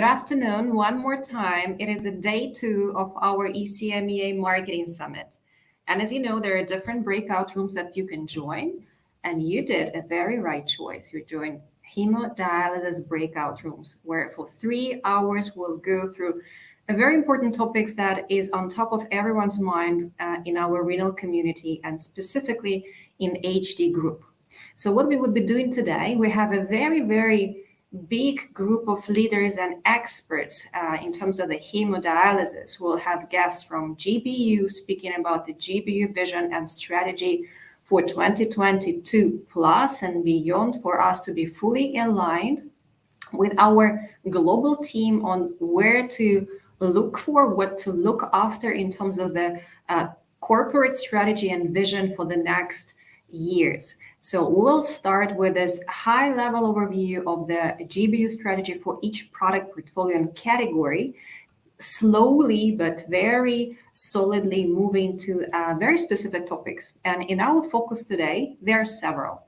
afternoon one more time. It is a day 2 of our ECMEA Marketing Summit. And as you know, there are different breakout rooms that you can join. And you did a very right choice. You joined hemodialysis breakout rooms, where for 3 hours we'll go through a very important topics that is on top of everyone's mind in our renal community and specifically in HD group. So what we would be doing today, we have a very big group of leaders and experts in terms of the hemodialysis. We'll have guests from GBU speaking about the GBU vision and strategy for 2022 plus and beyond, for us to be fully aligned with our global team on where to look for, what to look after in terms of the corporate strategy and vision for the next years. So we'll start with this high-level overview of the GBU strategy for each product portfolio and category, slowly but very solidly moving to very specific topics. And in our focus today, there are several.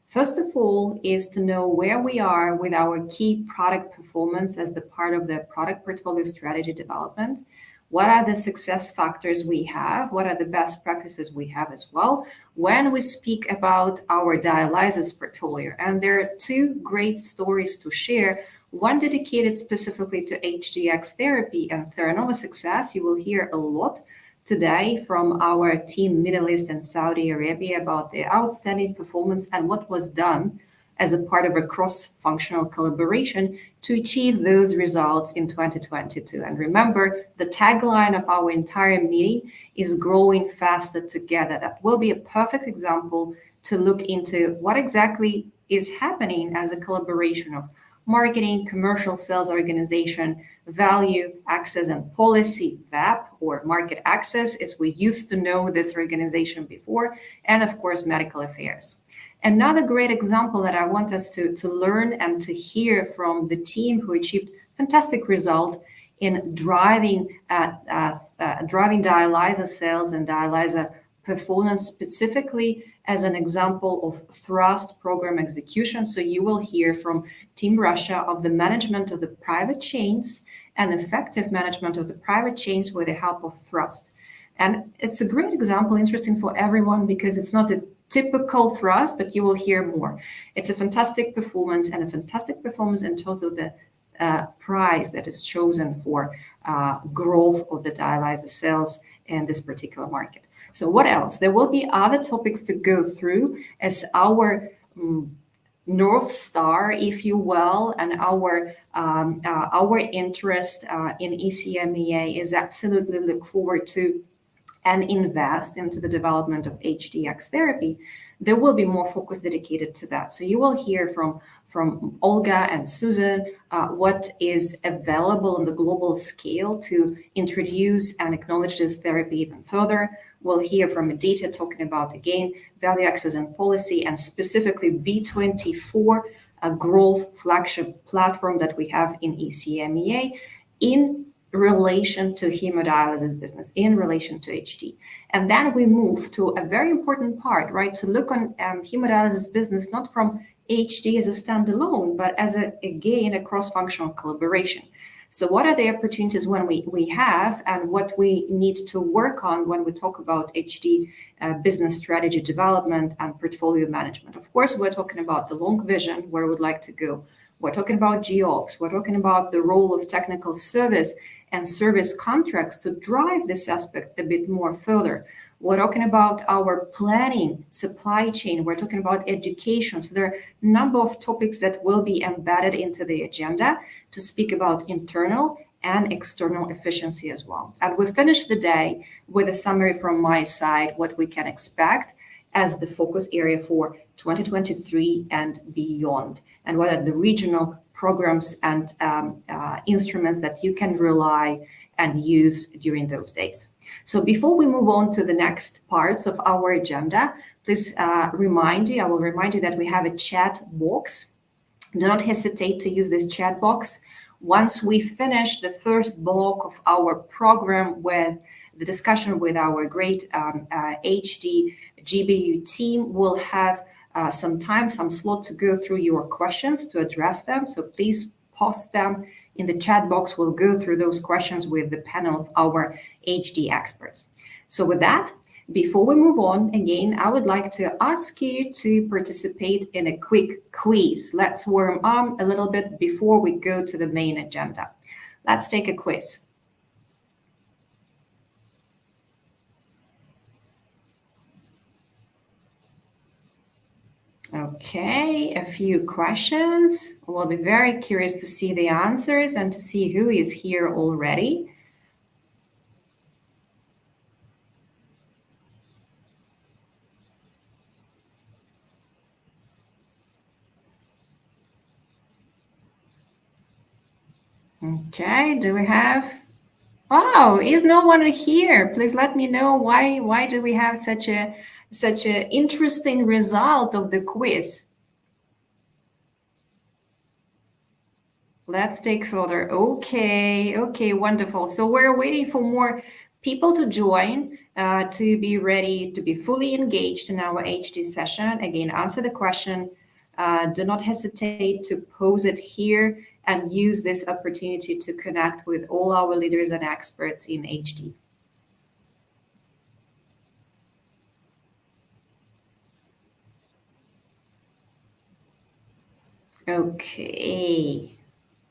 First of all is to know where we are with our key product performance as the part of the product portfolio strategy development. What are the success factors we have? What are the best practices we have as well when we speak about our dialysis portfolio? And there are 2 great stories to share. One dedicated specifically to HDX therapy and Theranova success. You will hear a lot today from our team Middle East and Saudi Arabia about the outstanding performance and what was done as a part of a cross-functional collaboration to achieve those results in 2022. And remember, the tagline of our entire meeting is growing faster together. That will be a perfect example to look into what exactly is happening as a collaboration of marketing, commercial sales organization, value, access and policy, VAP, or market access, as we used to know this organization before, and of course, medical affairs. Another great example that I want us to learn and to hear from the team who achieved fantastic result in driving dialyzer sales and dialyzer performance, specifically as an example of thrust program execution. So you will hear from Team Russia of the management of the private chains and effective management of the private chains with the help of thrust. And it's a great example, interesting for everyone, because it's not a typical thrust, but you will hear more. It's a fantastic performance and a fantastic performance in terms of the price that is chosen for growth of the dialyzer sales in this particular market. So what else? There will be other topics to go through as our North Star, if you will, and our interest in ECMEA is absolutely look forward to and invest into the development of HDX therapy. There will be more focus dedicated to that. So you will hear from Olga and Susan what is available on the global scale to introduce and acknowledge this therapy even further. We'll hear from Aditya talking about, again, value access and policy, and specifically B24, a growth flagship platform that we have in ECMEA in relation to hemodialysis business, in relation to HD. And then we move to a very important part, right? To look on hemodialysis business, not from HD as a standalone, but as again, a cross-functional collaboration. So what are the opportunities when we have, and what we need to work on when we talk about HD business strategy development and portfolio management? Of course, we're talking about the long vision, where we'd like to go. We're talking about GOX. We're talking about the role of technical service and service contracts to drive this aspect a bit more further. We're talking about our planning, supply chain. We're talking about education. So there are a number of topics that will be embedded into the agenda to speak about internal and external efficiency as well. And we finish the day with a summary from my side, what we can expect as the focus area for 2023 and beyond, and what are the regional programs and instruments that you can rely and use during those days. So before we move on to the next parts of our agenda, please I will remind you that we have a chat box. Do not hesitate to use this chat box. Once we finish the first block of our program with the discussion with our great HD GBU team, we'll have some slot to go through your questions, to address them. So please post them In the chat box, we'll go through those questions with the panel of our HD experts. So with that, before we move on, again, I would like to ask you to participate in a quick quiz. Let's warm up a little bit before we go to the main agenda. Let's take a quiz. Okay, a few questions. We'll be very curious to see the answers and to see who is here already. Okay, do we have? Oh, is no one here? Please let me know why do we have such a interesting result of the quiz? Let's take further. Okay, wonderful. So we're waiting for more people to join to be ready to be fully engaged in our HD session. Again, answer the question. Do not hesitate to pose it here and use this opportunity to connect with all our leaders and experts in HD. Okay.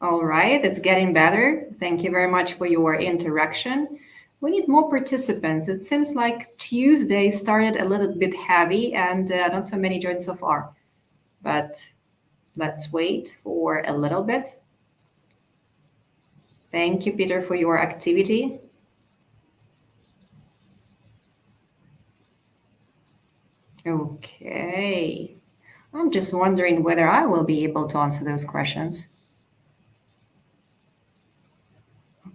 All right, it's getting better. Thank you very much for your interaction. We need more participants. It seems like Tuesday started a little bit heavy and not so many joined so far. But let's wait for a little bit. Thank you, Peter, for your activity. Okay. I'm just wondering whether I will be able to answer those questions.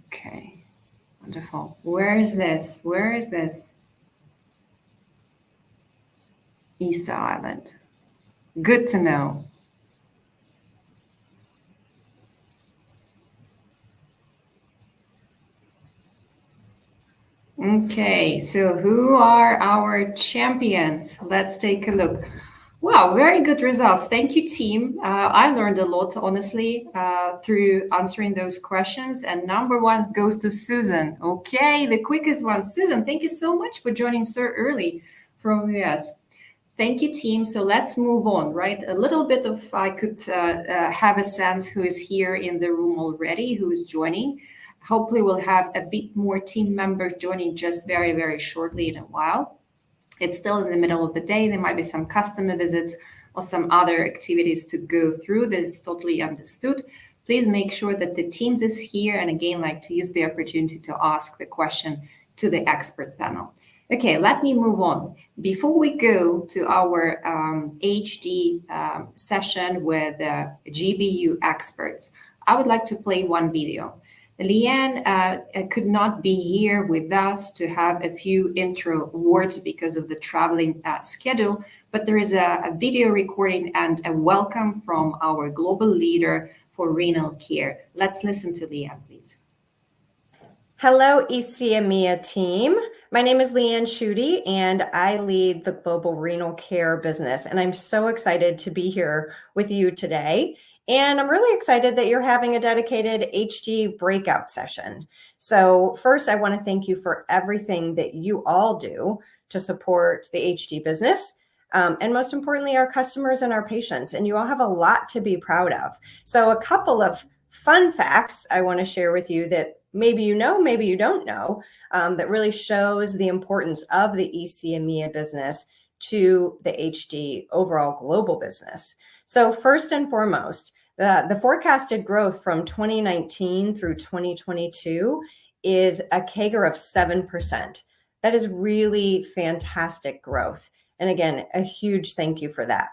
Okay, wonderful. Where is this? Where is this? Easter Island. Good to know. Okay, so who are our champions? Let's take a look. Wow, very good results. Thank you, team. I learned a lot, honestly, through answering those questions. And number one goes to Susan. Okay, the quickest one. Susan, thank you so much for joining so early from US. Thank you, team. So let's move on, right? A little bit of, I could have a sense who is here in the room already, who is joining. Hopefully we'll have a bit more team members joining just very, very shortly in a while. It's still in the middle of the day. There might be some customer visits or some other activities to go through. That is totally understood. Please make sure that the Teams is here. And again, like to use the opportunity to ask the question to the expert panel. Okay, let me move on. Before we go to our HD session with GBU experts, I would like to play one video. Leanne could not be here with us to have a few intro words because of the traveling schedule, but there is a video recording and a welcome from our global leader for renal care. Let's listen to Leanne, please. Hello, ECEMEA team. My name is Leanne Schutte, and I lead the Global Renal Care business. And I'm so excited to be here with you today. And I'm really excited that you're having a dedicated HD breakout session. So first, I want to thank you for everything that you all do to support the HD business. And most importantly, our customers and our patients. And you all have a lot to be proud of. So a couple of fun facts I want to share with you that maybe you know, maybe you don't know, that really shows the importance of the ECEMEA business to the HD overall global business. So first and foremost, the forecasted growth from 2019 through 2022 is a CAGR of 7%. That is really fantastic growth. And again, a huge thank you for that.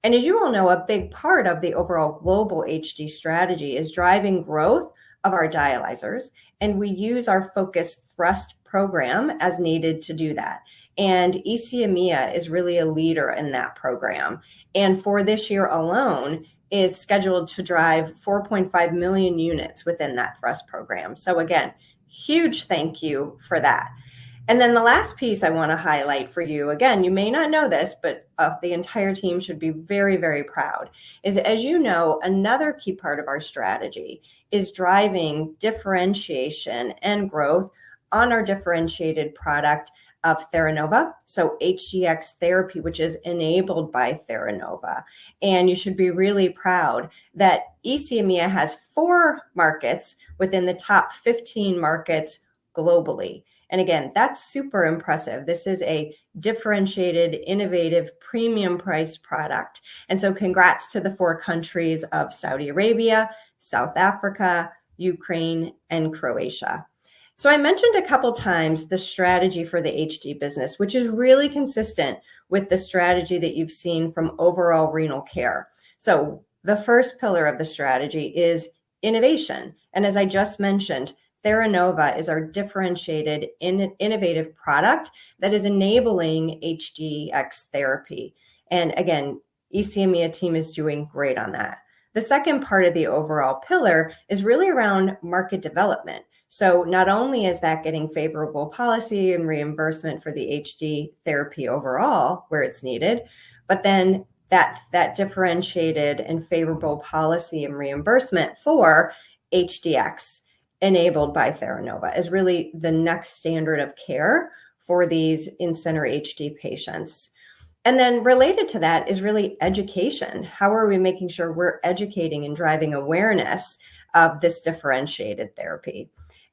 And as you all know, a big part of the overall global HD strategy is driving growth of our dialyzers, and we use our focused thrust program as needed to do that. And ECEMEA is really a leader in that program. And for this year alone, is scheduled to drive 4.5 million units within that thrust program. So again, huge thank you for that. And then the last piece I want to highlight for you, again, you may not know this, but the entire team should be very, very proud, is, as you know, another key part of our strategy is driving differentiation and growth on our differentiated product of Theranova, so HGX therapy, which is enabled by Theranova. And you should be really proud that ECMEA has 4 markets within the top 15 markets globally. And again, that's super impressive. This is a differentiated, innovative, premium priced product. And so congrats to the 4 countries of Saudi Arabia, South Africa, Ukraine, and Croatia. So I mentioned a couple times the strategy for the HD business, which is really consistent with the strategy that you've seen from overall renal care. So the first pillar of the strategy is innovation. And as I just mentioned, Theranova is our differentiated, innovative product that is enabling HDX therapy. And again, ECMEA team is doing great on that. The second part of the overall pillar is really around market development. So not only is that getting favorable policy and reimbursement for the HD therapy overall where it's needed, but then that differentiated and favorable policy and reimbursement for HDX enabled by Theranova is really the next standard of care for these in-center HD patients. And then related to that is really education. How are we making sure we're educating and driving awareness of this differentiated therapy?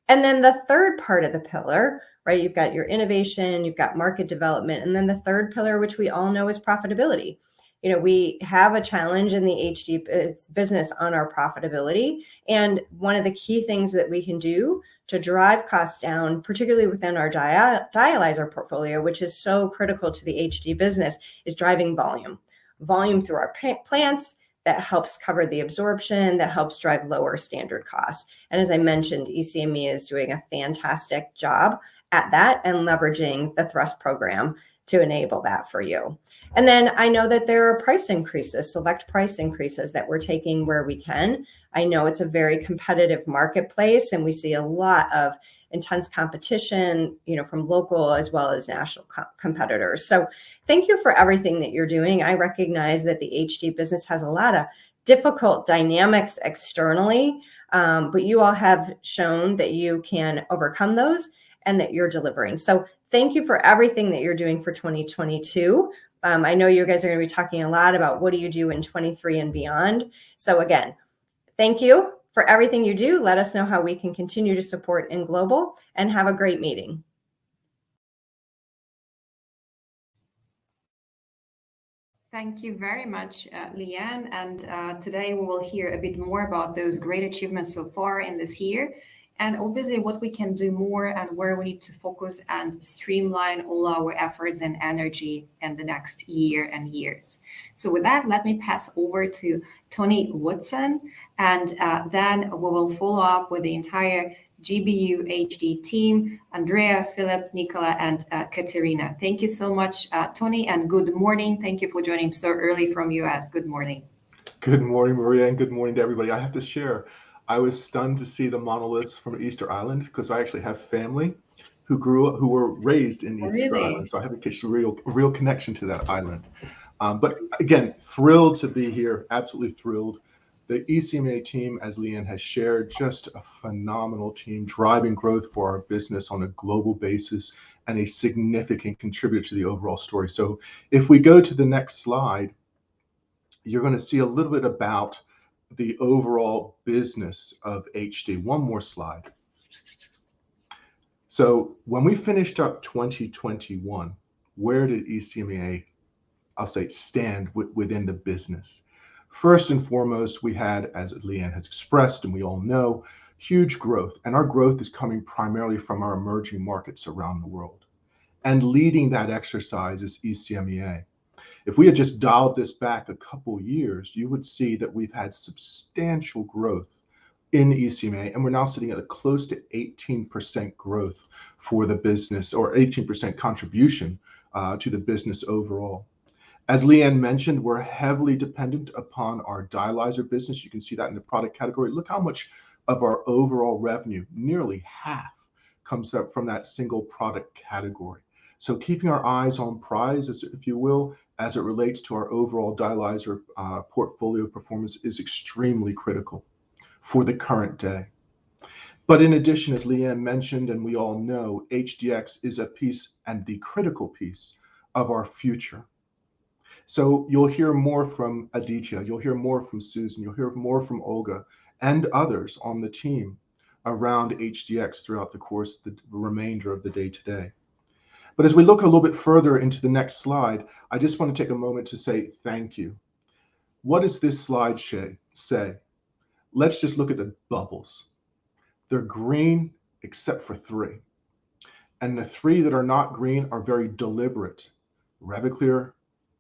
And then the third part of the pillar, right? You've got your innovation, you've got market development, and then the third pillar, which we all know, is profitability. You know, we have a challenge in the HD business on our profitability. And one of the key things that we can do to drive costs down, particularly within our dialyzer portfolio, which is so critical to the HD business, is driving volume. Volume through our plants that helps cover the absorption, that helps drive lower standard costs. And as I mentioned, ECME is doing a fantastic job at that and leveraging the Thrust program to enable that for you. And then I know that there are price increases, select price increases that we're taking where we can. I know it's a very competitive marketplace and we see a lot of intense competition, you know, from local as well as national competitors. So thank you for everything that you're doing. I recognize that the HD business has a lot of difficult dynamics externally, but you all have shown that you can overcome those and that you're delivering. So thank you for everything that you're doing for 2022. I know you guys are going to be talking a lot about what do you do in 23 and beyond. So again, thank you for everything you do. Let us know how we can continue to support in global, and have a great meeting. Thank you very much, Leanne. And today we will hear a bit more about those great achievements so far in this year, and obviously what we can do more and where we need to focus and streamline all our efforts and energy in the next year and years. So with that, let me pass over to Tony Woodson, and then we will follow up with the entire GBU HD team, Andrea, Philip, Nicola, and Katerina. Thank you so much, Tony, and good morning. Thank you for joining so early from US. Good morning. Good morning, Maria, and good morning to everybody. I have to share, I was stunned to see the monoliths from Easter Island because I actually have family who were raised in Easter Island. So I have a real connection to that island. But again, thrilled to be here, absolutely thrilled. The ECMA team, as Leanne has shared, just a phenomenal team driving growth for our business on a global basis and a significant contributor to the overall story. So if we go to the next slide, you're going to see a little bit about the overall business of HD. One more slide. So when we finished up 2021, where did ECMA, I'll say, stand within the business? First and foremost, we had, as Leanne has expressed, and we all know, huge growth. And our growth is coming primarily from our emerging markets around the world. And leading that exercise is ECMEA. If we had just dialed this back a couple years, you would see that we've had substantial growth in ECMA, and we're now sitting at a close to 18% growth for the business, or 18% contribution to the business overall. As Leanne mentioned, we're heavily dependent upon our dialyzer business. You can see that in the product category. Look how much of our overall revenue, nearly half, comes up from that single product category. So keeping our eyes on prize, if you will, as it relates to our overall dialyzer portfolio performance is extremely critical for the current day. But in addition, as Leanne mentioned, and we all know, HDX is a piece and the critical piece of our future. So you'll hear more from Aditya, you'll hear more from Susan, you'll hear more from Olga and others on the team around HDX throughout the course of the remainder of the day today. But as we look a little bit further into the next slide, I just want to take a moment to say thank you. What does this slide say? Let's just look at the bubbles. They're green except for 3. And the 3 that are not green are very deliberate. Reviclear,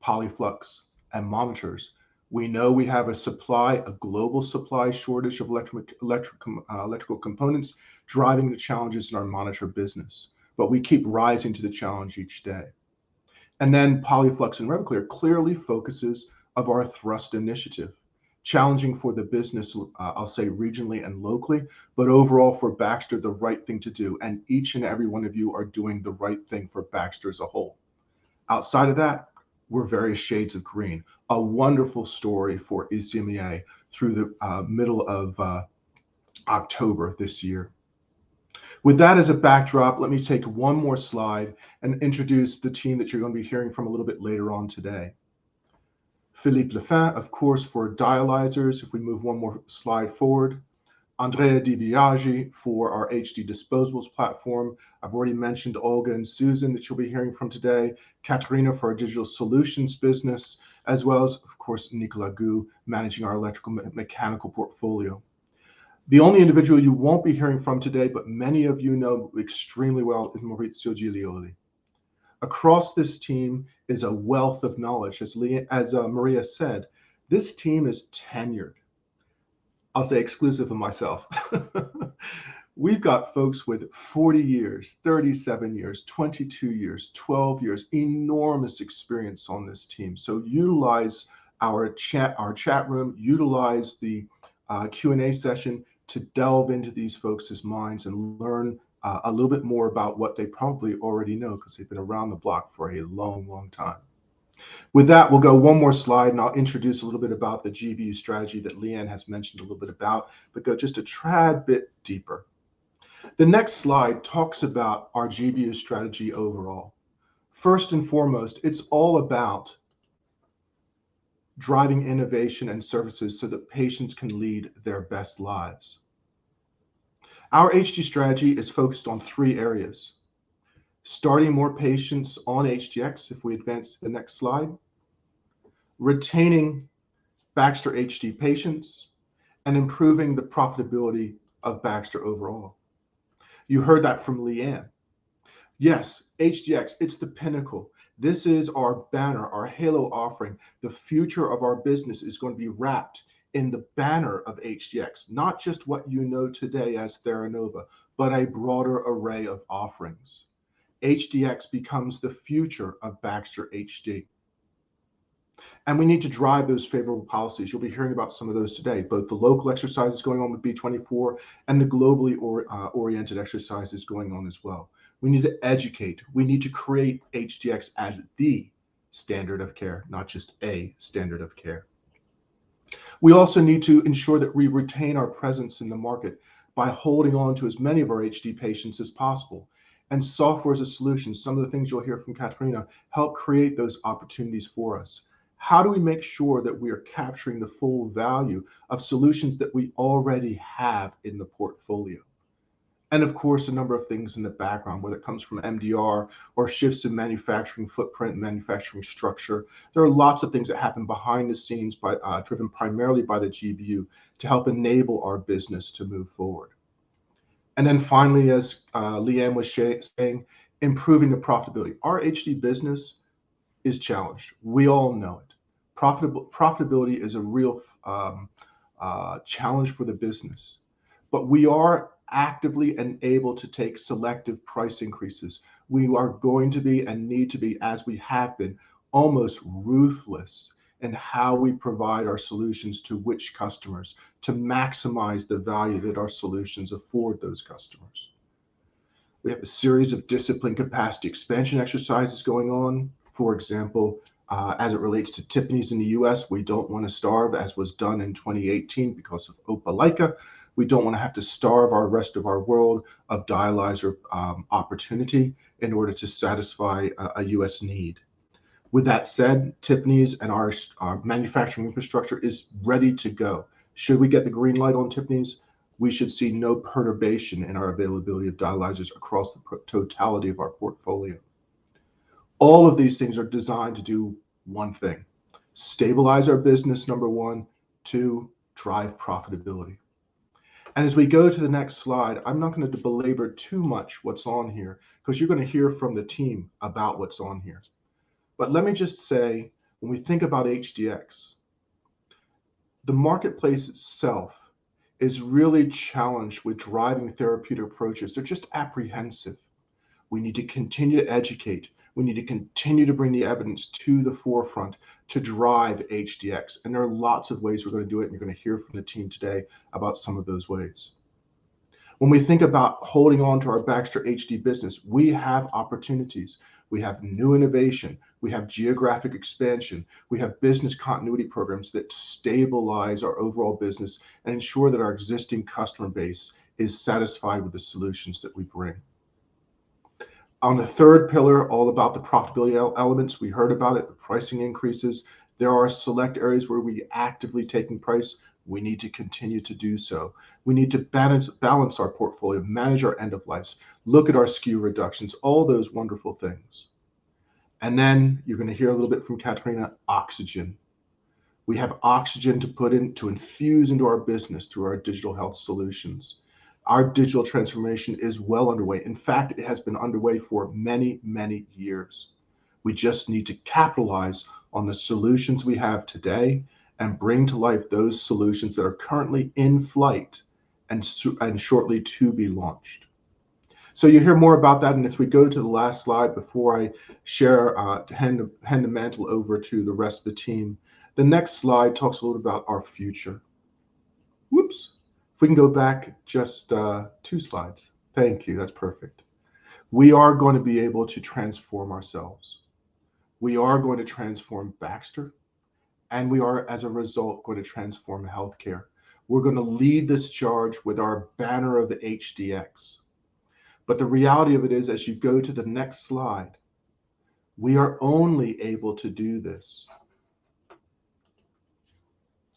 Polyflux, and monitors. We know we have a global supply shortage of electrical components driving the challenges in our monitor business. But we keep rising to the challenge each day. And then Polyflux and Reviclear clearly focuses of our thrust initiative, challenging for the business, I'll say regionally and locally, but overall for Baxter, the right thing to do. And each and every one of you are doing the right thing for Baxter as a whole. Outside of that, we're various shades of green. A wonderful story for ECMEA through the middle of October this year. With that as a backdrop, let me take one more slide and introduce the team that you're going to be hearing from a little bit later on today. Philippe Lefin, of course, for dialyzers, if we move one more slide forward. Andrea Di Biagi for our HD disposables platform. I've already mentioned Olga and Susan that you'll be hearing from today. Katerina for our digital solutions business, as well as, of course, Nicolas Gu managing our electrical mechanical portfolio. The only individual you won't be hearing from today, but many of you know extremely well, is Maurizio Giglioli. Across this team is a wealth of knowledge. As Maria said, this team is tenured. I'll say exclusive of myself. We've got folks with 40 years, 37 years, 22 years, 12 years, enormous experience on this team. So utilize our chat room, utilize the Q&A session to delve into these folks' minds and learn a little bit more about what they probably already know because they've been around the block for a long, long time. With that, we'll go one more slide and I'll introduce a little bit about the GBU strategy that Leanne has mentioned a little bit about, but go just a tad bit deeper. The next slide talks about our GBU strategy overall. First and foremost, it's all about driving innovation and services so that patients can lead their best lives. Our HD strategy is focused on 3 areas. Starting more patients on HDX, if we advance to the next slide, retaining Baxter HD patients, and improving the profitability of Baxter overall. You heard that from Leanne. Yes, HDX, it's the pinnacle. This is our banner, our halo offering. The future of our business is going to be wrapped in the banner of HDX, not just what you know today as Theranova, but a broader array of offerings. HDX becomes the future of Baxter HD. And we need to drive those favorable policies. You'll be hearing about some of those today, both the local exercises going on with B24 and the globally oriented exercises going on as well. We need to educate. We need to create HDX as the standard of care, not just a standard of care. We also need to ensure that we retain our presence in the market by holding on to as many of our HD patients as possible. And software as a solution, some of the things you'll hear from Katerina, help create those opportunities for us. How do we make sure that we are capturing the full value of solutions that we already have in the portfolio? And of course, a number of things in the background, whether it comes from MDR or shifts in manufacturing footprint, manufacturing structure. There are lots of things that happen behind the scenes, driven primarily by the GBU to help enable our business to move forward. And then finally, as Leanne was saying, improving the profitability. Our HD business is challenged. We all know it. Profitability is a real challenge for the business, but we are actively and able to take selective price increases. We are going to be and need to be, as we have been, almost ruthless in how we provide our solutions to which customers to maximize the value that our solutions afford those customers. We have a series of discipline capacity expansion exercises going on. For example, as it relates to Tiffany's in the US, we don't want to starve, as was done in 2018 because of Opelika. We don't want to have to starve our rest of our world of dialyzer opportunity in order to satisfy a US need. With that said, Tiffany's and our manufacturing infrastructure is ready to go. Should we get the green light on Tiffany's, we should see no perturbation in our availability of dialyzers across the totality of our portfolio. All of these things are designed to do one thing: stabilize our business, number one, two, drive profitability. And as we go to the next slide, I'm not going to belabor too much what's on here because you're going to hear from the team about what's on here. But let me just say, when we think about HDX, the marketplace itself is really challenged with driving therapeutic approaches. They're just apprehensive. We need to continue to educate. We need to continue to bring the evidence to the forefront to drive HDX. And there are lots of ways we're going to do it, and you're going to hear from the team today about some of those ways. When we think about holding on to our Baxter HD business, we have opportunities. We have new innovation. We have geographic expansion. We have business continuity programs that stabilize our overall business and ensure that our existing customer base is satisfied with the solutions that we bring. On the third pillar, all about the profitability elements, we heard about it, the pricing increases. There are select areas where we actively taking price. We need to continue to do so. We need to balance our portfolio, manage our end of lives, look at our SKU reductions, all those wonderful things. And then you're going to hear a little bit from Katarina, oxygen. We have oxygen to put in, to infuse into our business through our digital health solutions. Our digital transformation is well underway. In fact, it has been underway for many, many years. We just need to capitalize on the solutions we have today and bring to life those solutions that are currently in flight and shortly to be launched. So you hear more about that. And if we go to the last slide before I share, hand the mantle over to the rest of the team, the next slide talks a little about our future. Whoops. If we can go back just 2 slides. Thank you. That's perfect. We are going to be able to transform ourselves. We are going to transform Baxter. And we are, as a result, going to transform healthcare. We're going to lead this charge with our banner of the HDX. But the reality of it is, as you go to the next slide, we are only able to do this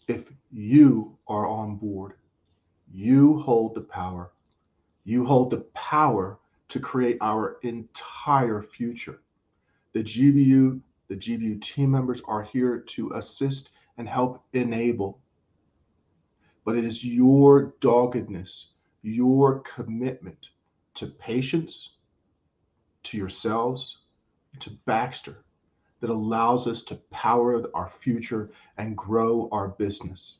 if you are on board. You hold the power. You hold the power to create our entire future. The GBU team members are here to assist and help enable. But it is your doggedness, your commitment to patients, to yourselves, to Baxter, that allows us to power our future and grow our business.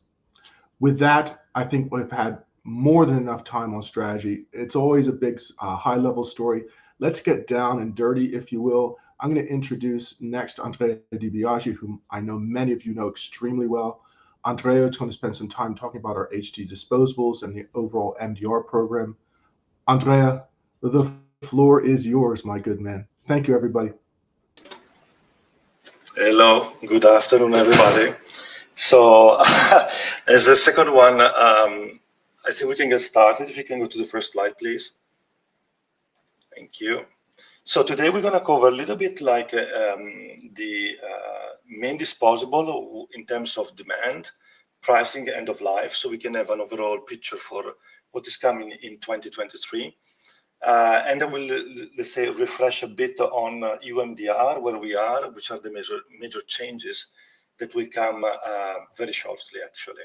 With that, I think we've had more than enough time on strategy. It's always a big high-level story. Let's get down and dirty, if you will. I'm going to introduce next Andrea Di Biagi, whom I know many of you know extremely well. Andrea is going to spend some time talking about our HD disposables and the overall MDR program. Andrea, the floor is yours, my good man. Thank you, everybody. Hello, good afternoon, everybody. So, as the second one, I think we can get started. If you can go to the first slide, please. Thank you. So today we're going to cover a little bit like the main disposable in terms of demand, pricing, end of life, so we can have an overall picture for what is coming in 2023. And then we'll, let's say, refresh a bit on EUMDR, where we are, which are the major changes that will come very shortly, actually.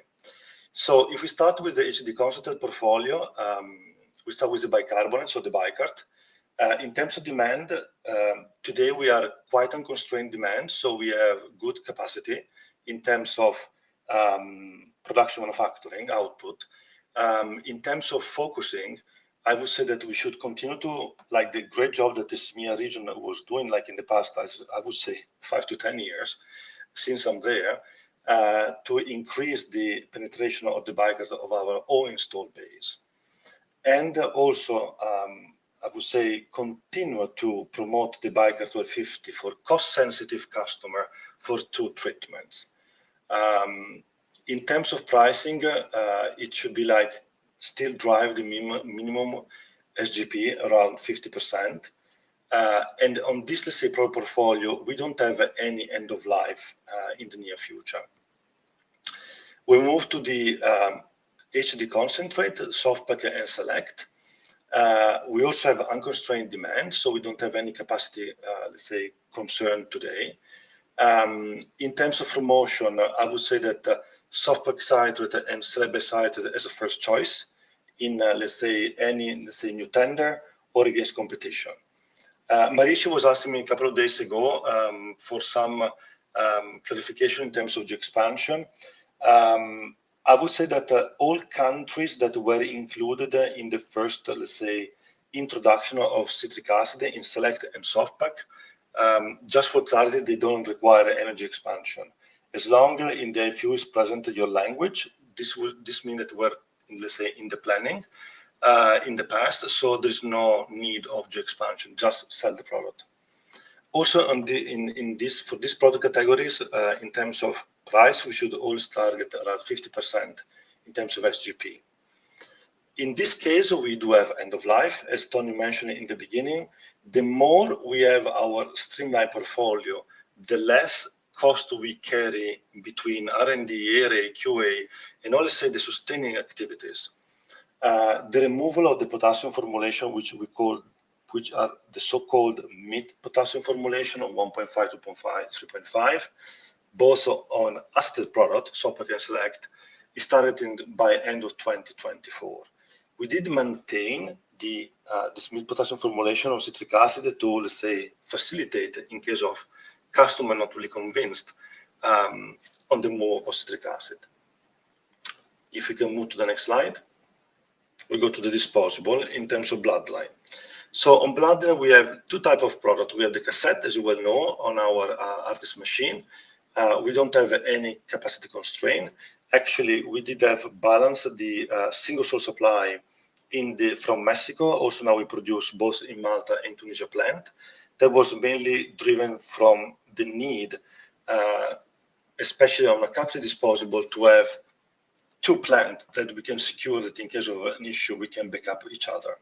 So if we start with the HD concentrate portfolio, we start with the bicarbonate, so the Bicart. In terms of demand, today we are quite unconstrained demand, so we have good capacity in terms of production manufacturing output. In terms of focusing, I would say that we should continue to, like the great job that the SMEA region was doing, like in the past, I would say 5 to 10 years, since I'm there, to increase the penetration of the Bicart of our own installed base. And also, I would say, continue to promote the Biker 1250 for cost-sensitive customer for 2 treatments. In terms of pricing, it should be like still drive the minimum SGP around 50%. And on this, let's say, product portfolio, we don't have any end of life in the near future. We move to the HD concentrate, softpack and select. We also have unconstrained demand, so we don't have any capacity, let's say, concern today. In terms of promotion, I would say that softpack citrate and select citrate as a first choice in, let's say, any new tender or against competition. Marishi was asking me a couple of days ago for some clarification in terms of the expansion. I would say that all countries that were included in the first, let's say, introduction of citric acid in select and softpack, just for clarity, they don't require energy expansion. As long as in the IFU is present your language, this means that we're, let's say, in the planning in the past, so there's no need of the expansion, just sell the product. Also, for these product categories, in terms of price, we should always target around 50% in terms of SGP. In this case, we do have end of life, as Tony mentioned in the beginning. The more we have our streamlined portfolio, the less cost we carry between R&D, RA, QA, and also the sustaining activities. The removal of the potassium formulation, which are the so-called mid potassium formulation of 1.5, 2.5, 3.5, both on acetate product, softpack and select, is started by end of 2024. We did maintain this mid potassium formulation of citric acid to, let's say, facilitate in case of customer not really convinced on the move of citric acid. If we can move to the next slide, we go to the disposable in terms of bloodline. So on bloodline, we have 2 types of product. We have the cassette, as you well know, on our artist machine. We don't have any capacity constraint. Actually, we did have balanced the single source supply from Mexico. Also, now we produce both in Malta and Tunisia plant. That was mainly driven from the need, especially on a country disposable, to have 2 plants that we can secure that in case of an issue, we can back up each other.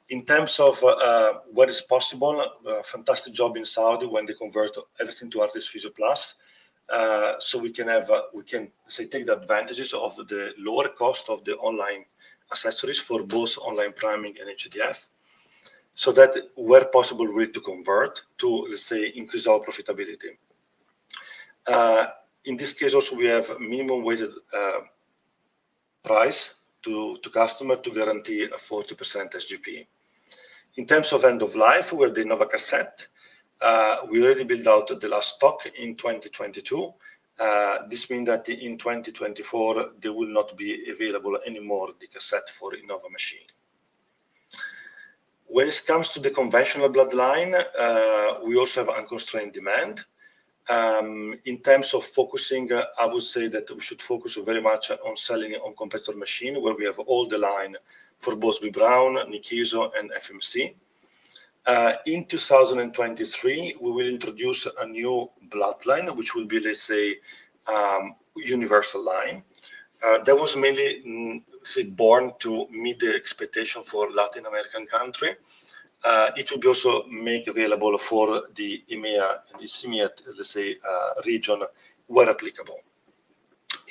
In terms of what is possible, fantastic job in Saudi when they convert everything to Artist Physio Plus. So we can say take the advantages of the lower cost of the online accessories for both online priming and HDF, so that where possible we need to convert to, let's say, increase our profitability. In this case, also we have minimum weighted price to customer to guarantee a 40% SGP. In terms of end of life, we have the Nova cassette. We already built out the last stock in 2022. This means that in 2024, there will not be available anymore the cassette for Innova machine. When it comes to the conventional bloodline, we also have unconstrained demand. In terms of focusing, I would say that we should focus very much on selling on competitor machine, where we have all the line for both B. Brown, Nikizo, and FMC. In 2023, we will introduce a new bloodline, which will be, let's say, universal line. That was mainly born to meet the expectation for Latin American country. It will be also made available for the EMEA and the CEMEA, let's say, region where applicable.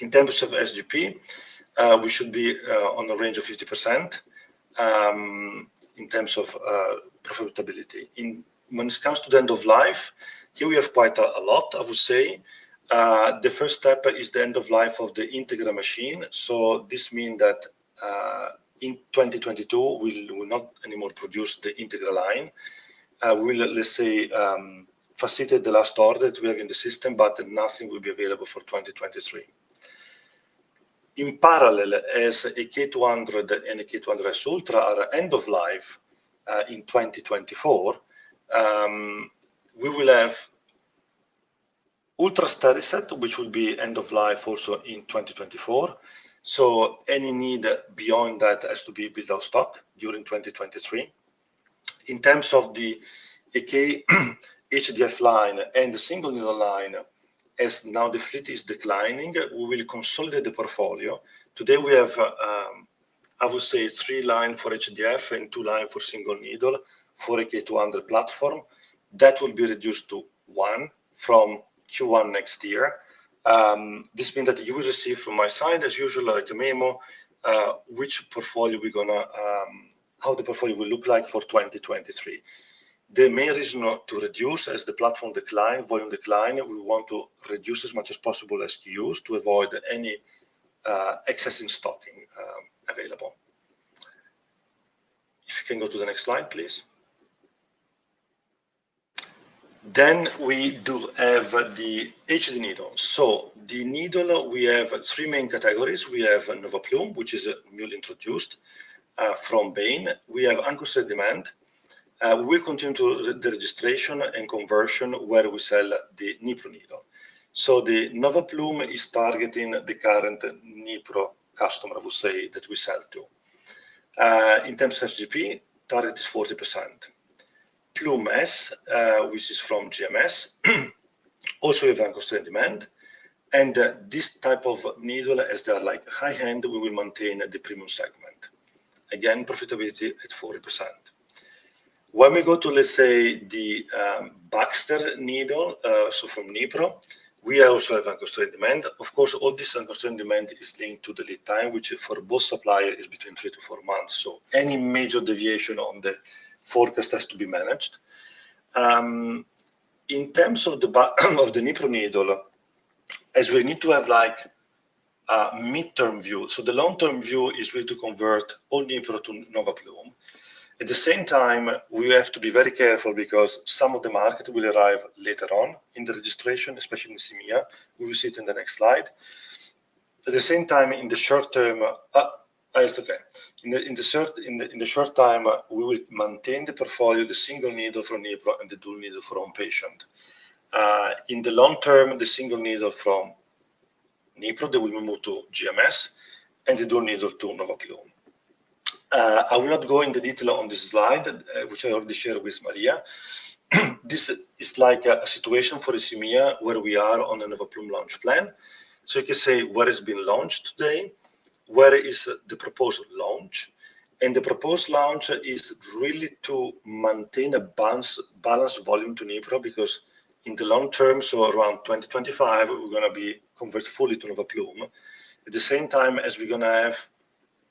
In terms of SGP, we should be on a range of 50% in terms of profitability. When it comes to the end of life, here we have quite a lot, I would say. The first step is the end of life of the Integra machine. So this means that in 2022, we will not anymore produce the Integra line. We will, let's say, facilitate the last order that we have in the system, but nothing will be available for 2023. In parallel, as a K200 and a K200S Ultra are end of life in 2024, we will have Ultra Steriset, which will be end of life also in 2024. So any need beyond that has to be built out stock during 2023. In terms of the AK HDF line and the single needle line, as now the fleet is declining, we will consolidate the portfolio. Today we have, I would say, 3 lines for HDF and 2 lines for single needle for AK200 platform. That will be reduced to 1 from Q1 next year. This means that you will receive from my side, as usual, like a memo, which portfolio we're gonna, how the portfolio will look like for 2023. The main reason to reduce as the platform decline, volume decline, we want to reduce as much as possible SKUs to avoid any excess in stocking available. If you can go to the next slide, please. Then we do have the HD needle. So the needle, we have 3 main categories. We have Nova Plume, which is newly introduced from Bain. We have unconstrained demand. We will continue to the registration and conversion where we sell the Nipro needle. So the Nova Plume is targeting the current Nipro customer, I would say, that we sell to. In terms of SGP, target is 40%. Plume S, which is from GMS, also have unconstrained demand. And this type of needle, as they are like high-end, we will maintain the premium segment. Again, profitability at 40%. When we go to, let's say, the Baxter needle, so from Nipro, we also have unconstrained demand. Of course, all this unconstrained demand is linked to the lead time, which for both suppliers is between 3 to 4 months. So any major deviation on the forecast has to be managed. In terms of the Nipro needle, as we need to have like a midterm view. So the long-term view is really to convert all Nipro to Nova Plume. At the same time, we have to be very careful because some of the market will arrive later on in the registration, especially in CEMEA. We will see it in the next slide. At the same time, in the short term, it's okay. In the short time, we will maintain the portfolio, the single needle from Nipro and the dual needle from patient. In the long term, the single needle from Nipro, they will move to GMS, and the dual needle to Nova Plume. I will not go into detail on this slide, which I already shared with Maria. This is like a situation for CEMEA where we are on a Nova Plume launch plan. So you can say where it's been launched today, where is the proposed launch, and the proposed launch is really to maintain a balanced volume to Nipro, because in the long term, so around 2025, we're going to be converted fully to Nova Plume. At the same time as we're going to have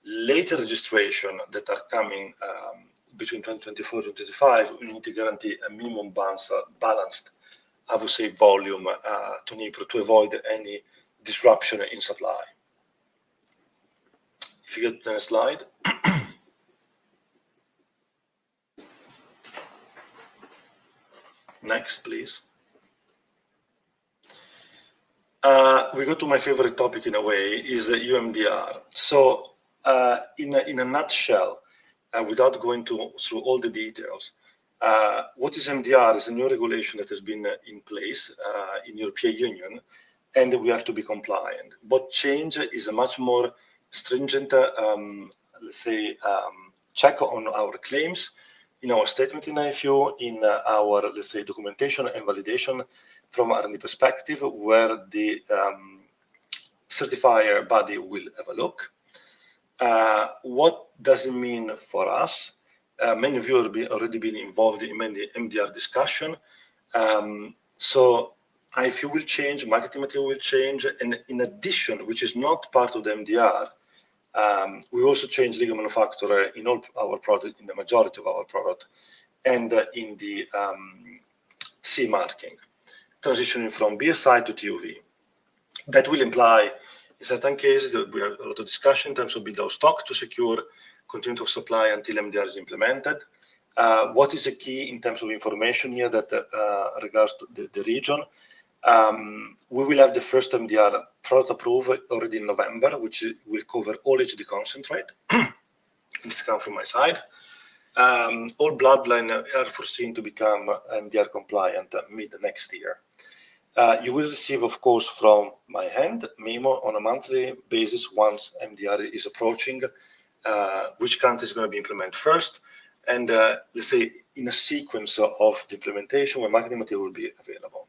later registration that are coming between 2024 and 2025, we need to guarantee a minimum balanced, I would say, volume to Nipro to avoid any disruption in supply. If you get the next slide. Next, please. We go to my favorite topic in a way, is UMDR. So in a nutshell, without going through all the details, what is MDR is a new regulation that has been in place in European Union, and we have to be compliant. What change is a much more stringent, let's say, check on our claims, in our statement in IFU, in our, let's say, documentation and validation from R&D perspective, where the certifier body will have a look. What does it mean for us? Many of you have already been involved in many MDR discussion. So IFU will change, marketing material will change, and in addition, which is not part of the MDR, we also change legal manufacturer in all our product, in the majority of our product, and in the CE marking, transitioning from BSI to TUV. That will imply, in certain cases, that we have a lot of discussion in terms of build out stock to secure continuity of supply until MDR is implemented. What is the key in terms of information here that regards to the region? We will have the first MDR product approved already in November, which will cover all HD concentrate. This comes from my side. All bloodline are foreseen to become MDR compliant mid next year. You will receive, of course, from my hand, memo on a monthly basis once MDR is approaching, which country is going to be implemented first, and let's say in a sequence of the implementation where marketing material will be available.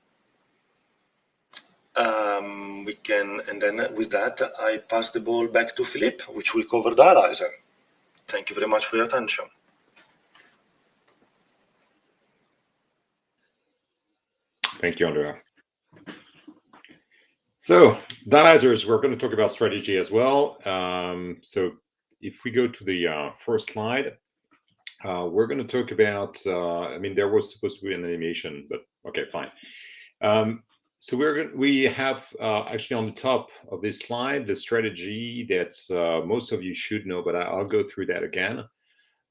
And then with that, I pass the ball back to Philippe, which will cover dialyzer. Thank you very much for your attention. Thank you, Andrea. So dialyzers, we're going to talk about strategy as well. So if we go to the first slide, we're going to talk about, I mean, there was supposed to be an animation, but okay, fine. So we have actually on the top of this slide, the strategy that most of you should know, but I'll go through that again.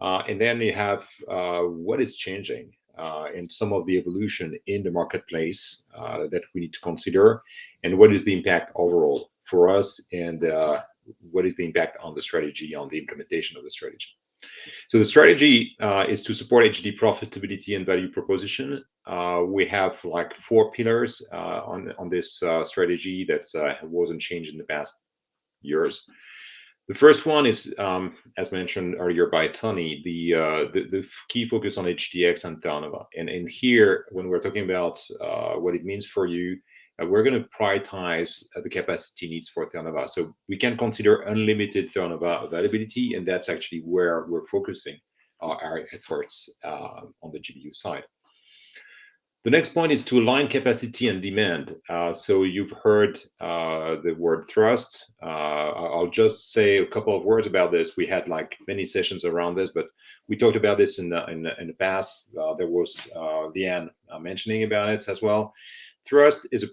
And then you have what is changing and some of the evolution in the marketplace that we need to consider, and what is the impact overall for us, and what is the impact on the strategy, on the implementation of the strategy. So the strategy is to support HD profitability and value proposition. We have like 4 pillars on this strategy that wasn't changed in the past years. The first one is, as mentioned earlier by Tony, the key focus on HDX and turnover. And here, when we're talking about what it means for you, we're going to prioritize the capacity needs for turnover. So we can consider unlimited turnover availability, and that's actually where we're focusing our efforts on the GBU side. The next point is to align capacity and demand. So you've heard the word thrust. I'll just say a couple of words about this. We had like many sessions around this, but we talked about this in the past. There was Leanne mentioning about it as well. Thrust is a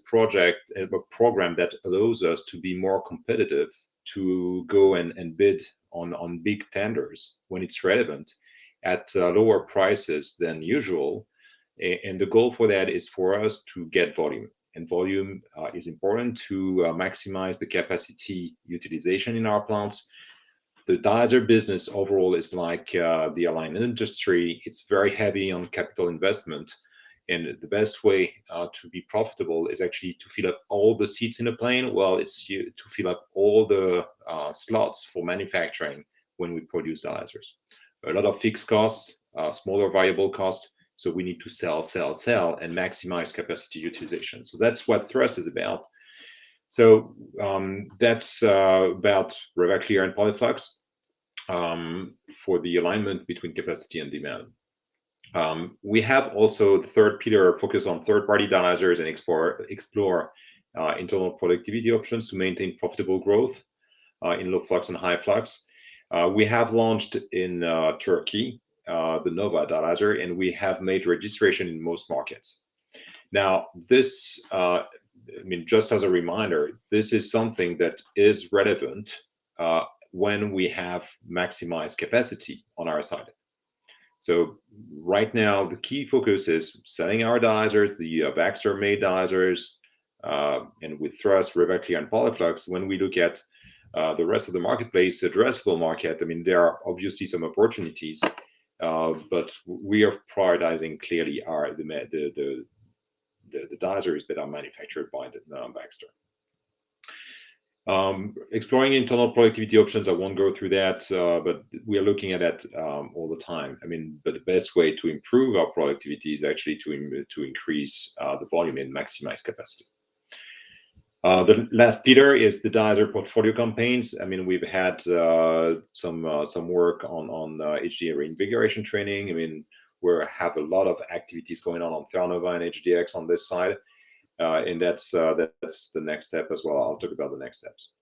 program that allows us to be more competitive, to go and bid on big tenders when it's relevant at lower prices than usual. And the goal for that is for us to get volume. And volume is important to maximize the capacity utilization in our plants. The dialyzer business overall is like the airline industry. It's very heavy on capital investment. And the best way to be profitable is actually to fill up all the seats in a plane. Well, it's to fill up all the slots for manufacturing when we produce dialyzers. A lot of fixed costs, smaller variable costs. So we need to sell, and maximize capacity utilization. So that's what thrust is about. So that's about Revaclear and Polyflux for the alignment between capacity and demand. We have also the third pillar, focus on third-party dialyzers and explore internal productivity options to maintain profitable growth in low flux and high flux. We have launched in Turkey the Nova dialyzer, and we have made registration in most markets. Now, this, I mean, just as a reminder, this is something that is relevant when we have maximized capacity on our side. So right now, the key focus is selling our dialyzers, the Baxter made dialyzers, and with thrust, Revaclear, and Polyflux. When we look at the rest of the marketplace, addressable market, I mean, there are obviously some opportunities, but we are prioritizing clearly the dialyzers that are manufactured by Baxter. Exploring internal productivity options, I won't go through that, but we are looking at that all the time. I mean, but the best way to improve our productivity is actually to increase the volume and maximize capacity. The last pillar is the dialyzer portfolio campaigns. I mean, we've had some work on HDA reinvigoration training. I mean, we have a lot of activities going on turnover and HDX on this side. And that's the next step as well. I'll talk about the next steps.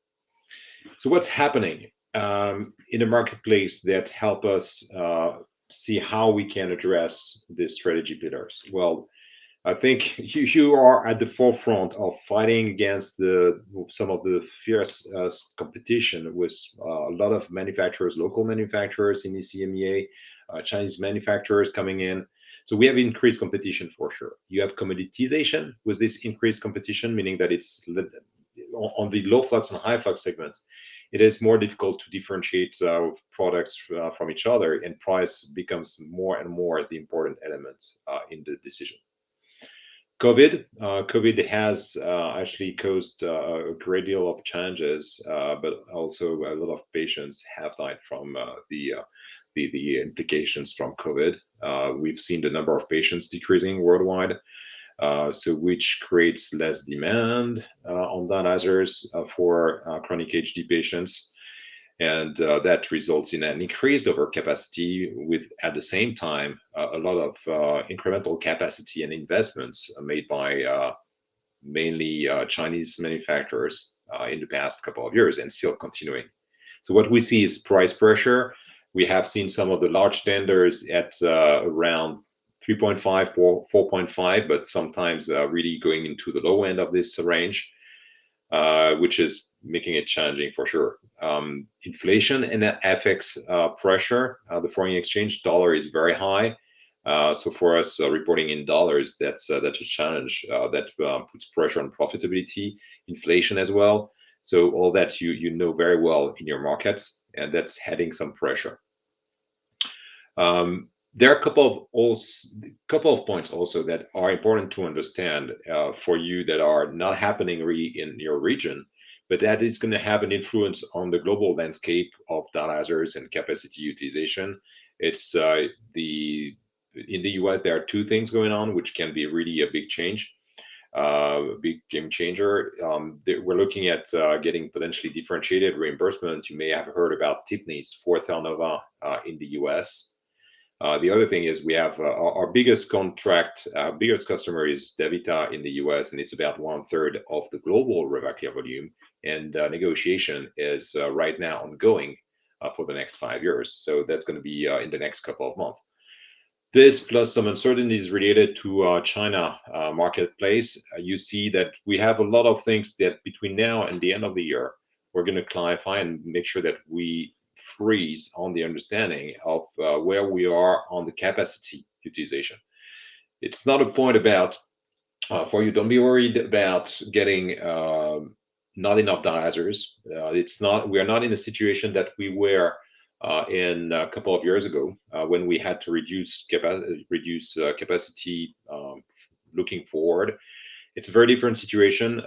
So what's happening in the marketplace that help us see how we can address these strategy pillars? Well, I think you are at the forefront of fighting against some of the fierce competition with a lot of manufacturers, local manufacturers in ECMEA, Chinese manufacturers coming in. So we have increased competition for sure. You have commoditization with this increased competition, meaning that it's on the low flux and high flux segments. It is more difficult to differentiate products from each other, and price becomes more and more the important element in the decision. COVID has actually caused a great deal of challenges, but also a lot of patients have died from the the implications from COVID. We've seen the number of patients decreasing worldwide, so which creates less demand on dialyzers for chronic HD patients. And that results in an increased overcapacity with, at the same time, a lot of incremental capacity and investments made by mainly Chinese manufacturers in the past couple of years and still continuing. So what we see is price pressure. We have seen some of the large tenders at around 3.5, 4.5, but sometimes really going into the low end of this range, which is making it challenging for sure. Inflation and FX pressure, the foreign exchange dollar is very high. So for us, reporting in dollars, that's a challenge that puts pressure on profitability, inflation as well. So all that you know very well in your markets, and that's adding some pressure. There are a couple of points also that are important to understand for you that are not happening really in your region, but that is going to have an influence on the global landscape of dialyzers and capacity utilization. It's in the US, there are two things going on, which can be really a big change, a big game changer. We're looking at getting potentially differentiated reimbursement. You may have heard about TIPNIs for Theranova in the US. The other thing is we have our biggest contract, biggest customer is DaVita in the US, and it's about 1/3 of the global Revaclear volume. And negotiation is right now ongoing for the next 5 years. So that's going to be in the next couple of months. This plus some uncertainties related to China marketplace. You see that we have a lot of things that between now and the end of the year, we're going to clarify and make sure that we freeze on the understanding of where we are on the capacity utilization. It's not a point about, for you, don't be worried about getting not enough dialyzers. We are not in a situation that we were in a couple of years ago when we had to reduce capacity looking forward. It's a very different situation.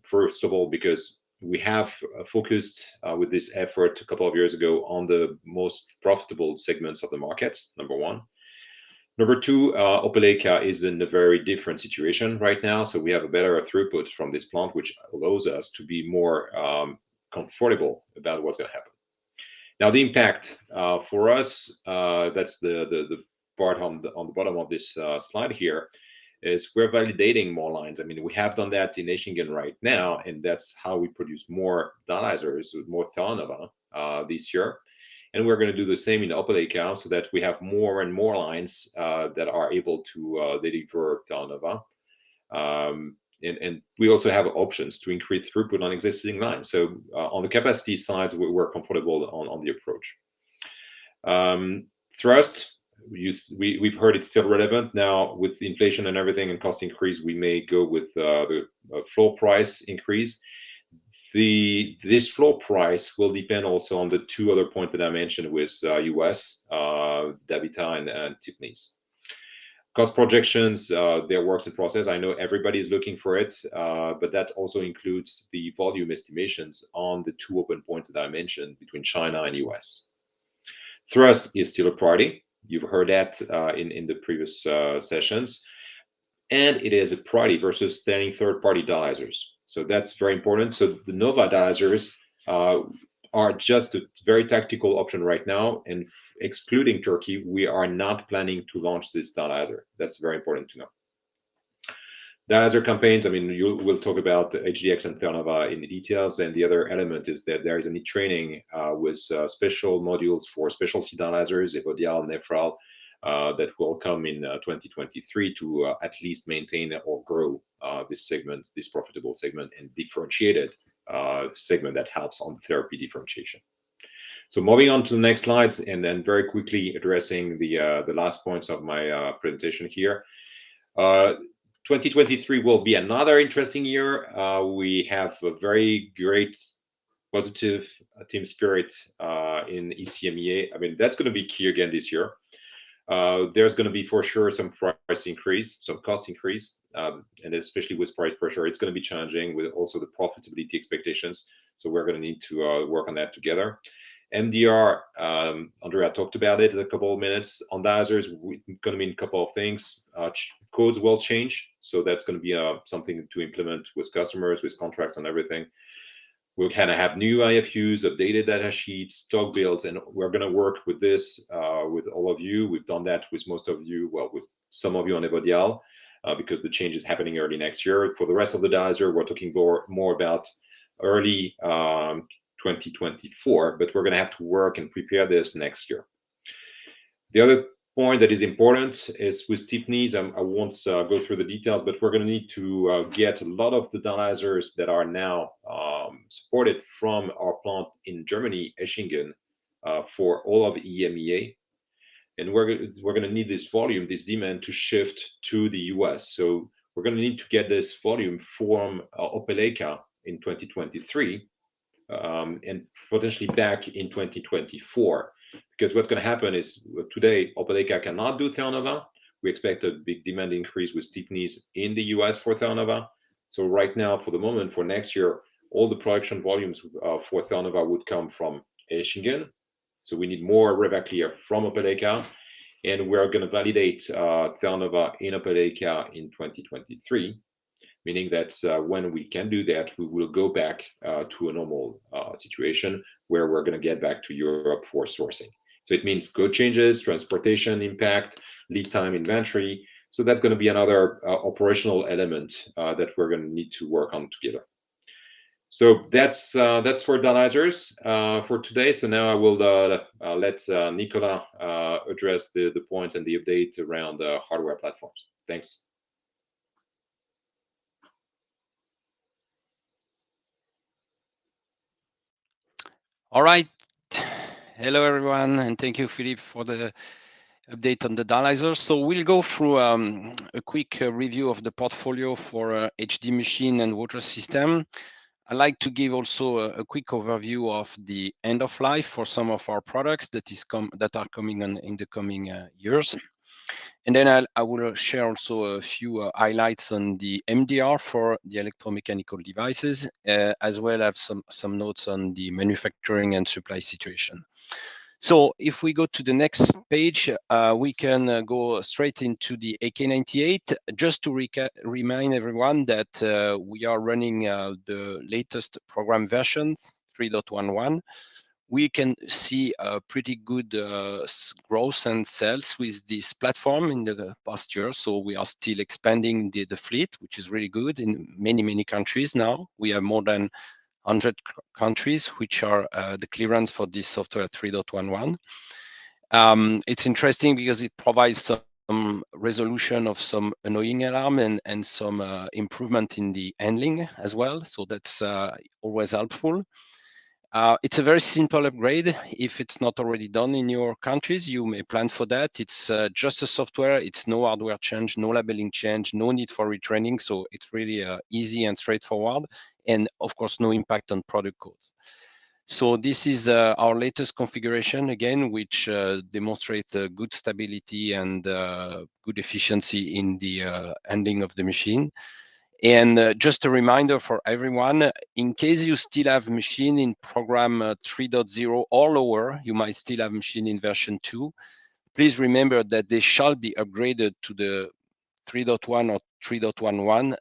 First of all, because we have focused with this effort a couple of years ago on the most profitable segments of the market, number one. Number two, Opelika is in a very different situation right now. So we have a better throughput from this plant, which allows us to be more comfortable about what's going to happen. Now, the impact for us, that's the part on the bottom of this slide here, is we're validating more lines. I mean, we have done that in Eschingen right now, and that's how we produce more dialyzers, more Theranova this year. And we're going to do the same in Opelika so that we have more and more lines that are able to deliver Theranova. And we also have options to increase throughput on existing lines. So on the capacity side, we're comfortable on the approach. Thrust, we've heard it's still relevant. Now, with inflation and everything and cost increase, we may go with the floor price increase. This floor price will depend also on the two other points that I mentioned with US, DaVita and TIPNIs. Cost projections, they're works in process. I know everybody is looking for it, but that also includes the volume estimations on the two open points that I mentioned between China and US. Thrust is still a priority. You've heard that in the previous sessions. And it is a priority versus standing third-party dialyzers. So that's very important. So the Nova dialyzers are just a very tactical option right now. And excluding Turkey, we are not planning to launch this dialyzer. That's very important to know. Dialyzer campaigns, I mean, we'll talk about HDX and Theranova in the details. And the other element is that there is a training with special modules for specialty dialyzers, Evodial, Nefral, that will come in 2023 to at least maintain or grow this segment, this profitable segment, and differentiated segment that helps on therapy differentiation. So moving on to the next slides, and then very quickly addressing the last points of my presentation here. 2023 will be another interesting year. We have a very great positive team spirit in ECMEA. I mean, that's going to be key again this year. There's going to be for sure some price increase, some cost increase, and especially with price pressure, it's going to be challenging with also the profitability expectations. So we're going to need to work on that together. MDR, Andrea talked about it a couple of minutes. On dialyzers, we're going to mean a couple of things. Codes will change, so that's going to be something to implement with customers, with contracts and everything. We'll kind of have new IFUs, updated data sheets, stock builds, and we're going to work with this with all of you. We've done that with most of you, well, with some of you on Evodial, because the change is happening early next year. For the rest of the dialyzer, we're talking more about early 2024, but we're going to have to work and prepare this next year. The other point that is important is with stiffening. I won't go through the details, but we're going to need to get a lot of the dialyzers that are now supported from our plant in Germany, Eschingen, for all of EMEA. And we're going to need this volume, this demand to shift to the US. So we're going to need to get this volume from Opelika in 2023 and potentially back in 2024. Because what's going to happen is today, Opelika cannot do Theranova. We expect a big demand increase with stiffening in the US for Theranova. So right now, for the moment, for next year, all the production volumes for Theranova would come from Eschingen. So we need more Revaclear from Opelika. And we're going to validate Theranova in Opelika in 2023. Meaning that when we can do that, we will go back to a normal situation where we're going to get back to Europe for sourcing. So it means code changes, transportation impact, lead time, inventory. So that's going to be another operational element that we're going to need to work on together. So that's for dialyzers for today. So now I will let Nicolas address the points and the update around hardware platforms. Thanks. All right. Hello, everyone, and thank you, Philippe, for the update on the dialyzer. So we'll go through a quick review of the portfolio for HD machine and water system. I'd like to give also a quick overview of the end of life for some of our products that are coming in the coming years. And then I will share also a few highlights on the MDR for the electromechanical devices, as well as some notes on the manufacturing and supply situation. So if we go to the next page, we can go straight into the AK98. Just to remind everyone that we are running the latest program version 3.11. We can see a pretty good growth and sales with this platform in the past year. So we are still expanding the fleet, which is really good in many countries now. We have more than 100 countries which are the clearance for this software 3.11. It's interesting because it provides some resolution of some annoying alarm and some improvement in the handling as well. So that's always helpful. It's a very simple upgrade. If it's not already done in your countries, you may plan for that. It's just a software. It's no hardware change, no labeling change, no need for retraining. So it's really easy and straightforward. And of course, no impact on product codes. So this is our latest configuration, again, which demonstrates good stability and good efficiency in the handling of the machine. And just a reminder for everyone, in case you still have machine in program 3.0 or lower, you might still have machine in version 2. Please remember that they shall be upgraded to the 3.1 or 3.11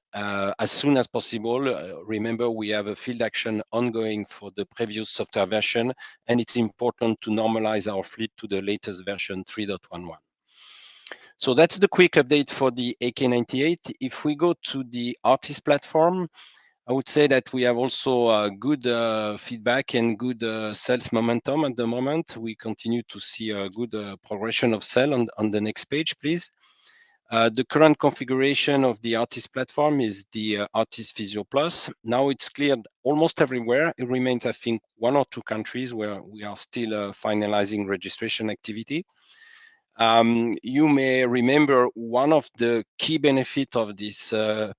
as soon as possible. Remember, we have a field action ongoing for the previous software version, and it's important to normalize our fleet to the latest version 3.11. So that's the quick update for the AK98. If we go to the Artist platform, I would say that we have also good feedback and good sales momentum at the moment. We continue to see a good progression of sale on the next page, please. The current configuration of the Artist platform is the Artist Physio Plus. Now it's cleared almost everywhere. It remains, I think, 1 or 2 countries where we are still finalizing registration activity. You may remember one of the key benefits of this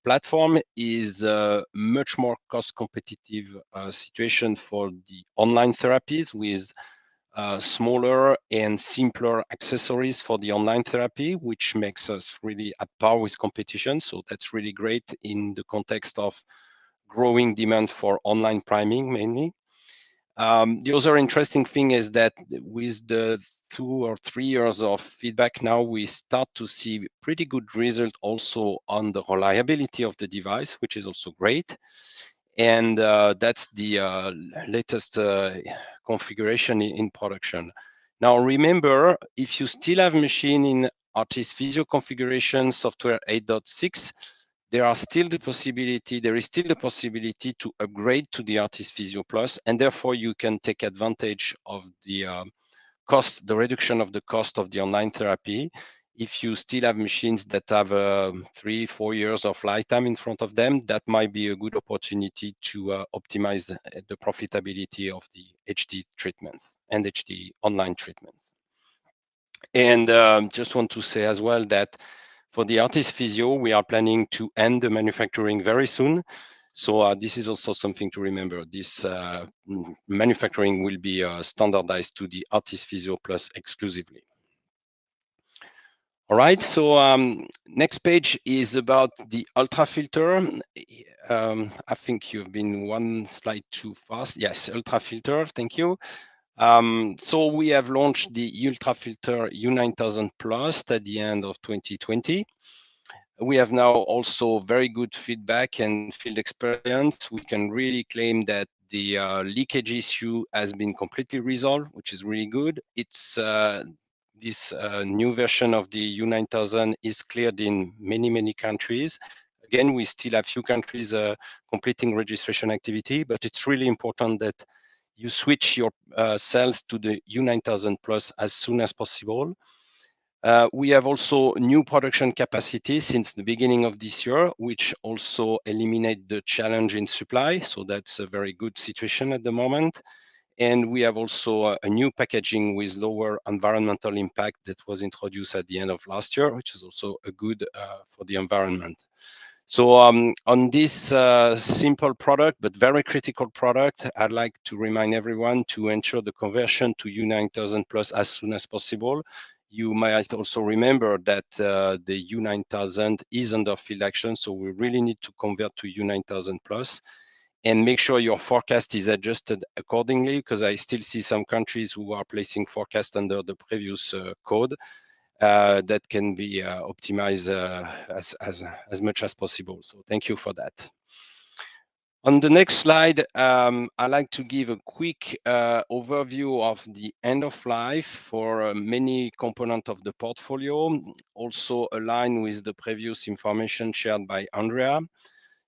platform is a much more cost competitive situation for the online therapies with smaller and simpler accessories for the online therapy, which makes us really at par with competition. So that's really great in the context of growing demand for online priming mainly. The other interesting thing is that with the 2 or 3 years of feedback now, we start to see pretty good result also on the reliability of the device, which is also great. And that's the latest configuration in production. Now remember, if you still have machine in Artis Physio configuration software 8.6, there is still the possibility to upgrade to the Artis Physio Plus, and therefore you can take advantage of the the reduction of the cost of the online therapy. If you still have machines that have 3-4 years of lifetime in front of them, that might be a good opportunity to optimize the profitability of the HD treatments and HD online treatments. And just want to say as well that for the Artis Physio, we are planning to end the manufacturing very soon. So this is also something to remember. This manufacturing will be standardized to the Artis Physio Plus exclusively. All right, so next page is about the ultrafilter. I think you've been one slide too fast. Yes, ultrafilter, thank you. So we have launched the ultrafilter U9000 Plus at the end of 2020. We have now also very good feedback and field experience. We can really claim that the leakage issue has been completely resolved, which is really good. It's this new version of the U9000 is cleared in many countries. Again, we still have few countries completing registration activity, but it's really important that you switch your cells to the U9000 Plus as soon as possible. We have also new production capacity since the beginning of this year, which also eliminate the challenge in supply. So that's a very good situation at the moment. And we have also a new packaging with lower environmental impact that was introduced at the end of last year, which is also a good for the environment. So on this simple product, but very critical product, I'd like to remind everyone to ensure the conversion to U9000 Plus as soon as possible. You might also remember that the U9000 is under field action, so we really need to convert to U9000 Plus and make sure your forecast is adjusted accordingly, because I still see some countries who are placing forecast under the previous code. That can be optimized as much as possible. So thank you for that. On the next slide, I'd like to give a quick overview of the end of life for many components of the portfolio, also aligned with the previous information shared by Andrea.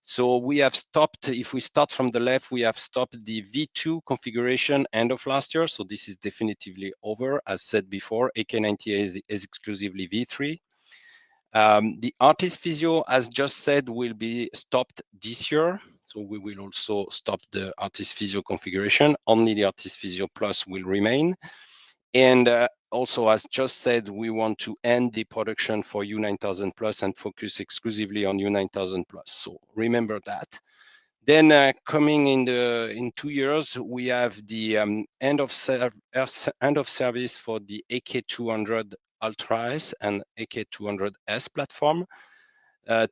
So we have stopped, if we start from the left, we have stopped the V2 configuration end of last year. So this is definitively over. As said before, AK90 is exclusively V3. The Artis Physio, as just said, will be stopped this year. So we will also stop the Artis Physio configuration. Only the Artis Physio Plus will remain. And also, as just said, we want to end the production for U9000 Plus and focus exclusively on U9000 Plus. So remember that. Then coming in 2 years, we have the end of service for the AK200 Ultra S and AK200S platform.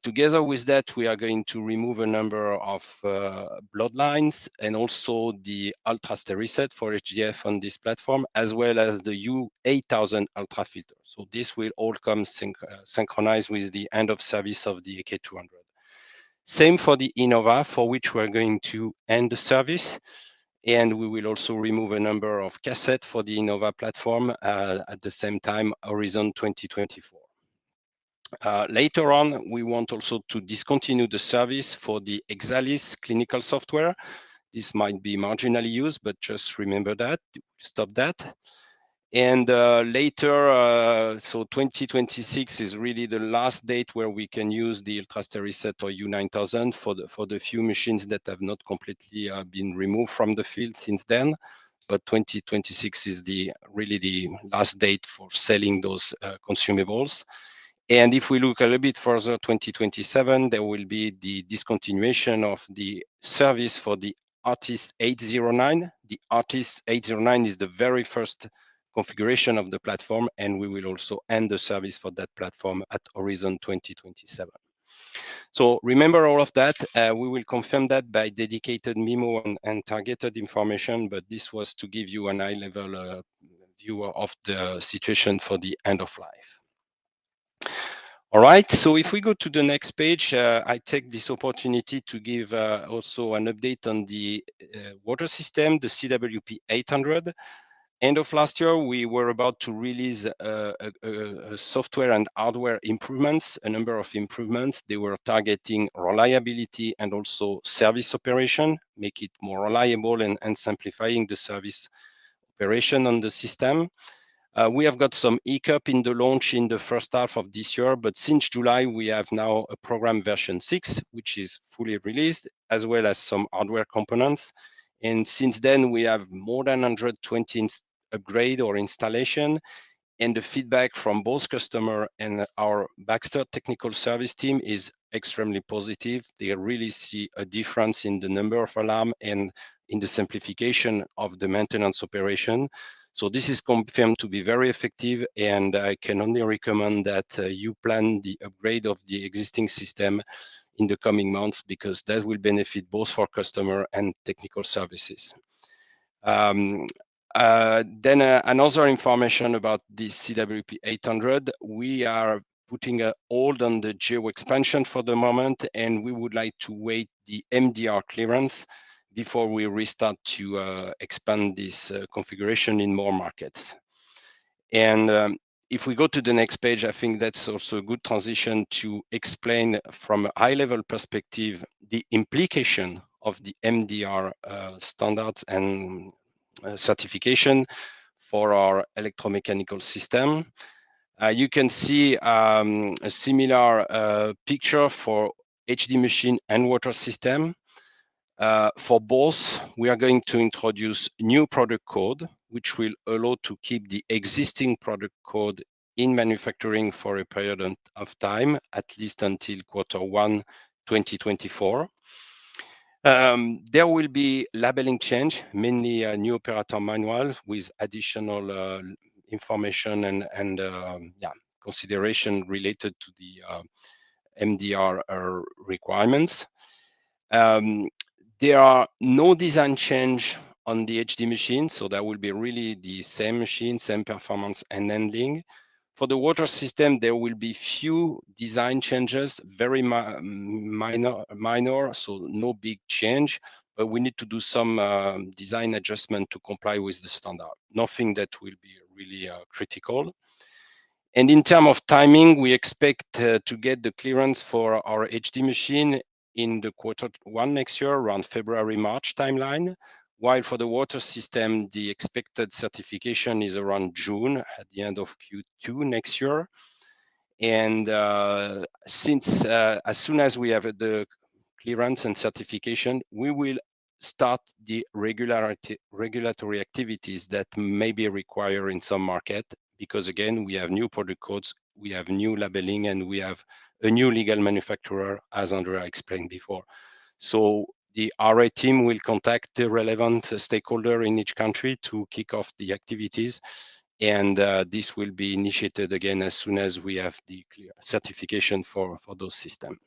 Together with that, we are going to remove a number of bloodlines and also the Ultra Steriset for HDF on this platform, as well as the U8000 Ultra filter. So this will all come synchronized with the end of service of the AK200. Same for the Innova, for which we're going to end the service. And we will also remove a number of cassettes for the Innova platform at the same time, Horizon 2024. Later on, we want also to discontinue the service for the Exalis clinical software. This might be marginally used, but just remember that, stop that. And later, so 2026 is really the last date where we can use the Ultra Steriset or U9000 for the few machines that have not completely been removed from the field since then. But 2026 is really the last date for selling those consumables. And if we look a little bit further, 2027, there will be the discontinuation of the service for the Artis 809. The Artis 809 is the very first configuration of the platform, and we will also end the service for that platform at Horizon 2027. So remember all of that. We will confirm that by dedicated memo and targeted information, but this was to give you an high-level view of the situation for the end of life. All right, so if we go to the next page, I take this opportunity to give also an update on the water system, the CWP 800. End of last year, we were about to release software and hardware improvements, a number of improvements. They were targeting reliability and also service operation, make it more reliable and simplifying the service operation on the system. We have got some hiccup in the launch in the first half of this year, but since July, we have now a program version 6, which is fully released, as well as some hardware components. And since then, we have more than 120 upgrade or installation, and the feedback from both customer and our Baxter technical service team is extremely positive. They really see a difference in the number of alarm and in the simplification of the maintenance operation. So this is confirmed to be very effective, and I can only recommend that you plan the upgrade of the existing system in the coming months, because that will benefit both for customer and technical services. Then another information about the CWP 800, we are putting a hold on the geo expansion for the moment, and we would like to wait the MDR clearance before we restart to expand this configuration in more markets. And if we go to the next page, I think that's also a good transition to explain from a high-level perspective the implication of the MDR standards and certification for our electromechanical system. You can see a similar picture for HD machine and water system. For both, we are going to introduce new product code, which will allow to keep the existing product code in manufacturing for a period of time, at least until Q1 2024. There will be labeling change, mainly a new operator manual with additional information and consideration related to the MDR requirements. There are no design change on the HD machine, so that will be really the same machine, same performance and handling. For the water system, there will be few design changes, very minor, so no big change, but we need to do some design adjustment to comply with the standard. Nothing that will be really critical. And in terms of timing, we expect to get the clearance for our HD machine in the Q1 next year, around February, March timeline, while for the water system, the expected certification is around June at the end of Q2 next year. And since as soon as we have the clearance and certification, we will start the regulatory activities that may be required in some market, because again, we have new product codes, we have new labeling, and we have a new legal manufacturer, as Andrea explained before. So the RA team will contact the relevant stakeholder in each country to kick off the activities. And this will be initiated again as soon as we have the clear certification for those systems.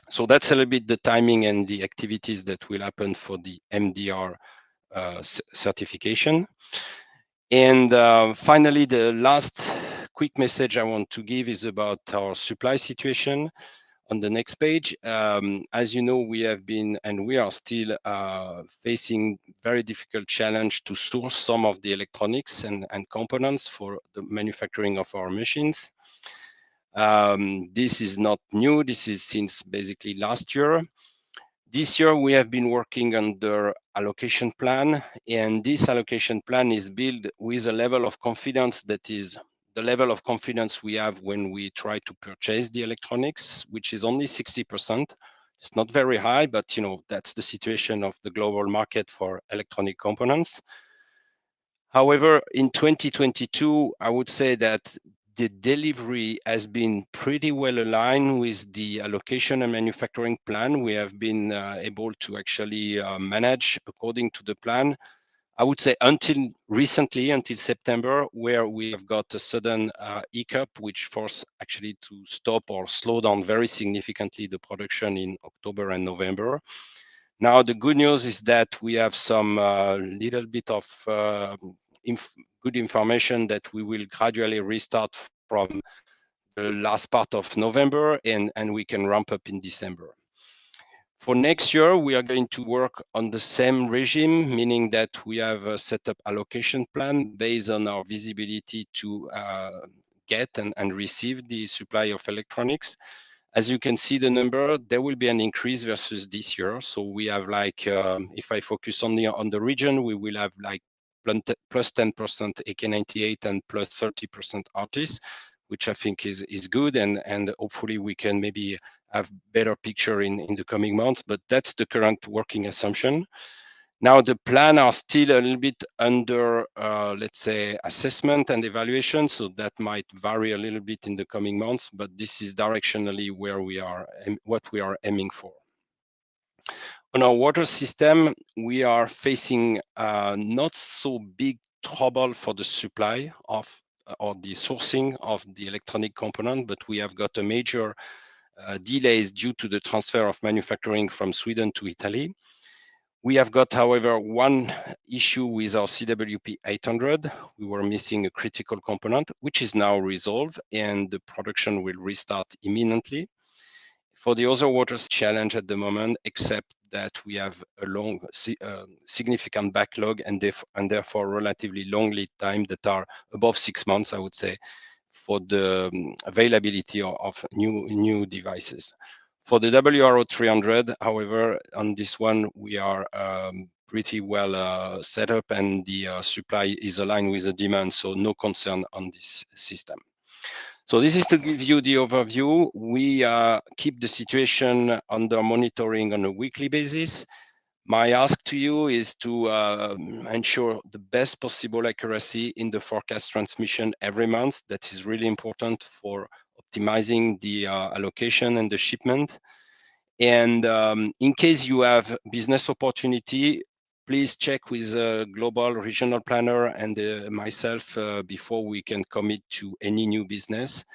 So that's a little bit the timing and the activities that will happen for the MDR certification. And finally, the last quick message I want to give is about our supply situation. On the next page, as you know, we have been and we are still facing very difficult challenge to source some of the electronics and components for the manufacturing of our machines. This is not new. This is since basically last year. This year, we have been working under allocation plan, and this allocation plan is built with a level of confidence that is the level of confidence we have when we try to purchase the electronics, which is only 60%. It's not very high, but you know, that's the situation of the global market for electronic components. However, in 2022, I would say that the delivery has been pretty well aligned with the allocation and manufacturing plan. We have been able to actually manage according to the plan. I would say until recently, until September, where we have got a sudden hiccup, which forced actually to stop or slow down very significantly the production in October and November. Now, the good news is that we have some little bit of good information that we will gradually restart from the last part of November, and we can ramp up in December. For next year, we are going to work on the same regime, meaning that we have a set up allocation plan based on our visibility to get and receive the supply of electronics. As you can see the number, there will be an increase versus this year. So we have like, if I focus on the region, we will have like plus 10% AK98 and plus 30% Artis, which I think is good, and hopefully we can maybe have better picture in the coming months, but that's the current working assumption. Now the plan are still a little bit under, let's say, assessment and evaluation, so that might vary a little bit in the coming months, but this is directionally where we are and what we are aiming for. On our water system, we are facing not so big trouble for the supply of or the sourcing of the electronic component, but we have got a major delays due to the transfer of manufacturing from Sweden to Italy. We have got, however, one issue with our CWP 800. We were missing a critical component, which is now resolved, and the production will restart imminently. For the other waters challenge at the moment, except that we have a long, significant backlog and therefore relatively long lead time that are above 6 months, I would say, for the availability of new devices. For the WRO 300, however, on this one, we are pretty well set up, and the supply is aligned with the demand, so no concern on this system. So this is to give you the overview. We keep the situation under monitoring on a weekly basis. My ask to you is to ensure the best possible accuracy in the forecast transmission every month. That is really important for optimizing the allocation and the shipment. And in case you have business opportunity, please check with a global regional planner and myself before we can commit to any new business.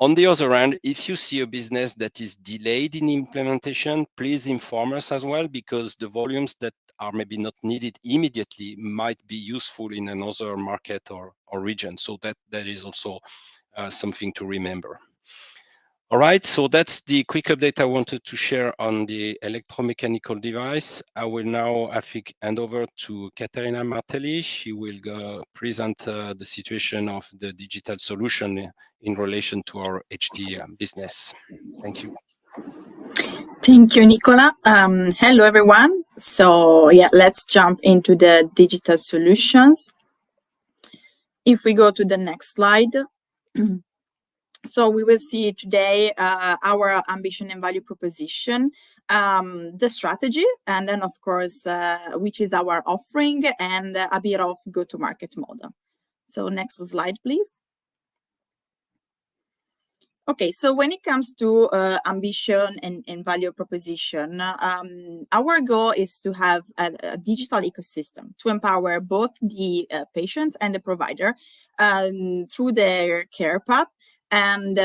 On the other hand, if you see a business that is delayed in implementation, please inform us as well, because the volumes that are maybe not needed immediately might be useful in another market or region. So that is also something to remember. All right, so that's the quick update I wanted to share on the electromechanical device. I will now, I think, hand over to Caterina Martelli. She will present the situation of the digital solution in relation to our HD business. Thank you. Thank you, Nicola. Hello, everyone. So yeah, let's jump into the digital solutions. If we go to the next slide. So we will see today our ambition and value proposition, the strategy, and then of course, which is our offering, and a bit of go-to-market model. So next slide, please. Okay, so when it comes to ambition and value proposition, our goal is to have a digital ecosystem to empower both the patient and the provider through their care path, and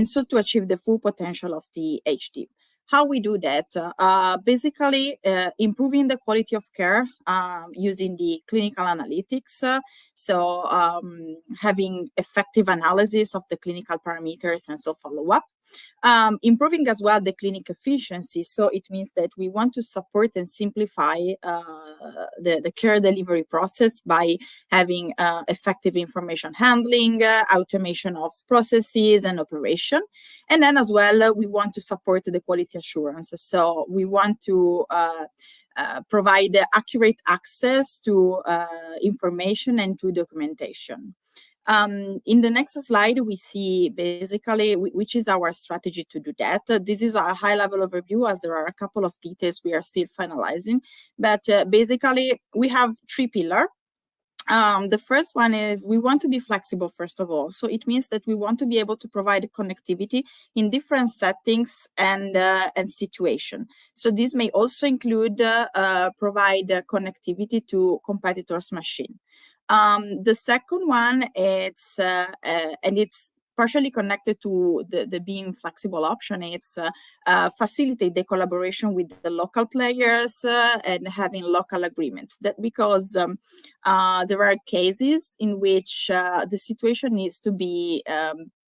so to achieve the full potential of the HD. How we do that? Basically, improving the quality of care using the clinical analytics. So having effective analysis of the clinical parameters and so follow-up. Improving as well the clinic efficiency. So it means that we want to support and simplify the care delivery process by having effective information handling, automation of processes and operation. And then as well, we want to support the quality assurance. So we want to provide accurate access to information and to documentation. In the next slide, we see basically which is our strategy to do that. This is a high-level overview, as there are a couple of details we are still finalizing. But basically, we have 3 pillars. The first one is we want to be flexible, first of all. So it means that we want to be able to provide connectivity in different settings and situation. So this may also include provide connectivity to competitors' machine. The second one, it's and it's partially connected to the being flexible option. It's facilitate the collaboration with the local players and having local agreements. That because there are cases in which the situation needs to be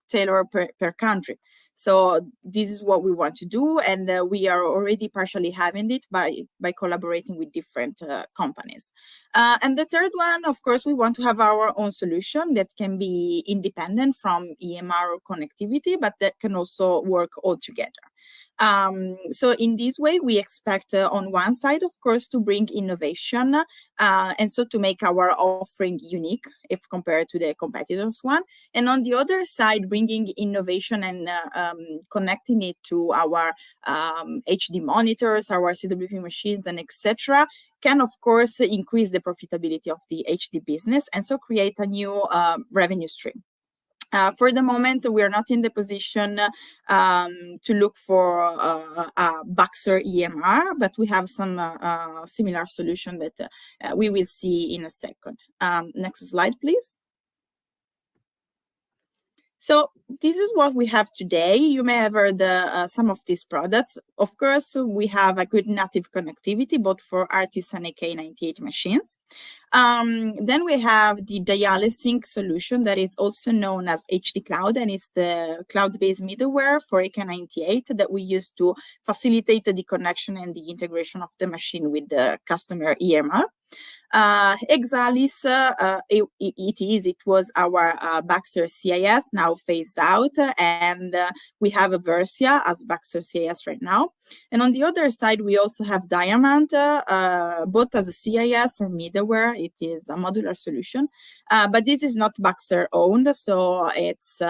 tailored per country. So this is what we want to do, and we are already partially having it by collaborating with different companies. And the third one, of course, we want to have our own solution that can be independent from EMR or connectivity, but that can also work all together. So in this way, we expect on one side, of course, to bring innovation and so to make our offering unique if compared to the competitors one. And on the other side, bringing innovation and connecting it to our HD monitors, our CWP machines, and etc. can, of course, increase the profitability of the HD business and so create a new revenue stream. For the moment, we are not in the position to look for a Baxter EMR, but we have some similar solution that we will see in a second. Next slide, please. So this is what we have today. You may have heard some of these products. Of course, we have a good native connectivity, both for Artis and AK98 machines. Then we have the dialysync solution that is also known as HD Cloud, and it's the cloud-based middleware for AK98 that we use to facilitate the connection and the integration of the machine with the customer EMR. Exalis, it was our Baxter CIS, now phased out, and we have a Versia as Baxter CIS right now. And on the other side, we also have Diamond, both as a CIS and middleware. It is a modular solution, but this is not Baxter owned, so it's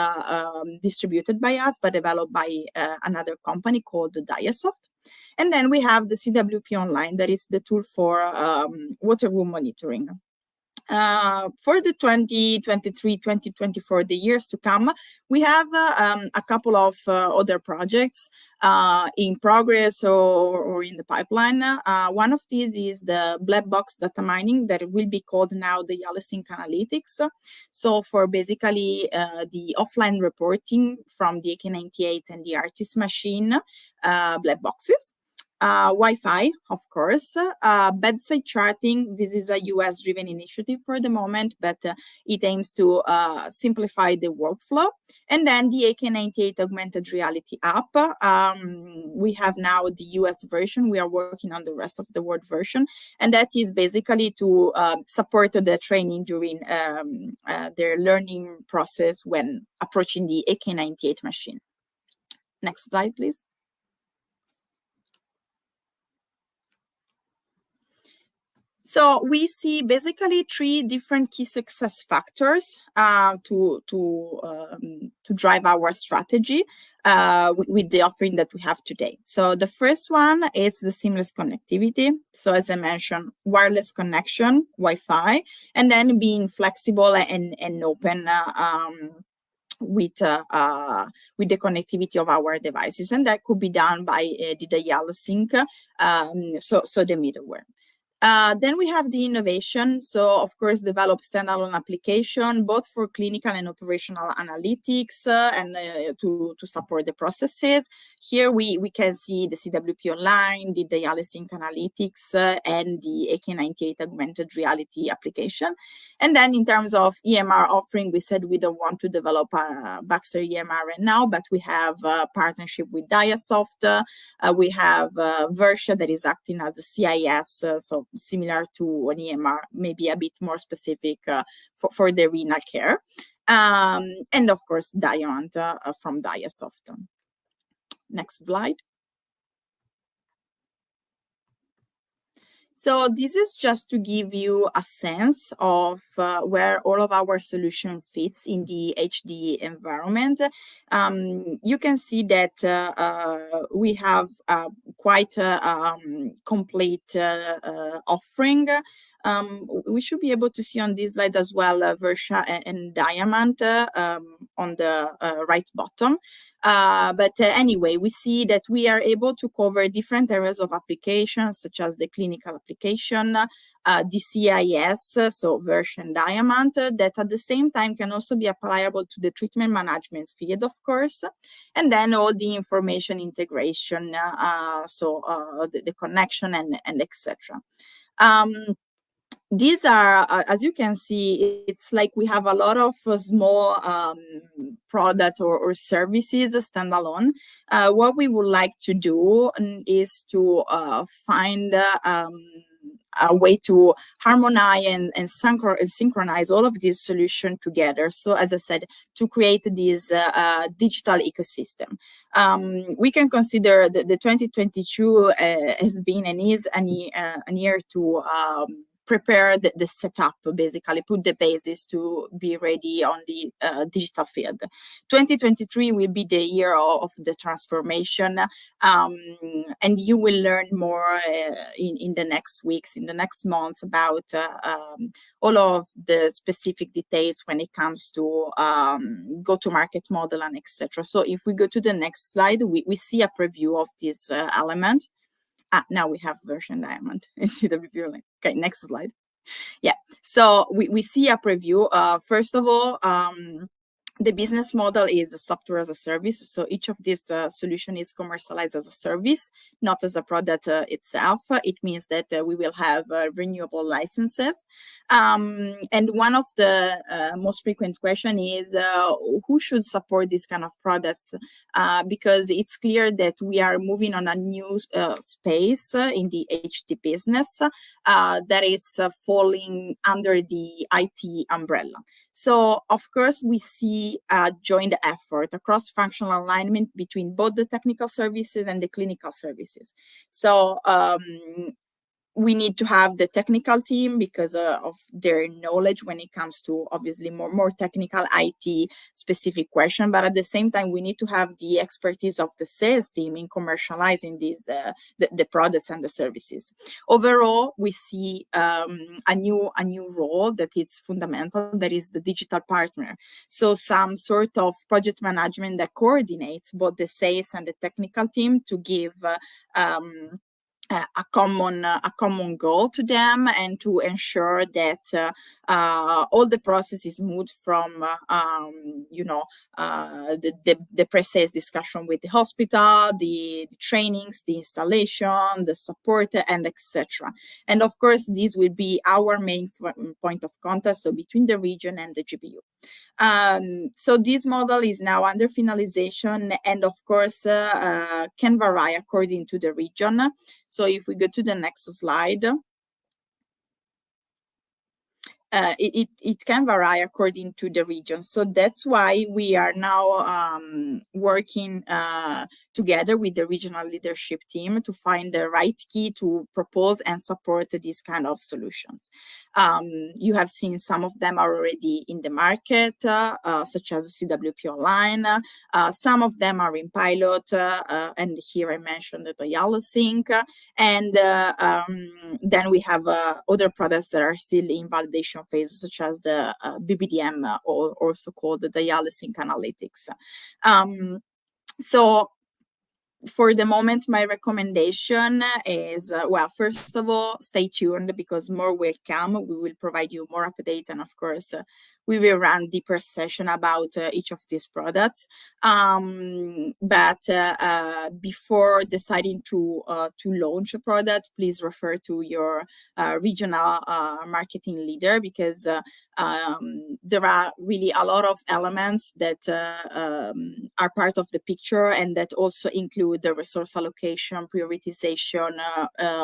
distributed by us, but developed by another company called Diasoft. And then we have the CWP Online, that is the tool for water room monitoring. For the 2023, 2024, the years to come, we have a couple of other projects in progress or in the pipeline. One of these is the black box data mining that will be called now the Dialysync Analytics. So for basically the offline reporting from the AK98 and the Artis machine black boxes. Wi-Fi, of course, bedside charting. This is a US-driven initiative for the moment, but it aims to simplify the workflow. And then the AK98 augmented reality app. We have now the US version. We are working on the rest of the world version, and that is basically to support the training during their learning process when approaching the AK98 machine. Next slide, please. So we see basically three different key success factors to drive our strategy with the offering that we have today. So the first one is the seamless connectivity. So as I mentioned, wireless connection, Wi-Fi, and then being flexible and open with the connectivity of our devices, and that could be done by the Dialysync, so the middleware. Then we have the innovation. So, of course, develop standalone application, both for clinical and operational analytics and to support the processes. Here we can see the CWP Online, the Dialysync Analytics, and the AK98 augmented reality application. And then in terms of EMR offering, we said we don't want to develop a Baxter EMR right now, but we have a partnership with Diasoft. We have Versia that is acting as a CIS, so similar to an EMR, maybe a bit more specific for the renal care. And of course, Diamond from Diasoft. Next slide. So this is just to give you a sense of where all of our solution fits in the HD environment. You can see that we have quite complete offering. We should be able to see on this slide as well Versha and Diamond on the right bottom. But anyway, we see that we are able to cover different areas of applications, such as the clinical application, DCIS, so version Diamond, that at the same time can also be applicable to the treatment management field, of course, and then all the information integration, the connection and etc. These are, as you can see, it's like we have a lot of small products or services standalone. What we would like to do is to find a way to harmonize and synchronize all of these solutions together. So as I said, to create this digital ecosystem. We can consider the 2022 has been and is a year to prepare the setup, basically put the basis to be ready on the digital field. 2023 will be the year of the transformation, and you will learn more in the next weeks, in the next months about all of the specific details when it comes to go-to-market model and etc. So if we go to the next slide, we see a preview of this element. Now we have version Diamond in CWP link. Okay, next slide. Yeah, so we see a preview. First of all, the business model is software as a service. So each of these solution is commercialized as a service, not as a product itself. It means that we will have renewable licenses. And one of the most frequent question is who should support this kind of products? Because it's clear that we are moving on a new space in the HD business that is falling under the IT umbrella. So of course we see a joint effort, a cross-functional alignment between both the technical services and the clinical services. So we need to have the technical team because of their knowledge when it comes to obviously more technical IT specific question, but at the same time we need to have the expertise of the sales team in commercializing these the products and the services. Overall, we see a new role that is fundamental, that is the digital partner. So some sort of project management that coordinates both the sales and the technical team to give a common goal to them and to ensure that all the process is moved from the pre-sales discussion with the hospital, the trainings, the installation, the support, and etc. And of course, this will be our main point of contact, so between the region and the GBU. So this model is now under finalization, and of course can vary according to the region. So if we go to the next slide, it can vary according to the region. So that's why we are now working together with the regional leadership team to find the right key to propose and support these kind of solutions. You have seen some of them are already in the market, such as CWP Online. Some of them are in pilot, and here I mentioned the DialSync. And then we have other products that are still in validation phase, such as the BBDM, or also called the DialSync Analytics. So for the moment, my recommendation is, well, first of all, stay tuned because more will come. We will provide you more update, and of course, we will run deeper session about each of these products. But before deciding to launch a product, please refer to your regional marketing leader, because there are really a lot of elements that are part of the picture, and that also include the resource allocation, prioritization,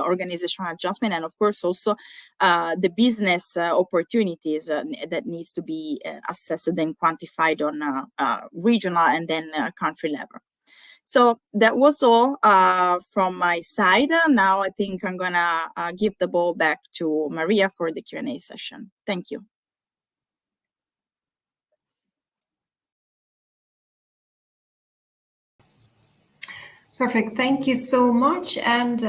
organizational adjustment, and of course also the business opportunities that needs to be assessed and quantified on regional and then country level. So that was all from my side. Now I think I'm gonna give the ball back to Maria for the Q&A session. Thank you. Perfect. Thank you so much. And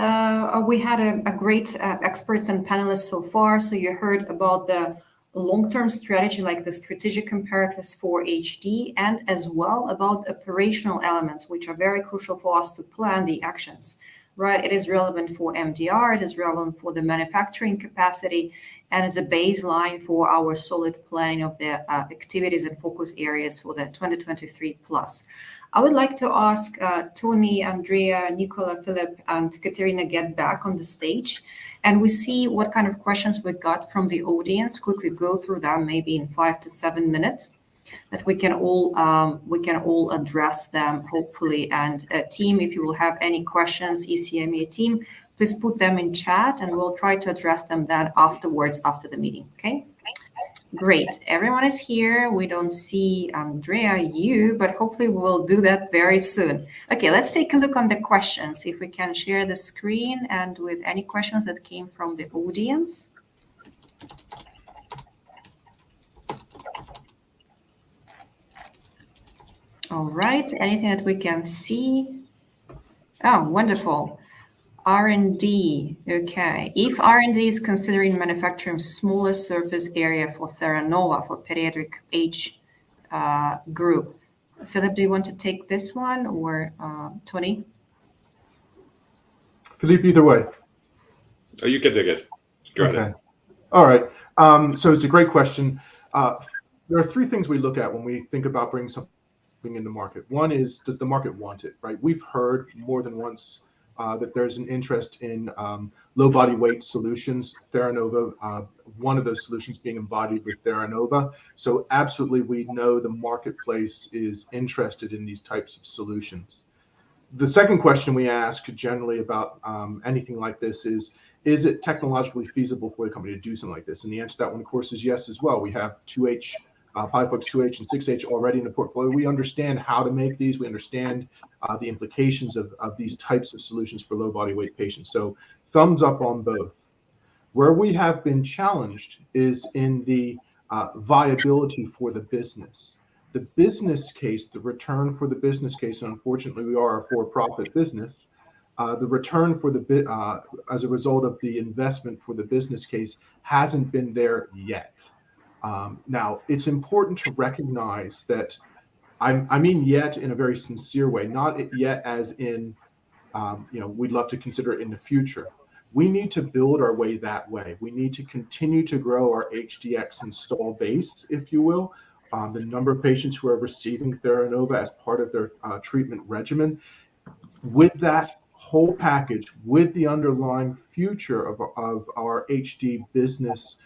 we had a great experts and panelists so far. So you heard about the long-term strategy, like the strategic comparatives for HD, and as well about operational elements, which are very crucial for us to plan the actions, right? It is relevant for MDR, it is relevant for the manufacturing capacity, and it's a baseline for our solid planning of the activities and focus areas for the 2023 plus. I would like to ask Tony, Andrea, Nicola, Philip, and Katerina get back on the stage, and we see what kind of questions we got from the audience. Quickly go through them, maybe in 5 to 7 minutes, that we can all address them hopefully. And team, if you will have any questions, ECMA team, please put them in chat, and we'll try to address them then afterwards after the meeting. Okay. Great. Everyone is here. We don't see Andrea, you, but hopefully we'll do that very soon. Okay, let's take a look on the questions. If we can share the screen and with any questions that came from the audience. All right, anything that we can see? Oh, wonderful. R&D, okay. If R&D is considering manufacturing smaller surface area for Theranova for pediatric age group. Philip, do you want to take this one, or Tony? Philippe, either way. Oh, you can take it. Go Okay. ahead. All right. So it's a great question. There are three things we look at when we think about bringing something in the market. One is, does the market want it, right? We've heard more than once that there's an interest in low body weight solutions, Theranova, one of those solutions being embodied with Theranova. So absolutely, we know the marketplace is interested in these types of solutions. The second question we ask generally about anything like this is it technologically feasible for the company to do something like this? And the answer to that one, of course, is yes as well. We have 2H, Piflux 2H and 6H already in the portfolio. We understand how to make these. We understand the implications of these types of solutions for low body weight patients. So thumbs up on both. Where we have been challenged is in the viability for the business. The business case, the return for the business case, and unfortunately we are a for-profit business, the return for the as a result of the investment for the business case hasn't been there yet. Now, it's important to recognize that I mean yet in a very sincere way, not yet as in, we'd love to consider it in the future. We need to build our way that way. We need to continue to grow our HDX install base, if you will, the number of patients who are receiving Theranova as part of their treatment regimen. With that whole package, with the underlying future of our HD business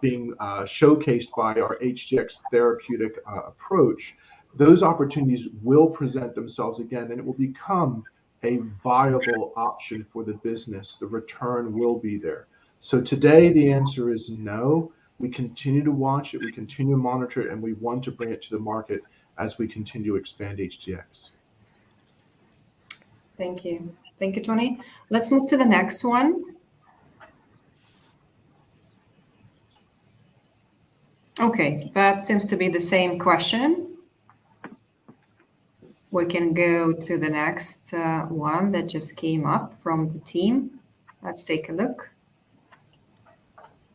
being showcased by our HDX therapeutic approach, those opportunities will present themselves again, and it will become a viable option for the business. The return will be there. So today the answer is no. We continue to watch it, we continue to monitor it, and we want to bring it to the market as we continue to expand HDX. Thank you. Thank you, Tony. Let's move to the next one. Okay, that seems to be the same question. We can go to the next one that just came up from the team. Let's take a look.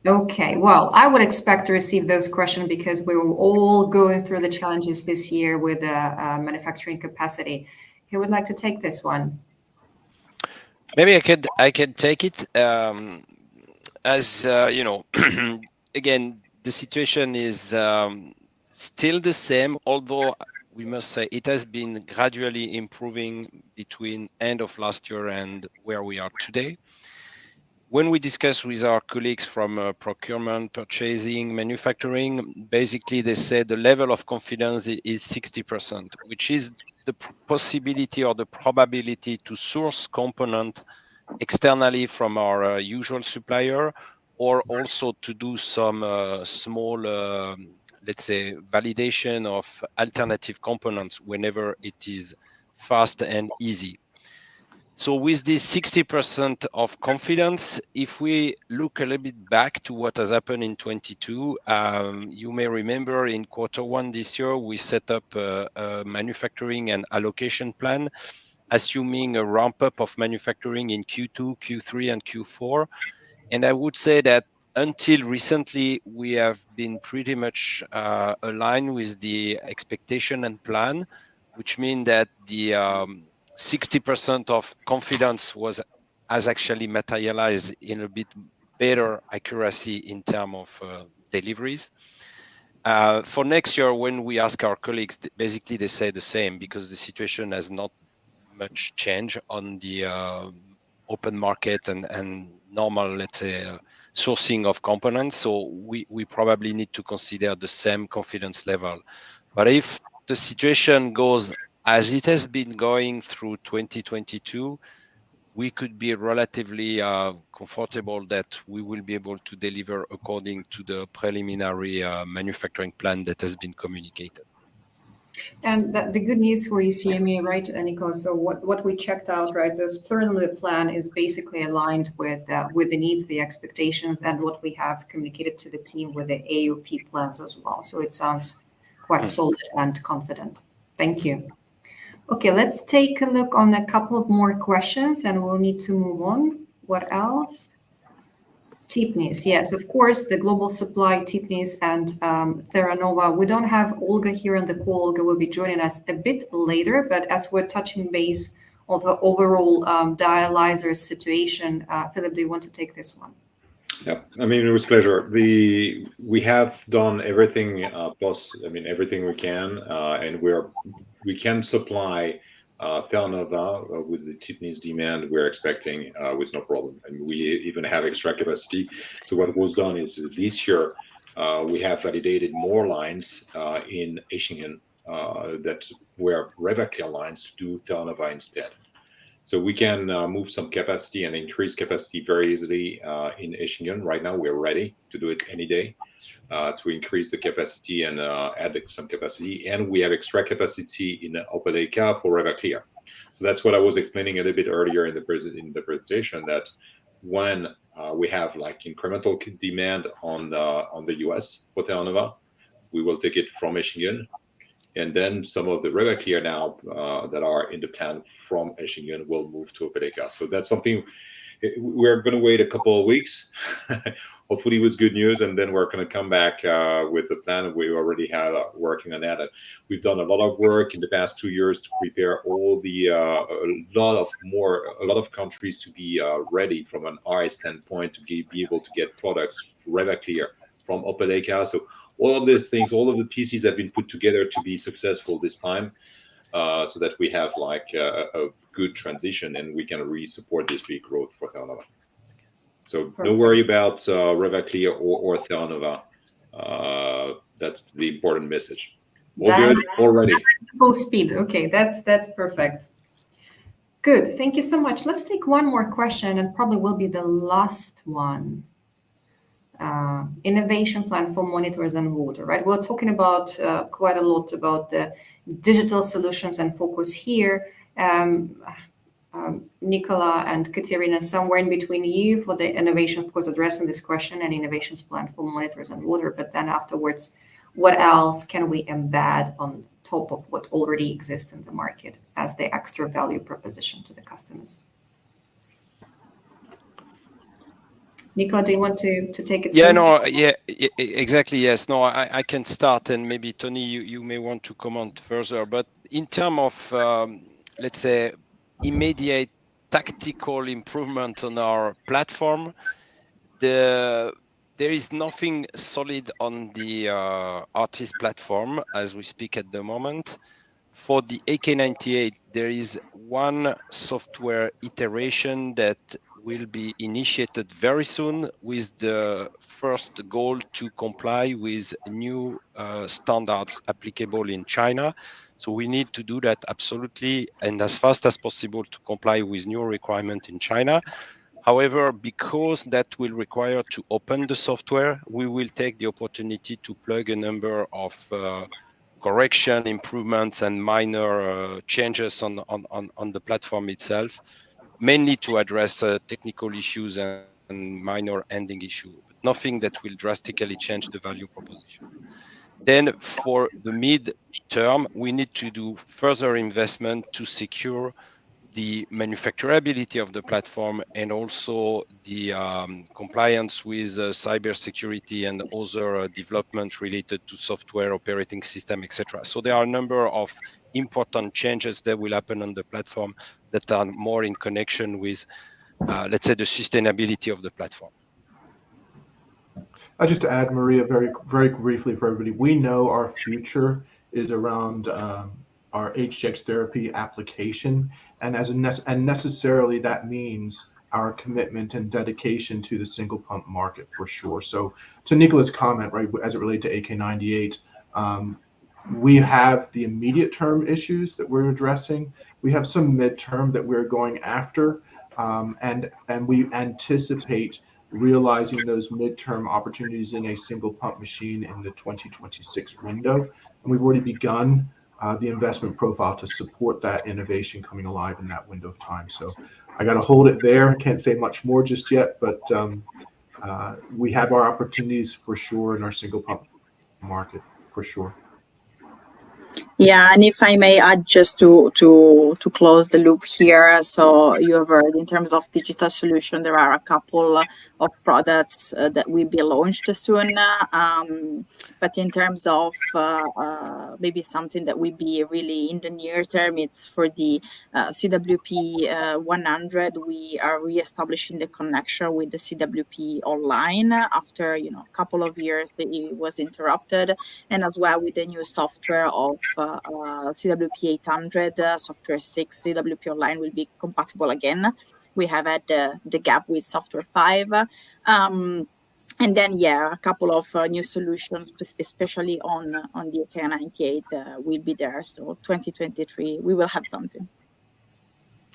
Okay, well, I would expect to receive those questions because we were all going through the challenges this year with manufacturing capacity. Who would like to take this one? Maybe I could take it. As you know, again, the situation is still the same, although we must say it has been gradually improving between end of last year and where we are today. When we discuss with our colleagues from procurement, purchasing, manufacturing, basically they said the level of confidence is 60%, which is the possibility or the probability to source component externally from our usual supplier, or also to do some small, let's say, validation of alternative components whenever it is fast and easy. So with this 60% of confidence, if we look a little bit back to what has happened in 22, you may remember in Q1 this year, we set up a manufacturing and allocation plan assuming a ramp up of manufacturing in Q2, Q3, and Q4. And I would say that until recently, we have been pretty much aligned with the expectation and plan, which means that the 60% of confidence has actually materialized in a bit better accuracy in terms of deliveries. For next year, when we ask our colleagues, basically they say the same, because the situation has not much change on the open market and normal, let's say, sourcing of components. So we probably need to consider the same confidence level. But if the situation goes as it has been going through 2022, we could be relatively comfortable that we will be able to deliver according to the preliminary manufacturing plan that has been communicated. And the good news for ECMA, right, Nicola? So what we checked out, right, this preliminary plan is basically aligned with the needs, the expectations, and what we have communicated to the team with the AOP plans as well. So it sounds quite solid and confident. Thank you. Okay, let's take a look on a couple of more questions, and we'll need to move on. What else? TIPNIS, yes, of course, the global supply, TIPNIS and Theranova. We don't have Olga here on the call. Olga will be joining us a bit later, but as we're touching base of the overall dialyzer situation, Philip, do you want to take this one? Yeah, I mean, it was a pleasure. We have done everything everything we can, and we can supply Theranova with the TIPNIS demand we're expecting with no problem. And we even have extra capacity. So what was done is this year we have validated more lines in Eschingen that were Revaclear lines to do Theranova instead. So we can move some capacity and increase capacity very easily in Eschingen. Right now, we're ready to do it any day to increase the capacity and add some capacity. And we have extra capacity in Opelika for Revaclear. So that's what I was explaining a little bit earlier in the presentation, that when we have like incremental demand on the US for Theranova, we will take it from Eschingen. And then some of the Revaclear now that are in the plan from Eschingen will move to Opelika. So that's something we're going to wait a couple of weeks, hopefully with good news, and then we're going to come back with a plan. We already have working on that. We've done a lot of work in the past 2 years to prepare all the a lot of countries to be ready from an RI standpoint to be able to get products Revaclear from Opelika. So all of these things, all of the pieces have been put together to be successful this time, so that we have like a good transition and we can really support this big growth for Theranova. So no worry about Revaclear or Theranova. That's the important message. All good already. Full speed. Okay, that's perfect. Good. Thank you so much. Let's take one more question, and probably will be the last one. Innovation plan for monitors and water, right? We're talking about quite a lot about the digital solutions and focus here. Nicola and Katerina, somewhere in between you for the innovation, of course, addressing this question and innovations plan for monitors and water. But then afterwards, what else can we embed on top of what already exists in the market as the extra value proposition to the customers? Nicola, do you want to take it first? Exactly. Yes. No, I can start, and maybe Tony, you may want to comment further. But in terms of, let's say, immediate tactical improvement on our platform, there is nothing solid on the Artist platform as we speak at the moment. For the AK98, there is one software iteration that will be initiated very soon with the first goal to comply with new standards applicable in China. So we need to do that absolutely and as fast as possible to comply with new requirements in China. However, because that will require to open the software, we will take the opportunity to plug a number of correction, improvements, and minor changes on the platform itself, mainly to address technical issues and minor ending issues, but nothing that will drastically change the value proposition. Then for the mid-term, we need to do further investment to secure the manufacturability of the platform and also the compliance with cybersecurity and other development related to software, operating system, etc. So there are a number of important changes that will happen on the platform that are more in connection with, let's say, the sustainability of the platform. Just to add, Maria, very, very briefly for everybody, we know our future is around our HGX therapy application, and necessarily that means our commitment and dedication to the single pump market for sure. So to Nicola's comment, right, as it relates to AK98, we have the immediate term issues that we're addressing. We have some midterm that we're going after, and we anticipate realizing those midterm opportunities in a single pump machine in the 2026 window. And we've already begun the investment profile to support that innovation coming alive in that window of time. So I got to hold it there. I can't say much more just yet, but we have our opportunities for sure in our single pump market for sure. Yeah, and if I may add just to close the loop here, so you have heard in terms of digital solution, there are a couple of products that will be launched soon. But in terms of maybe something that will be really in the near term, it's for the CWP 100. We are reestablishing the connection with the CWP online after a couple of years that it was interrupted, and as well with the new software of CWP 800, software 6, CWP Online will be compatible again. We have had the gap with software 5. And then, a couple of new solutions, especially on the AK98, will be there. So 2023, we will have something.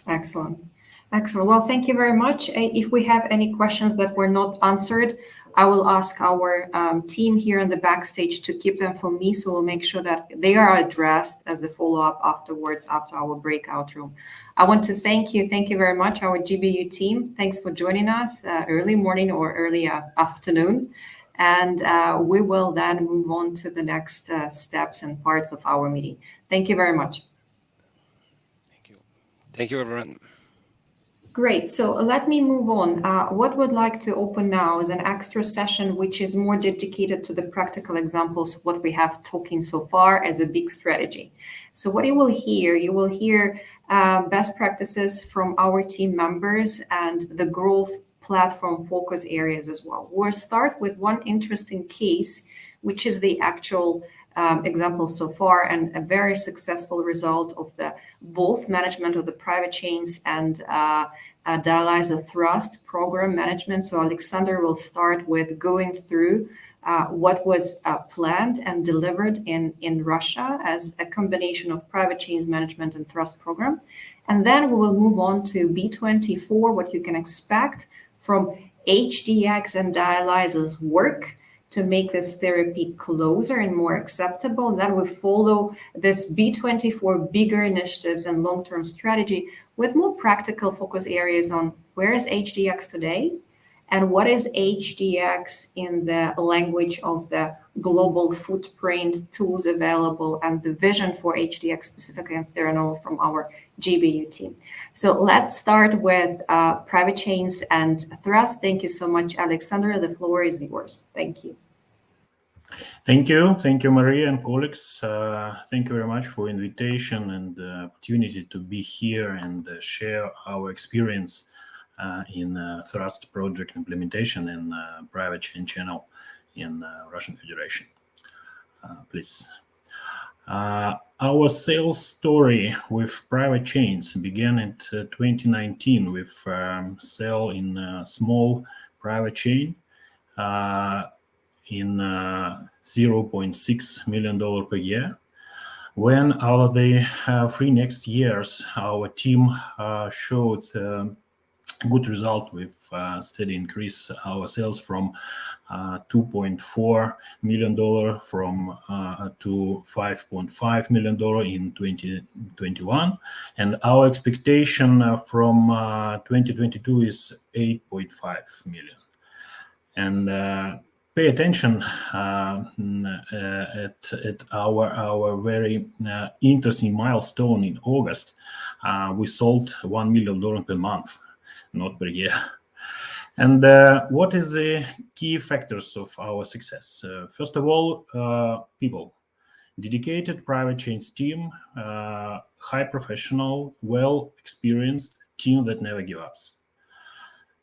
Excellent. Excellent. Well, thank you very much. If we have any questions that were not answered, I will ask our team here in the backstage to keep them for me, so we'll make sure that they are addressed as the follow-up afterwards after our breakout room. I want to thank you very much, our GBU team. Thanks for joining us early morning or early afternoon. And we will then move on to the next steps and parts of our meeting. Thank you very much. Thank you. Thank you, everyone. Great. So let me move on. What we'd like to open now is an extra session, which is more dedicated to the practical examples of what we have talking so far as a big strategy. So what you will hear best practices from our team members and the growth platform focus areas as well. We'll start with one interesting case, which is the actual example so far, and a very successful result of the both management of the private chains and dialyzer thrust program management. So Alexander will start with going through what was planned and delivered in Russia as a combination of private chains management and thrust program. And then we will move on to B24, what you can expect from HDX and dialyzers work to make this therapy closer and more acceptable. And then we follow this B24 bigger initiatives and long-term strategy with more practical focus areas on where is HDX today and what is HDX in the language of the global footprint, tools available, and the vision for HDX specifically in Theranos from our GBU team. So let's start with private chains and thrust. Thank you so much, Alexander. The floor is yours. Thank you. Thank you, Maria and colleagues. Thank you very much for invitation and the opportunity to be here and share our experience in thrust project implementation in private chain channel in Russian Federation. Please. Our sales story with private chains began in 2019 with sale in a small private chain in $0.6 million per year. When out of the 3 next years, our team showed good result with steady increase our sales from $2.4 million to $5.5 million in 2021, and our expectation from 2022 is $8.5 million. And pay attention at our very interesting milestone in August. We sold $1 million per month, not per year. And what is the key factors of our success? First of all, people. Dedicated private chains team, high professional, well-experienced team that never give up.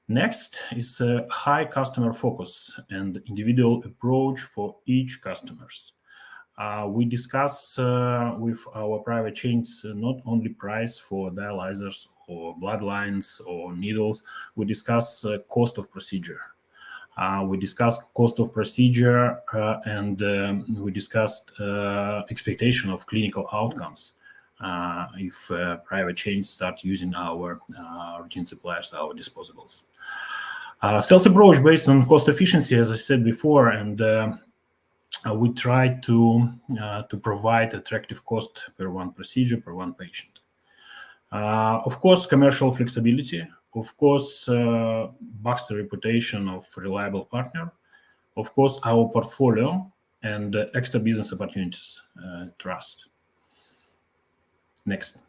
Next is a high customer focus and individual approach for each customers. We discuss with our private chains not only price for dialyzers or bloodlines or needles, we discuss cost of procedure. We discussed cost of procedure and we discussed expectation of clinical outcomes if private chains start using our routine suppliers, our disposables. Sales approach based on cost efficiency, as I said before, and we try to provide attractive cost per one procedure, per one patient. Of course, commercial flexibility. Of course, Baxter reputation of reliable partner. Of course, our portfolio and extra business opportunities, trust. Next.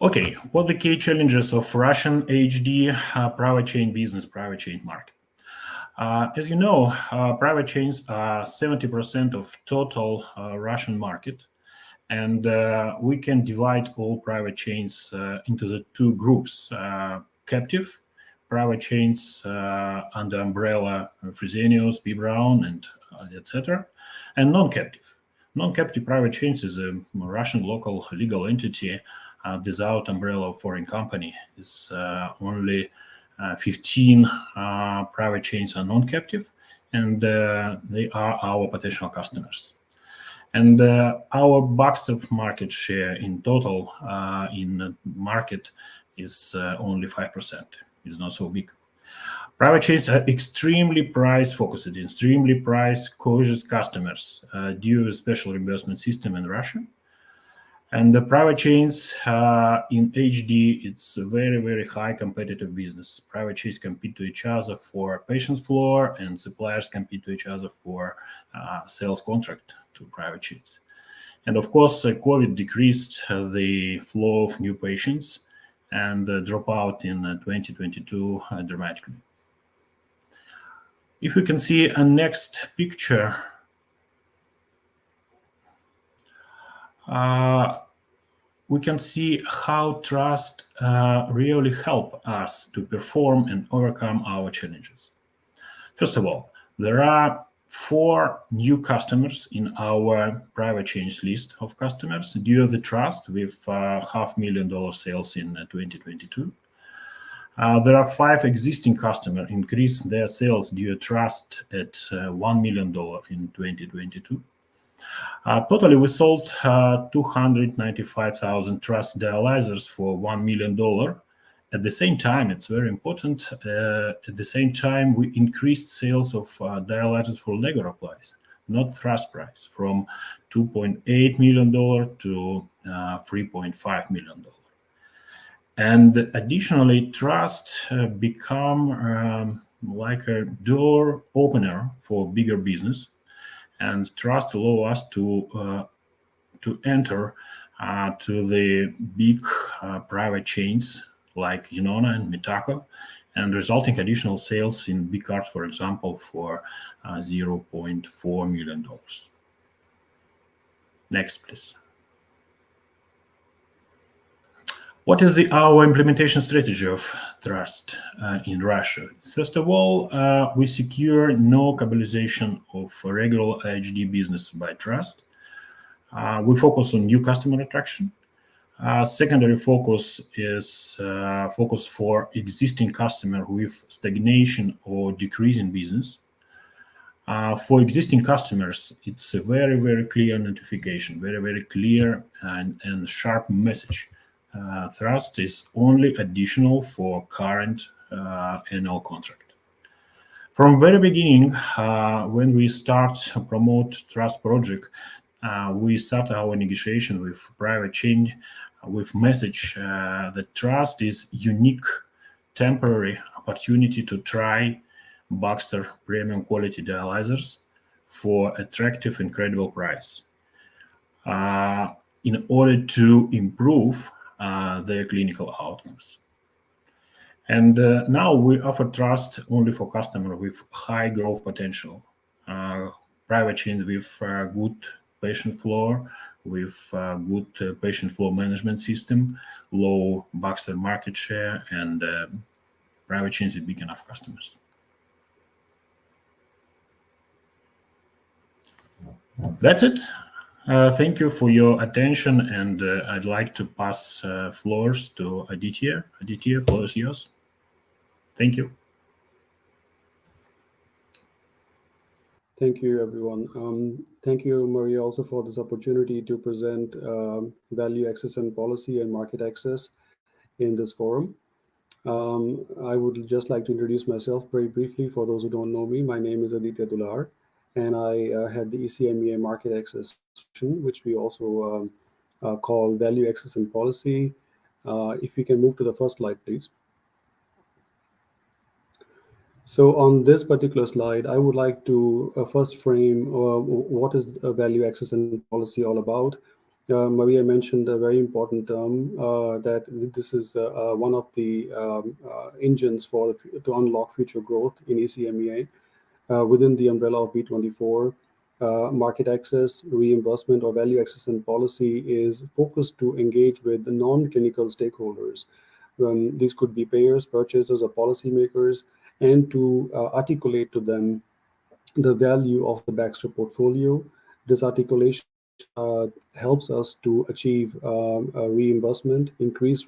Okay, what are the key challenges of Russian HD private chain business, private chain market? As you know, private chains are 70% of total Russian market. And we can divide all private chains into the two groups, captive private chains under umbrella Fresenius, B. Braun, and etc., and non-captive. Non-captive private chains is a Russian local legal entity without umbrella of foreign company. It's only 15 private chains are non-captive, and they are our potential customers. And our Baxter market share in total in the market is only 5%. It's not so big. Private chains are extremely price-focused, extremely price-cautious customers due to special reimbursement system in Russia. And the private chains in HD, it's a very, very high competitive business. Private chains compete to each other for patient's floor, and suppliers compete to each other for sales contract to private chains. And of course, COVID decreased the flow of new patients and dropout in 2022 dramatically. If we can see a next picture, we can see how trust really help us to perform and overcome our challenges. First of all, there are 4 new customers in our private chains list of customers due to the trust with $500,000 sales in 2022. There are 5 existing customers increased their sales due to trust at $1 million in 2022. Totally, we sold 295,000 trust dialyzers for $1 million. At the same time, it's very important, at the same time, we increased sales of dialyzers for regular price, not trust price, from $2.8 million to $3.5 million. And additionally, trust become like a door opener for bigger business. And trust allow us to enter to the big private chains like Unona and Mitaco, and resulting additional sales in big cards, for example, for $0.4 million. Next, please. What is our implementation strategy of trust in Russia? First of all, we secure no cannibalization of regular HD business by trust. We focus on new customer attraction. Secondary focus is focus for existing customer with stagnation or decrease in business. For existing customers, it's a very, very clear notification, very, very clear and sharp message. Trust is only additional for current annual contract. From very beginning, when we start to promote trust project, we start our negotiation with private chain with message that trust is unique, temporary opportunity to try Baxter premium quality dialyzers for attractive and credible price in order to improve their clinical outcomes. And now we offer trust only for customers with high growth potential, private chains with good patient flow, with good patient flow management system, low Baxter market share, and private chains with big enough customers. That's it. Thank you for your attention, and I'd like to pass floors to Aditya. Aditya, floor is yours. Thank you. Thank you, everyone. Thank you, Maria, also for this opportunity to present value access and policy and market access in this forum. I would just like to introduce myself very briefly for those who don't know me. My name is Aditya Dular, and I head the ECMEA market access section, which we also call value access and policy. If we can move to the first slide, please. So on this particular slide, I would like to first frame what is value access and policy all about. Maria mentioned a very important term that this is one of the engines to unlock future growth in ECMEA within the umbrella of B24. Market access, reimbursement, or value access and policy is focused to engage with the non-clinical stakeholders. These could be payers, purchasers, or policymakers, and to articulate to them the value of the Baxter portfolio. This articulation helps us to achieve reimbursement, increase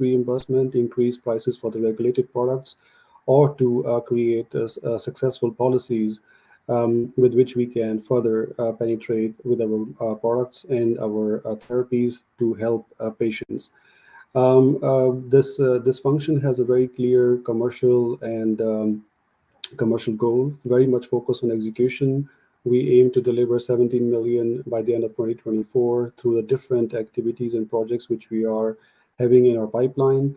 prices for the regulated products, or to create successful policies with which we can further penetrate with our products and our therapies to help patients. This function has a very clear commercial goal, very much focused on execution. We aim to deliver 17 million by the end of 2024 through the different activities and projects which we are having in our pipeline.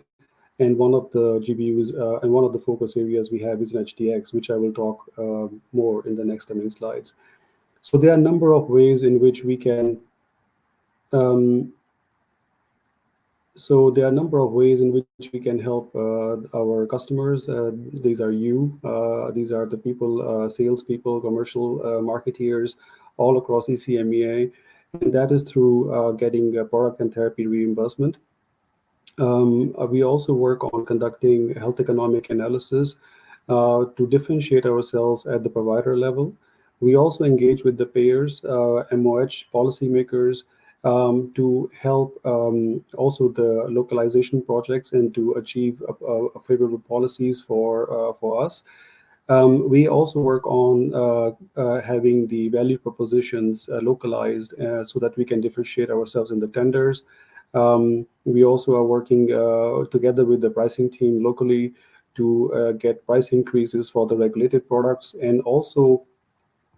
And one of the GBUs and one of the focus areas we have is in HDX, which I will talk more in the next coming slides. So there are a number of ways in which we can help our customers. These are you. These are the people, salespeople, commercial marketeers, all across ECMEA, and that is through getting product and therapy reimbursement. We also work on conducting health economic analysis to differentiate ourselves at the provider level. We also engage with the payers, MOH policymakers, to help also the localization projects and to achieve favorable policies for us. We also work on having the value propositions localized so that we can differentiate ourselves in the tenders. We also are working together with the pricing team locally to get price increases for the regulated products, and also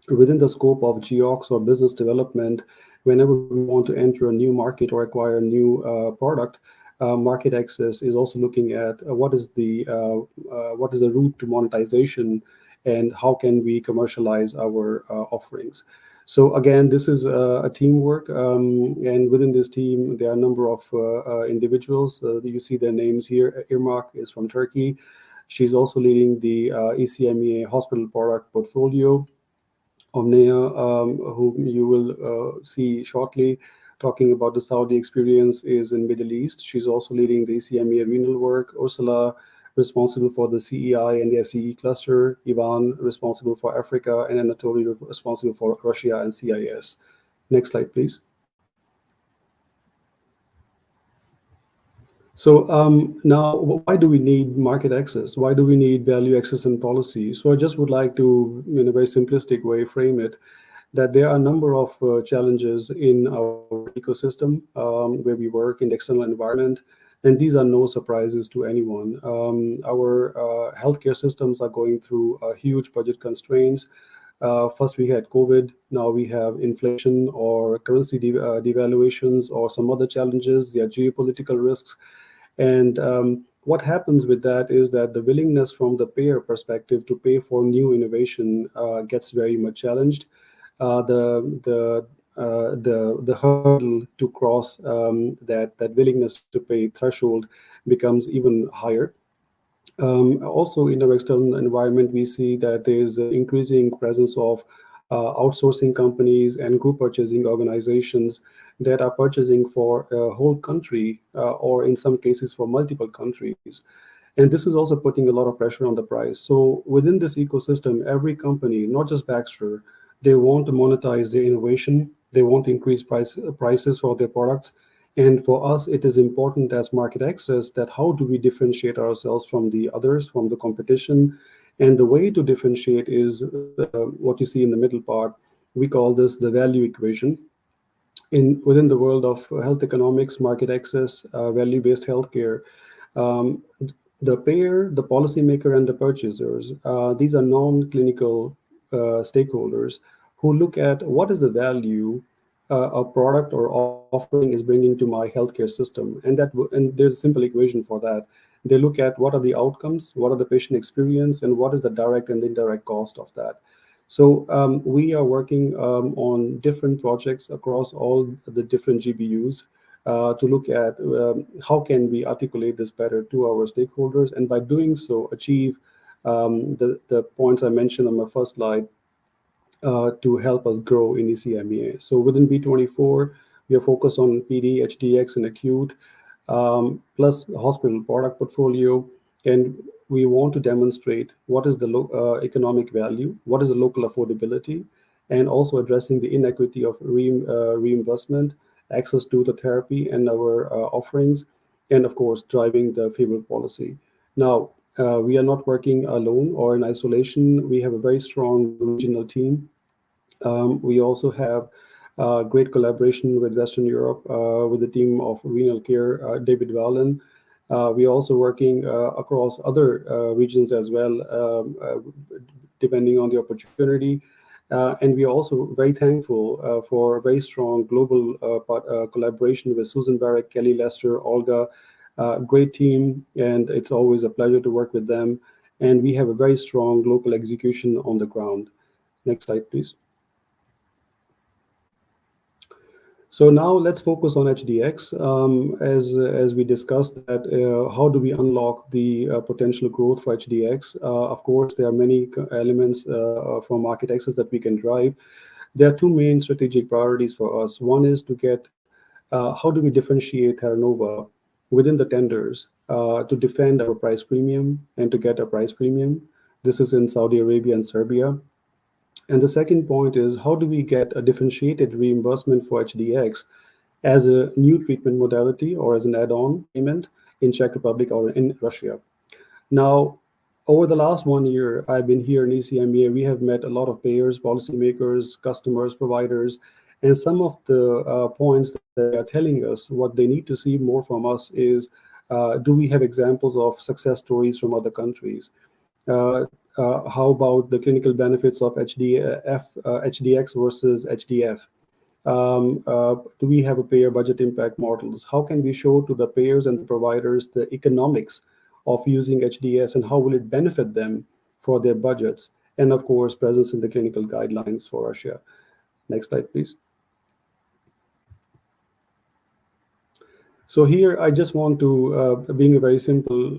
within the scope of GEOX or business development, whenever we want to enter a new market or acquire a new product, market access is also looking at what is the route to monetization and how can we commercialize our offerings. So again, this is a teamwork, and within this team, there are a number of individuals. You see their names here. Irmak is from Turkey. She's also leading the ECMEA hospital product portfolio. Omnia, whom you will see shortly, talking about the Saudi experience, is in Middle East. She's also leading the ECMEA renal work. Ursula, responsible for the CEI and the SEE cluster. Ivan, responsible for Africa, and Anatoly, responsible for Russia and CIS. Next slide, please. So now, why do we need market access? Why do we need value access and policy? So I just would like to, in a very simplistic way, frame it that there are a number of challenges in our ecosystem where we work in the external environment, and these are no surprises to anyone. Our healthcare systems are going through huge budget constraints. First we had COVID, now we have inflation or currency devaluations or some other challenges. There are geopolitical risks. And what happens with that is that the willingness from the payer perspective to pay for new innovation gets very much challenged. the hurdle to cross that willingness to pay threshold becomes even higher. Also, in our external environment, we see that there is an increasing presence of outsourcing companies and group purchasing organizations that are purchasing for a whole country, or in some cases for multiple countries. And this is also putting a lot of pressure on the price. So within this ecosystem, every company, not just Baxter, they want to monetize their innovation. They want to increase prices for their products. And for us, it is important as market access that how do we differentiate ourselves from the others, from the competition. And the way to differentiate is what you see in the middle part. We call this the value equation. Within the world of health economics, market access, value-based healthcare, um, the payer, the policymaker, and the purchasers, these are non-clinical stakeholders who look at what is the value a product or offering is bringing to my healthcare system. And there's a simple equation for that. They look at what are the outcomes, what are the patient experience, and what is the direct and indirect cost of that. So we are working on different projects across all the different GBUs to look at how can we articulate this better to our stakeholders, and by doing so achieve the points I mentioned on my first slide to help us grow in ECMEA. So within B24, we are focused on PD, HDX, and acute, plus hospital product portfolio. And we want to demonstrate what is the economic value, what is the local affordability, and also addressing the inequity of reimbursement, access to the therapy and our offerings, and of course, driving the favorable policy. Now, we are not working alone or in isolation. We have a very strong regional team. We also have great collaboration with Western Europe with the team of renal care, David Wallen. We are also working across other regions as well, depending on the opportunity. And we are also very thankful for a very strong global collaboration with Susan Barrett, Kelly Lester, Olga. Great team, and it's always a pleasure to work with them. And we have a very strong local execution on the ground. Next slide, please. So now let's focus on HDX. As we discussed that, how do we unlock the potential growth for HDX? Of course, there are many elements from market access that we can drive. There are two main strategic priorities for us. One is to get how do we differentiate Terranova within the tenders to defend our price premium and to get a price premium. This is in Saudi Arabia and Serbia. And the second point is how do we get a differentiated reimbursement for HDX as a new treatment modality or as an add-on payment in Czech Republic or in Russia. Now, over the last 1 year, I've been here in ECMEA. We have met a lot of payers, policymakers, customers, providers, and some of the points that they are telling us what they need to see more from us is, do we have examples of success stories from other countries? How about the clinical benefits of HDX versus HDF? Do we have a payer budget impact models? How can we show to the payers and the providers the economics of using HDS and how will it benefit them for their budgets? And of course, presence in the clinical guidelines for Russia. Next slide, please. So here, I just want to, being a very simple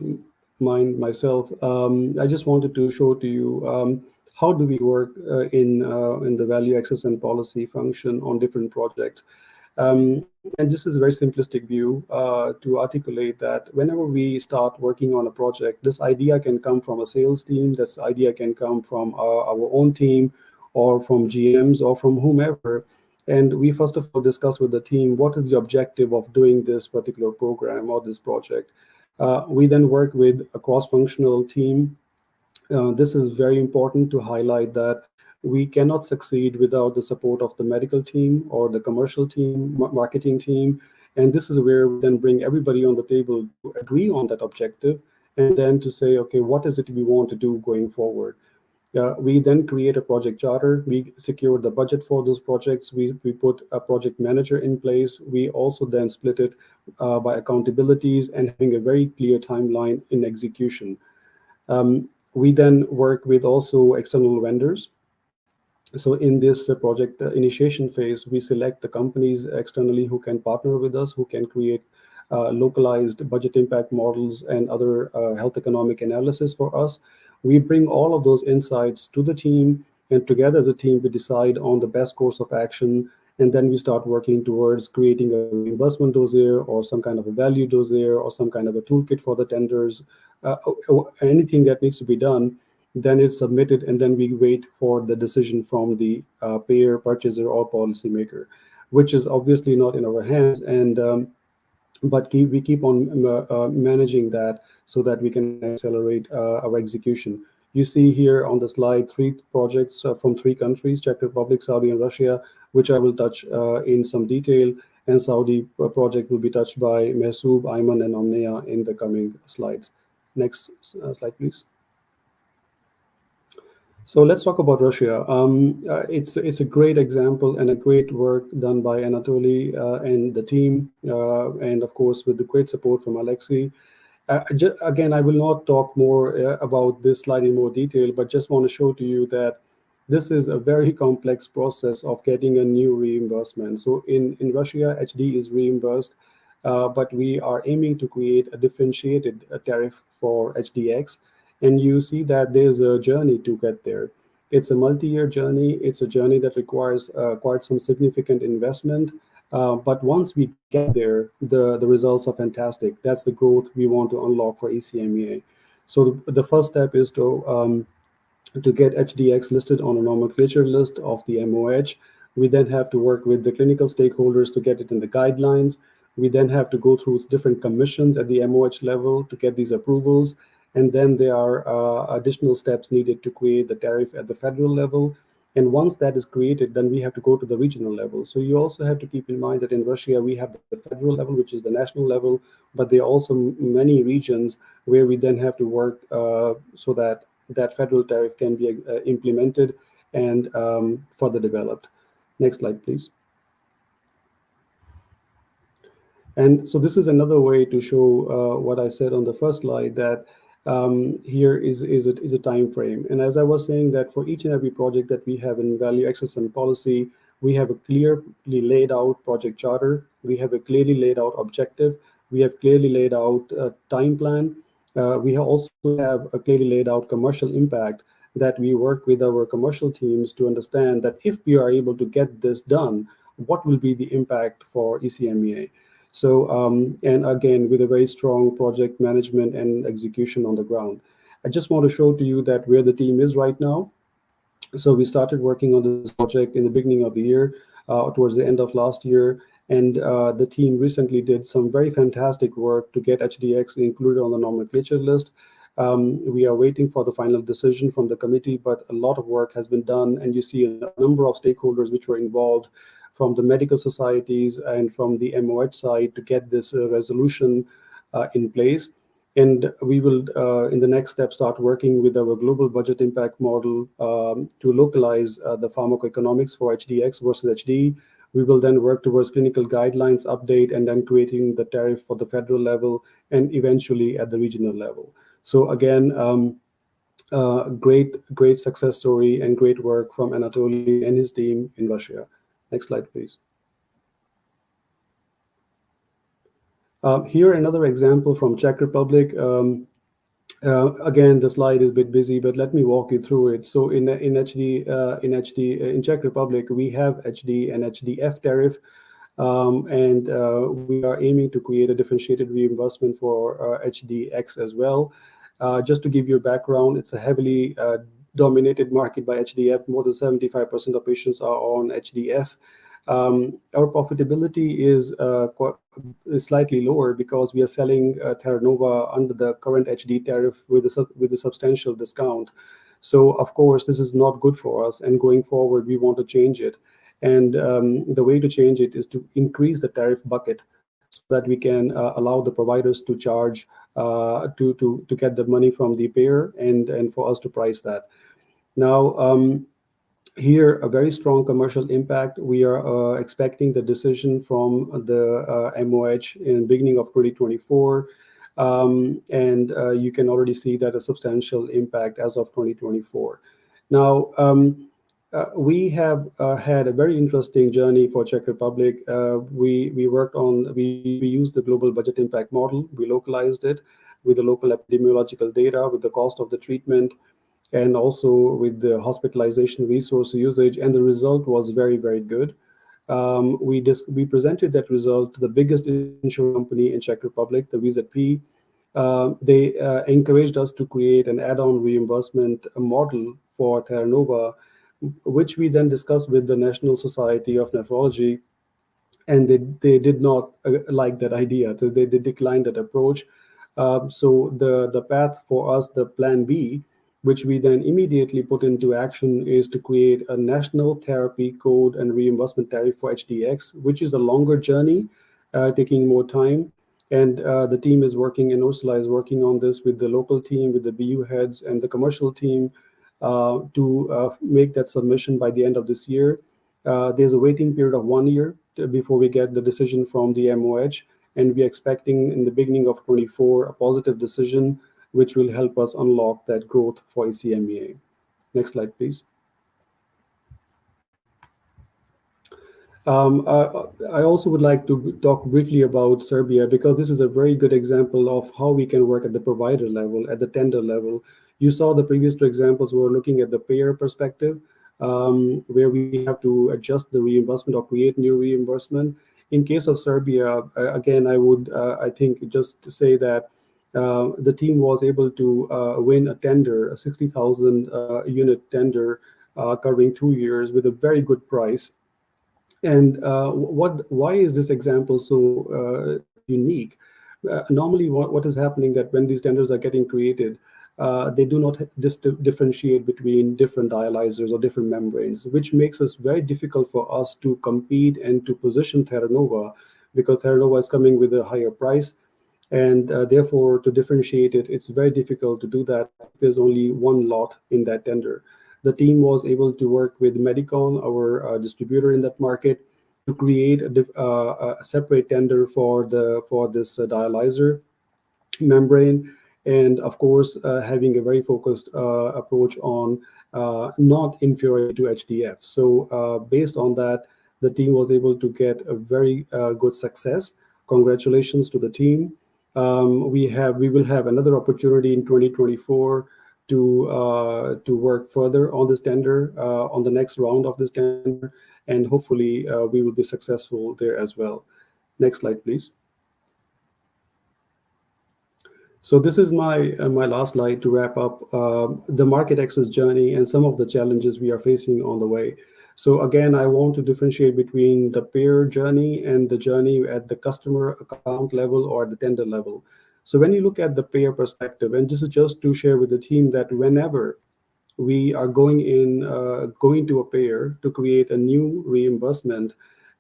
mind myself, I just wanted to show to you how do we work in the value access and policy function on different projects. And this is a very simplistic view to articulate that whenever we start working on a project, this idea can come from a sales team, this idea can come from our own team or from GMs or from whomever. And we first of all discuss with the team, what is the objective of doing this particular program or this project? We then work with a cross-functional team. This is very important to highlight that we cannot succeed without the support of the medical team or the commercial team, marketing team. And this is where we then bring everybody on the table to agree on that objective and then to say, okay, what is it we want to do going forward? We then create a project charter. We secure the budget for those projects. We put a project manager in place. We also then split it by accountabilities and having a very clear timeline in execution. We then work with also external vendors So in this project initiation phase, we select the companies externally who can partner with us, who can create localized budget impact models and other health economic analysis for us. We bring all of those insights to the team, and together as a team, we decide on the best course of action. And then we start working towards creating a reimbursement dossier or some kind of a value dossier or some kind of a toolkit for the tenders, anything that needs to be done. Then it's submitted, and then we wait for the decision from the payer, purchaser, or policymaker, which is obviously not in our hands. And but we keep on managing that so that we can accelerate our execution. You see here on the slide 3 projects from 3 countries: Czech Republic, Saudi, and Russia, which I will touch in some detail. And Saudi project will be touched by Mehsoob, Ayman, and Omnia in the coming slides. Next slide, please. So let's talk about Russia. It's a great example and a great work done by Anatoly and the team, and of course with the great support from Alexei. Again, I will not talk more about this slide in more detail, but just want to show to you that this is a very complex process of getting a new reimbursement. So in Russia, HD is reimbursed, but we are aiming to create a differentiated tariff for HDX. And you see that there's a journey to get there. It's a multi-year journey. It's a journey that requires quite some significant investment. But once we get there, the results are fantastic. That's the growth we want to unlock for ECMEA. So the first step is to get HDX listed on a nomenclature list of the MOH. We then have to work with the clinical stakeholders to get it in the guidelines. We then have to go through different commissions at the MOH level to get these approvals. And then there are additional steps needed to create the tariff at the federal level. And once that is created, then we have to go to the regional level. So you also have to keep in mind that in Russia, we have the federal level, which is the national level, but there are also many regions where we then have to work so that that federal tariff can be implemented and further developed. Next slide, please. And so this is another way to show what I said on the first slide, that here is a time frame. And as I was saying, that for each and every project that we have in value access and policy, we have a clearly laid out project charter. We have a clearly laid out objective. We have clearly laid out a time plan. We also have a clearly laid out commercial impact that we work with our commercial teams to understand that if we are able to get this done, what will be the impact for ECMEA? So, and again, with a very strong project management and execution on the ground. I just want to show to you that where the team is right now. So we started working on this project in the beginning of the year, towards the end of last year. And the team recently did some very fantastic work to get HDX included on the nomenclature list. We are waiting for the final decision from the committee, but a lot of work has been done. And you see a number of stakeholders which were involved, from the medical societies and from the MOH side, to get this resolution in place. And we will, in the next step, start working with our global budget impact model to localize the pharmacoeconomics for HDX versus HD. We will then work towards clinical guidelines update and then creating the tariff for the federal level and eventually at the regional level. So again, great success story and great work from Anatoly and his team in Russia. Next slide, please. Here, another example from Czech Republic. Again, the slide is a bit busy, but let me walk you through it. So in Czech Republic, we have HD and HDF tariff, and we are aiming to create a differentiated reimbursement for HDX as well. Just to give you a background, it's a heavily dominated market by HDF. More than 75% of patients are on HDF. Our profitability is slightly lower because we are selling Terranova under the current HD tariff with a substantial discount. So of course, this is not good for us. And going forward, we want to change it. And the way to change it is to increase the tariff bucket so that we can allow the providers to charge to get the money from the payer and for us to price that. Now, here, a very strong commercial impact. We are expecting the decision from the MOH in beginning of 2024. And you can already see that a substantial impact as of 2024. Now, we have had a very interesting journey for Czech Republic. We used the global budget impact model. We localized it with the local epidemiological data, with the cost of the treatment, and also with the hospitalization resource usage. And the result was very, very good. We presented that result to the biggest insurance company in Czech Republic, the VZP. They encouraged us to create an add-on reimbursement model for Terra Nova, which we then discussed with the National Society of Nephrology, and they did not like that idea. So they declined that approach. So the path for us, the plan B, which we then immediately put into action, is to create a national therapy code and reimbursement tariff for HDX, which is a longer journey, taking more time. And the team is working, and Ursula is working on this with the local team, with the BU heads and the commercial team, to make that submission by the end of this year. There's a waiting period of 1 year before we get the decision from the MOH, and we're expecting in the beginning of 24 a positive decision, which will help us unlock that growth for ECMEA. Next slide, please. I also would like to talk briefly about Serbia, because this is a very good example of how we can work at the provider level, at the tender level. You saw the previous two examples were looking at the payer perspective, where we have to adjust the reimbursement or create new reimbursement. In case of Serbia, again, I would, I think, just say that the team was able to win a tender, a 60,000 unit tender covering 2 years with a very good price. And why is this example so unique? Normally, what is happening that when these tenders are getting created, they do not differentiate between different dialyzers or different membranes, which makes it very difficult for us to compete and to position Terra Nova, because Terra Nova is coming with a higher price. And therefore, to differentiate it, it's very difficult to do that. There's only one lot in that tender. The team was able to work with Medicon, our distributor in that market, to create a separate tender for this dialyzer membrane, and of course having a very focused approach on not inferior to HDF. So based on that, the team was able to get a very good success. Congratulations to the team. We will have another opportunity in 2024 to work further on this tender, on the next round of this tender, and hopefully we will be successful there as well. Next slide, please. So this is my last slide to wrap up the market access journey and some of the challenges we are facing on the way. So again, I want to differentiate between the payer journey and the journey at the customer account level or at the tender level. So when you look at the payer perspective, and this is just to share with the team that whenever we are going to a payer to create a new reimbursement,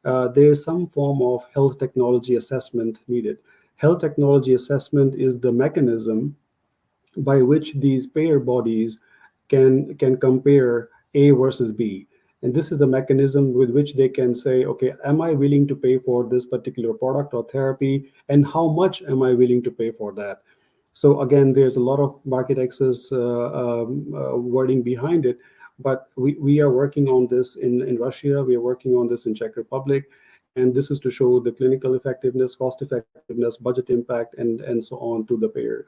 there is some form of health technology assessment needed. Health technology assessment is the mechanism by which these payer bodies can compare A versus B. And this is the mechanism with which they can say, okay, am I willing to pay for this particular product or therapy? And how much am I willing to pay for that? So again, there's a lot of market access wording behind it, but we are working on this in Russia. We are working on this in Czech Republic. And this is to show the clinical effectiveness, cost effectiveness, budget impact, and so on to the payer.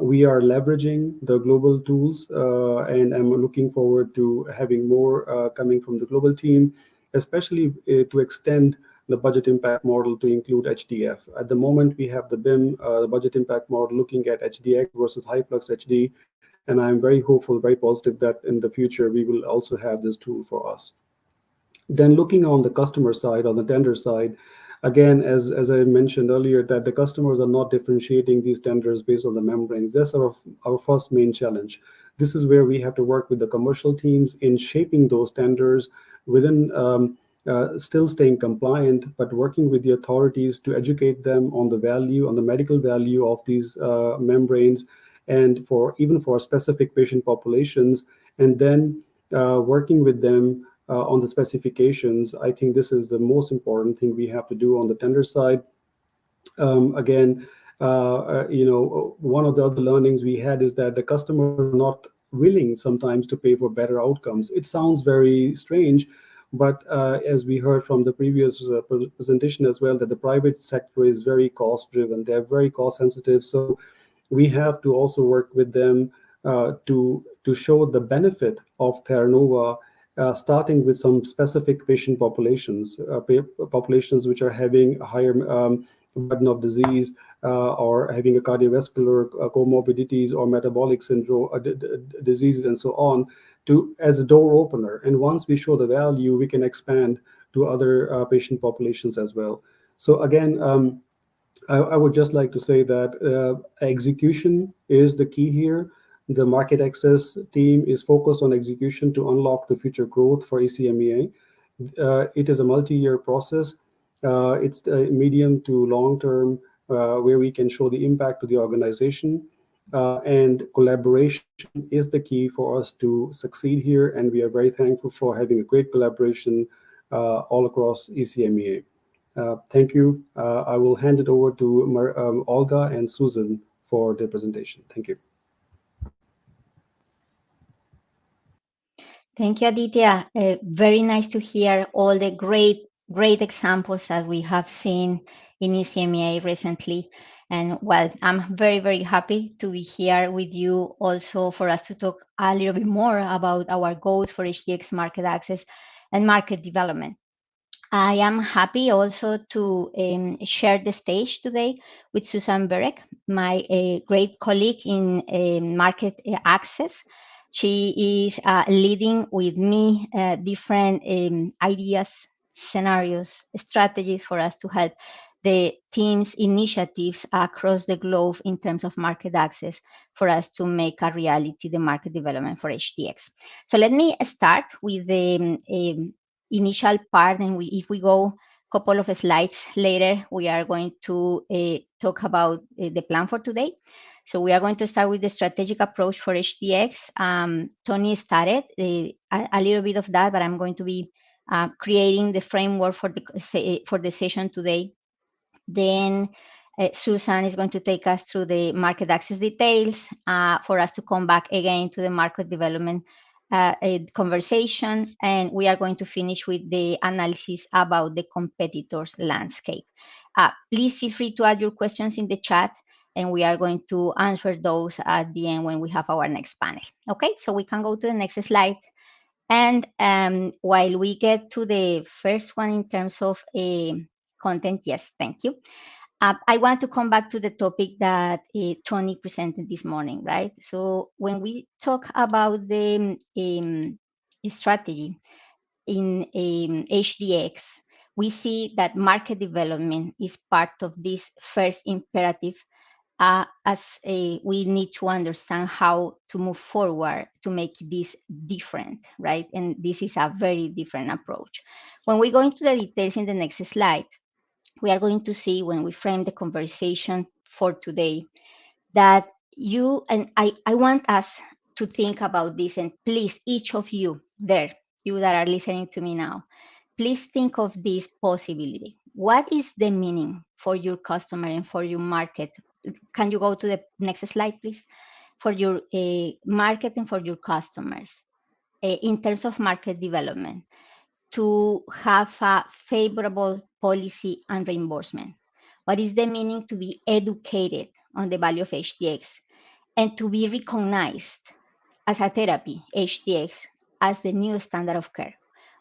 We are leveraging the global tools, and I'm looking forward to having more coming from the global team, especially to extend the budget impact model to include HDF. At the moment, we have the BIM, the budget impact model, looking at HDX versus high flux HD, and I'm very hopeful, very positive that in the future we will also have this tool for us. Then looking on the customer side, on the tender side, again, as I mentioned earlier, that the customers are not differentiating these tenders based on the membranes. That's our first main challenge. This is where we have to work with the commercial teams in shaping those tenders within still staying compliant, but working with the authorities to educate them on the value, on the medical value of these membranes, and even for specific patient populations, and then working with them on the specifications. I think this is the most important thing we have to do on the tender side. Again, one of the other learnings we had is that the customer not willing sometimes to pay for better outcomes. It sounds very strange, but as we heard from the previous presentation as well, that the private sector is very cost driven. They're very cost sensitive. So we have to also work with them to show the benefit of Terranova, starting with some specific patient populations, populations which are having a higher burden of disease, or having a cardiovascular comorbidities or metabolic syndrome diseases and so on, to as a door opener. And once we show the value, we can expand to other patient populations as well. So again, I would just like to say that execution is the key here. The market access team is focused on execution to unlock the future growth for ECMEA. It is a multi-year process. It's a medium to long term where we can show the impact to the organization. And collaboration is the key for us to succeed here. And we are very thankful for having a great collaboration all across ECMEA. Thank you. I will hand it over to Olga and Susan for their presentation. Thank you. Thank you, Aditya. Very nice to hear all the great examples that we have seen in ECMEA recently. And well, I'm very happy to be here with you also for us to talk a little bit more about our goals for HDX market access and market development. I am happy also to share the stage today with Susan Berek, my great colleague in market access. She is leading with me different ideas, scenarios, strategies for us to help the team's initiatives across the globe in terms of market access for us to make a reality the market development for HDX. So let me start with the initial part, and if we go a couple of slides later, we are going to talk about the plan for today. So we are going to start with the strategic approach for HDX. Tony started a little bit of that, but I'm going to be creating the framework for the session today. Then Susan is going to take us through the market access details for us to come back again to the market development conversation, and we are going to finish with the analysis about the competitors landscape. Please feel free to add your questions in the chat, and we are going to answer those at the end when we have our next panel. Okay, so we can go to the next slide. And while we get to the first one in terms of content, yes, thank you. I want to come back to the topic that Tony presented this morning, right? So when we talk about the strategy in HDX, we see that market development is part of this first imperative, as we need to understand how to move forward to make this different, right? And this is a very different approach. When we go into the details in the next slide, we are going to see, when we frame the conversation for today, that you and I want us to think about this, and please, each of you there, you that are listening to me now, please think of this possibility. What is the meaning for your customer and for your market? Can you go to the next slide, please? For your market and for your customers, in terms of market development, to have a favorable policy and reimbursement. What is the meaning to be educated on the value of HDX and to be recognized as a therapy, HDX, as the new standard of care?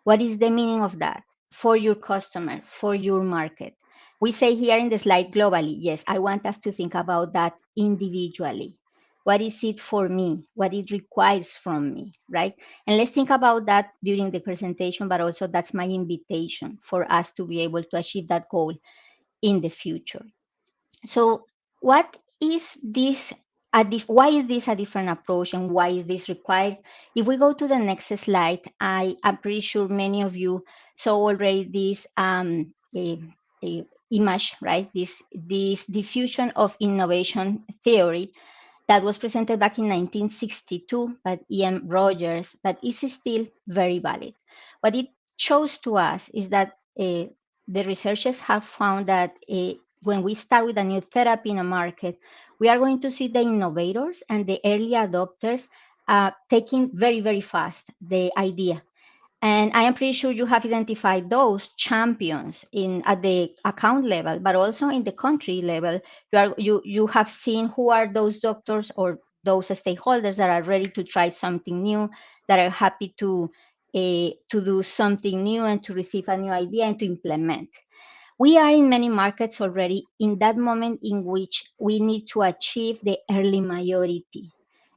What is the meaning of that for your customer, for your market? We say here in the slide globally. Yes, I want us to think about that individually. What is it for me? What it requires from me, right? And let's think about that during the presentation, but also that's my invitation for us to be able to achieve that goal in the future. So what is this? Why is this a different approach, and why is this required? If we go to the next slide, I'm pretty sure many of you saw already this image, right? This diffusion of innovation theory that was presented back in 1962 by E.M. Rogers, but is still very valid. What it shows to us is that the researchers have found that when we start with a new therapy in a market, we are going to see the innovators and the early adopters taking very, very fast the idea. And I am pretty sure you have identified those champions at the account level, but also in the country level. You have seen who are those doctors or those stakeholders that are ready to try something new, that are happy to do something new and to receive a new idea and to implement. We are in many markets already in that moment in which we need to achieve the early majority.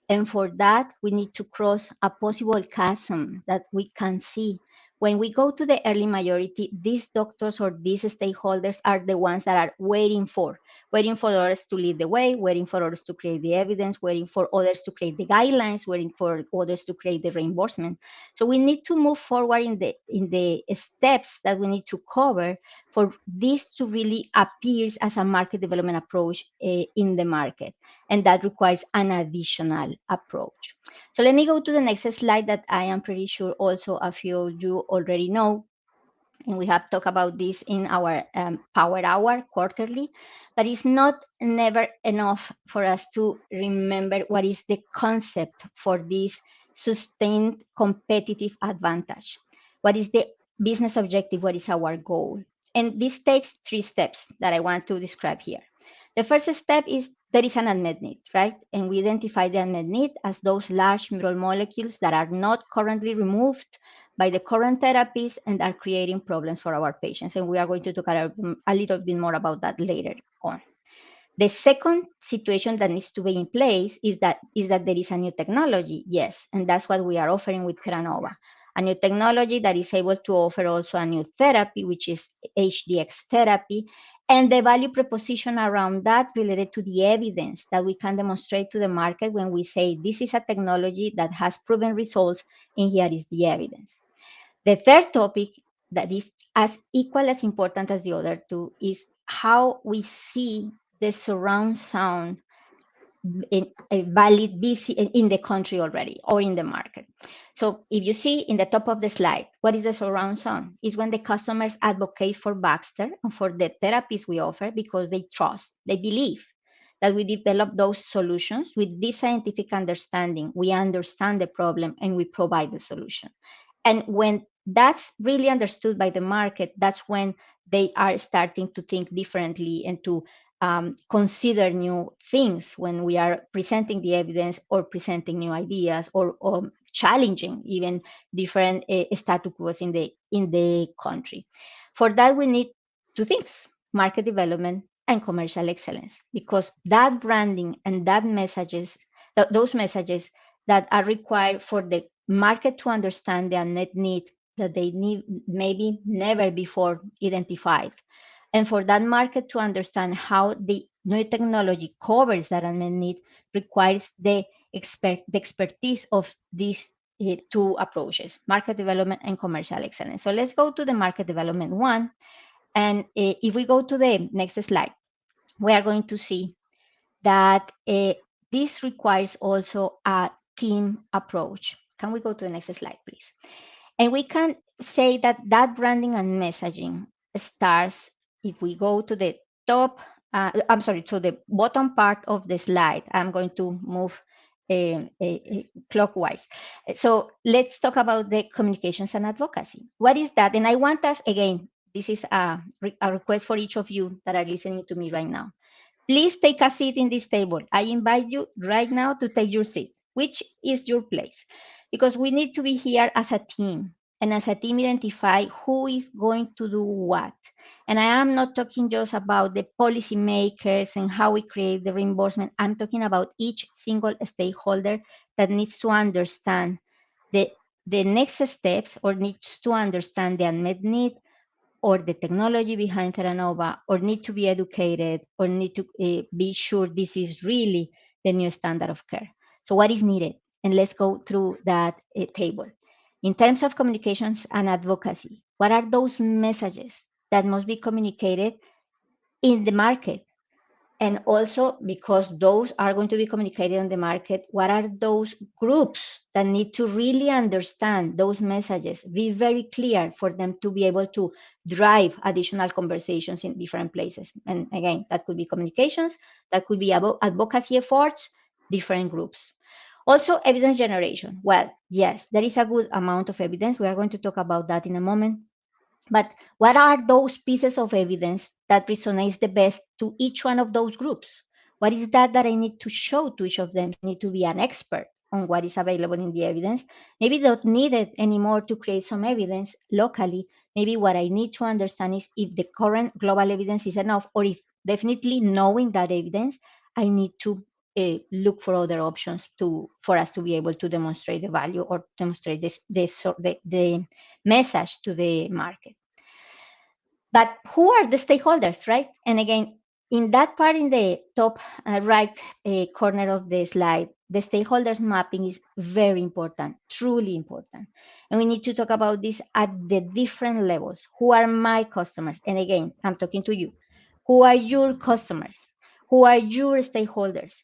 And for that, we need to cross a possible chasm that we can see. When we go to the early majority, these doctors or these stakeholders are the ones that are waiting for others to lead the way, waiting for others to create the evidence, waiting for others to create the guidelines, waiting for others to create the reimbursement. So we need to move forward in the steps that we need to cover for this to really appear as a market development approach in the market. And that requires an additional approach. So let me go to the next slide that I am pretty sure also a few of you already know. And we have talked about this in our Power Hour quarterly, but it's not never enough for us to remember what is the concept for this sustained competitive advantage. What is the business objective? What is our goal? And this takes 3 steps that I want to describe here. The first step is there is an unmet need, right? And we identify the unmet need as those large mineral molecules that are not currently removed by the current therapies and are creating problems for our patients. And we are going to talk a little bit more about that later on. The second situation that needs to be in place is that there is a new technology, yes, and that's what we are offering with Terranova. A new technology that is able to offer also a new therapy, which is HDX therapy, and the value proposition around that related to the evidence that we can demonstrate to the market when we say this is a technology that has proven results and here is the evidence. The third topic that is as equal as important as the other two is how we see the surround sound in a valid in the country already or in the market. So if you see in the top of the slide, what is the surround sound? Is when the customers advocate for Baxter and for the therapies we offer because they trust, they believe that we develop those solutions with this scientific understanding. We understand the problem and we provide the solution. And when that's really understood by the market, that's when they are starting to think differently and to consider new things when we are presenting the evidence or presenting new ideas or challenging even different status quo in the country. For that, we need 2 things: market development and commercial excellence, because that branding and that messages, those messages that are required for the market to understand the unmet need that they need maybe never before identified. And for that market to understand how the new technology covers that unmet need requires the expertise of these 2 approaches, market development and commercial excellence. So let's go to the market development one. And if we go to the next slide, we are going to see that this requires also a team approach. Can we go to the next slide, please? And we can say that branding and messaging starts if we go to the top, to the bottom part of the slide. I'm going to move clockwise. So let's talk about the communications and advocacy. What is that? And I want us, again, this is a request for each of you that are listening to me right now. Please take a seat in this table. I invite you right now to take your seat. Which is your place? Because we need to be here as a team, and as a team identify who is going to do what. And I am not talking just about the policymakers and how we create the reimbursement. I'm talking about each single stakeholder that needs to understand the next steps or needs to understand the unmet need or the technology behind Terranova, or need to be educated, or need to be sure this is really the new standard of care. So what is needed? And let's go through that table. In terms of communications and advocacy, what are those messages that must be communicated in the market? And also, because those are going to be communicated on the market, what are those groups that need to really understand those messages, be very clear for them to be able to drive additional conversations in different places? And again, that could be communications, that could be advocacy efforts, different groups. Also, evidence generation. Well, yes, there is a good amount of evidence. We are going to talk about that in a moment. But what are those pieces of evidence that resonates the best to each one of those groups? What is that I need to show to each of them? I need to be an expert on what is available in the evidence. Maybe don't need it anymore to create some evidence locally. Maybe what I need to understand is if the current global evidence is enough, or if definitely knowing that evidence, I need to look for other options for us to be able to demonstrate the value or demonstrate the message to the market. But who are the stakeholders, right? And again, in that part in the top right corner of the slide, the stakeholders mapping is very important, truly important. And we need to talk about this at the different levels. Who are my customers? And again, I'm talking to you. Who are your customers? Who are your stakeholders?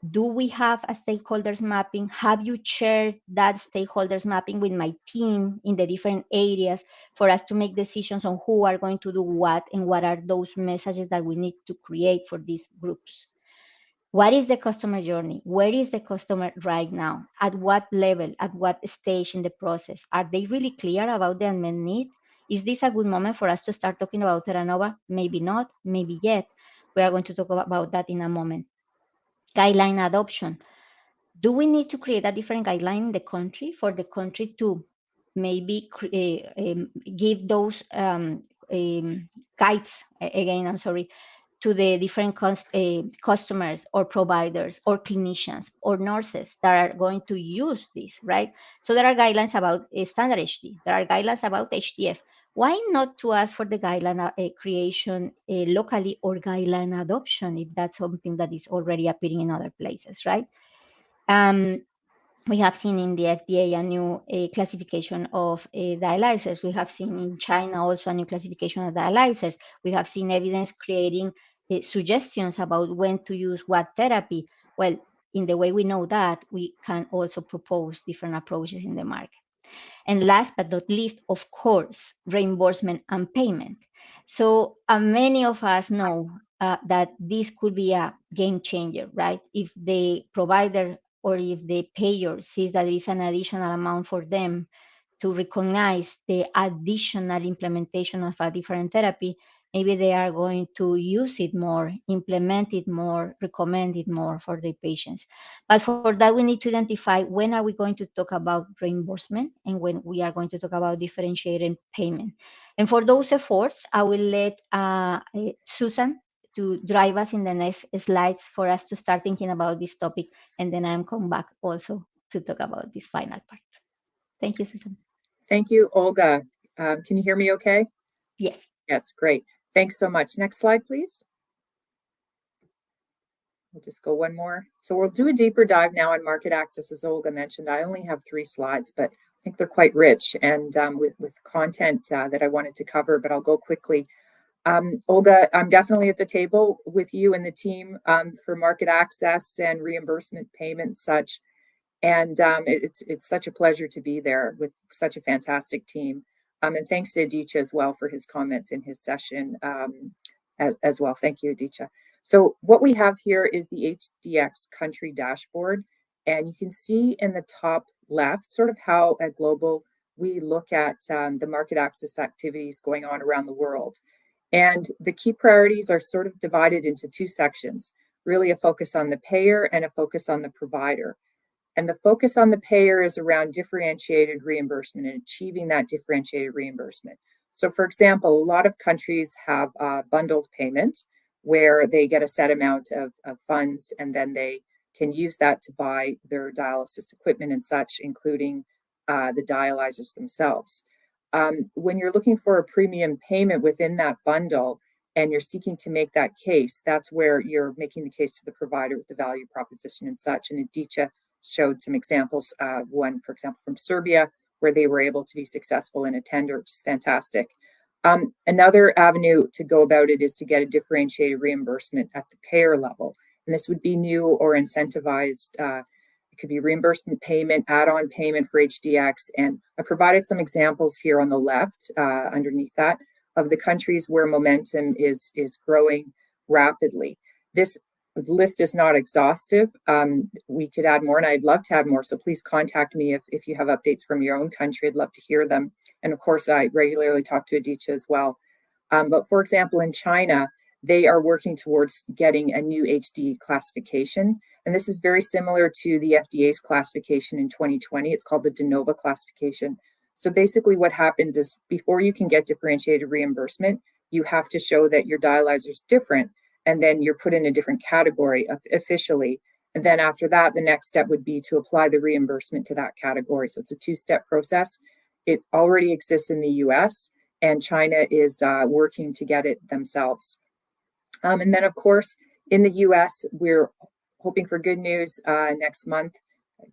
Do we have a stakeholders mapping? Have you shared that stakeholders mapping with my team in the different areas for us to make decisions on who are going to do what and what are those messages that we need to create for these groups? What is the customer journey? Where is the customer right now? At what level? At what stage in the process? Are they really clear about the unmet need? Is this a good moment for us to start talking about Terranova? Maybe not, maybe yet. We are going to talk about that in a moment. Guideline adoption. Do we need to create a different guideline in the country for the country to maybe give those guides, again, I'm sorry, to the different customers or providers or clinicians or nurses that are going to use this, right? So there are guidelines about standard HD. There are guidelines about HDF. Why not to ask for the guideline creation locally or guideline adoption if that's something that is already appearing in other places, right? We have seen in the FDA a new classification of dialyzers. We have seen in China also a new classification of dialyzers. We have seen evidence creating suggestions about when to use what therapy. Well, in the way we know that, we can also propose different approaches in the market. And last but not least, of course, reimbursement and payment. So many of us know that this could be a game changer, right? If the provider or if the payer sees that it's an additional amount for them to recognize the additional implementation of a different therapy, maybe they are going to use it more, implement it more, recommend it more for the patients. But for that, we need to identify when are we going to talk about reimbursement and when we are going to talk about differentiated payment. And for those efforts, I will let Susan to drive us in the next slides for us to start thinking about this topic. And then I'm coming back also to talk about this final part. Thank you, Susan. Thank you, Olga. Can you hear me okay? Yes. Yes, great. Thanks so much. Next slide, please. We'll just go one more. So we'll do a deeper dive now on market access, as Olga mentioned. I only have 3 slides, but I think they're quite rich and with content that I wanted to cover, but I'll go quickly. Olga, I'm definitely at the table with you and the team for market access and reimbursement payment such. And it's such a pleasure to be there with such a fantastic team. And thanks to Aditya as well for his comments in his session as well. Thank you, Aditya. So what we have here is the HDX country dashboard. And you can see in the top left sort of how at Global we look at the market access activities going on around the world. And the key priorities are sort of divided into 2 sections, really a focus on the payer and a focus on the provider. And the focus on the payer is around differentiated reimbursement and achieving that differentiated reimbursement. So for example, a lot of countries have bundled payment where they get a set amount of funds and then they can use that to buy their dialysis equipment and such, including the dialyzers themselves. When you're looking for a premium payment within that bundle and you're seeking to make that case, that's where you're making the case to the provider with the value proposition and such. And Aditya showed some examples, one, for example, from Serbia, where they were able to be successful in a tender, which is fantastic. Another avenue to go about it is to get a differentiated reimbursement at the payer level. And this would be new or incentivized. It could be reimbursement payment, add-on payment for HDX. And I provided some examples here on the left, underneath that, of the countries where momentum is growing rapidly. This The list is not exhaustive. We could add more, and I'd love to add more. So please contact me if you have updates from your own country. I'd love to hear them. And of course, I regularly talk to Aditya as well. But for example, in China, they are working towards getting a new HD classification. And this is very similar to the FDA's classification in 2020. It's called the De Novo classification. So basically what happens is before you can get differentiated reimbursement, you have to show that your dialyzer is different, and then you're put in a different category officially. And then after that, the next step would be to apply the reimbursement to that category. So it's a two-step process. It already exists in the US, and China is working to get it themselves. And then, of course, in the US, we're hoping for good news next month,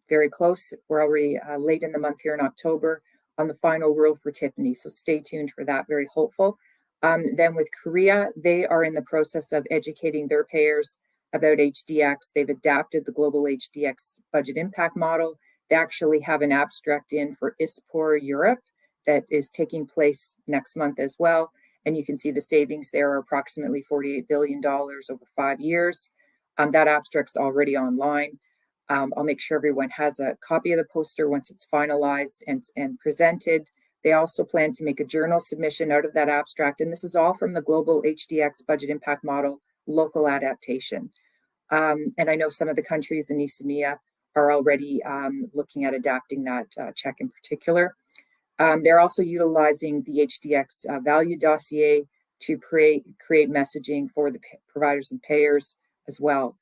very close. We're already late in the month here in October on the final rule for Tiffany. So stay tuned for that, very hopeful. Then with Korea, they are in the process of educating their payers about HDX. They've adapted the global HDX budget impact model. They actually have an abstract in for ISPOR Europe that is taking place next month as well. And you can see the savings there are approximately $48 billion over 5 years. That abstract's already online. I'll make sure everyone has a copy of the poster once it's finalized and presented. They also plan to make a journal submission out of that abstract. And this is all from the global HDX budget impact model local adaptation. And I know some of the countries in ESEMEA are already looking at adapting that check in particular. They're also utilizing the HDX value dossier to create messaging for the providers and payers as well.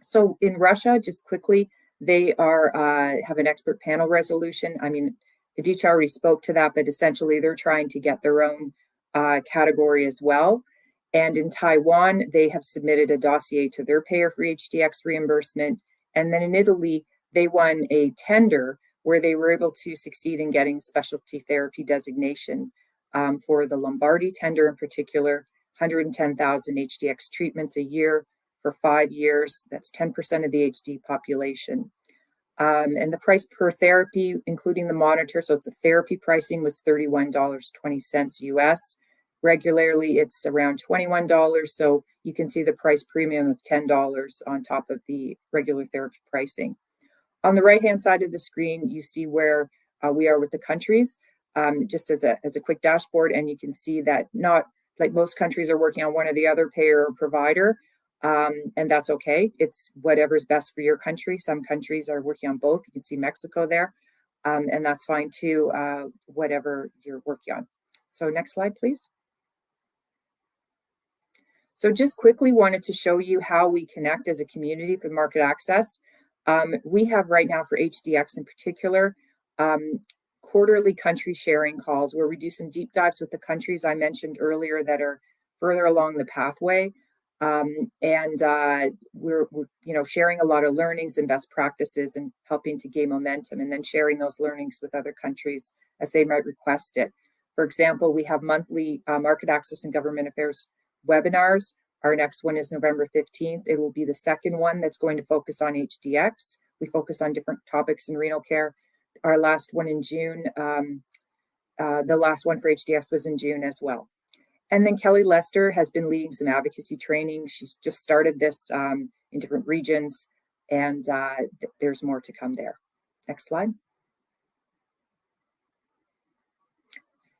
So in Russia, just quickly, they have an expert panel resolution. I mean, Aditya already spoke to that, but essentially they're trying to get their own category as well. And in Taiwan, they have submitted a dossier to their payer for HDX reimbursement. And then in Italy, they won a tender where they were able to succeed in getting specialty therapy designation for the Lombardy tender in particular, 110,000 HDX treatments a year for 5 years. That's 10% of the HD population. And the price per therapy, including the monitor, so it's a therapy pricing, was $31.20 US. Regularly, it's around $21. So you can see the price premium of $10 on top of the regular therapy pricing. On the right-hand side of the screen, you see where we are with the countries, just as a quick dashboard. And you can see that not like most countries are working on one or the other payer or provider. And that's okay. It's whatever's best for your country. Some countries are working on both. You can see Mexico there. And that's fine too, whatever you're working on. So next slide, please. So just quickly wanted to show you how we connect as a community for market access. We have right now for HDX in particular, quarterly country sharing calls where we do some deep dives with the countries I mentioned earlier that are further along the pathway. We're sharing a lot of learnings and best practices and helping to gain momentum, and then sharing those learnings with other countries as they might request it. For example, we have monthly market access and government affairs webinars. Our next one is November 15th. It will be the second one that's going to focus on HDX. We focus on different topics in renal care. Our last one in June, the last one for HDX was in June as well. And then Kelly Lester has been leading some advocacy training. She's just started this in different regions, and there's more to come there. Next slide.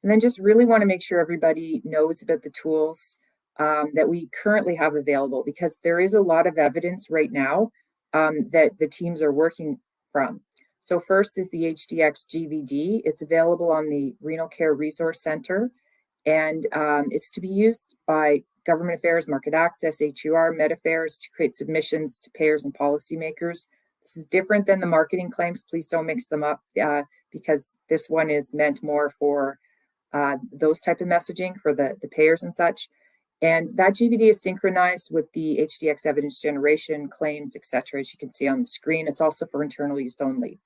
And then just really want to make sure everybody knows about the tools that we currently have available, because there is a lot of evidence right now that the teams are working from. So first is the HDX GVD. It's available on the Renal Care Resource Center, and it's to be used by government affairs, market access, HUR, Med Affairs to create submissions to payers and policymakers. This is different than the marketing claims. Please don't mix them up because this one is meant more for those type of messaging for the payers and such. And that GVD is synchronized with the HDX evidence generation, claims, etc. As you can see on the screen. It's also for internal use only.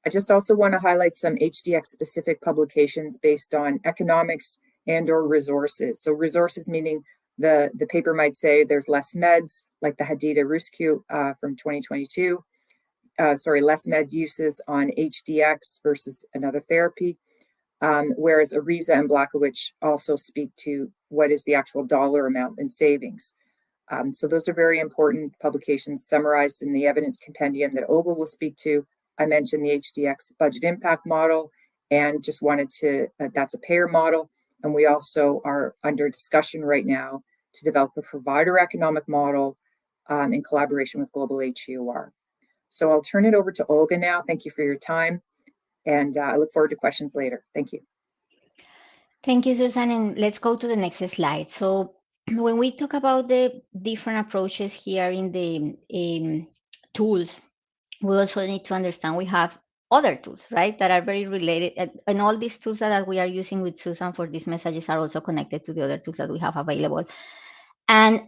I just also want to highlight some HDX specific publications based on economics and or resources. So resources meaning the paper might say there's less meds, like the Hadida Ruscu from 2022. Less med uses on HDX versus another therapy. Whereas Ariza and Blakowicz also speak to what is the actual dollar amount in savings. So those are very important publications summarized in the evidence compendium that Olga will speak to. I mentioned the HDX budget impact model and just wanted to, that's a payer model. And we also are under discussion right now to develop a provider economic model in collaboration with Global HEOR. So I'll turn it over to Olga now. Thank you for your time. And I look forward to questions later. Thank you. Thank you, Susan. And let's go to the next slide. So when we talk about the different approaches here in the tools, we also need to understand we have other tools, right, that are very related. And all these tools that we are using with Susan for these messages are also connected to the other tools that we have available. And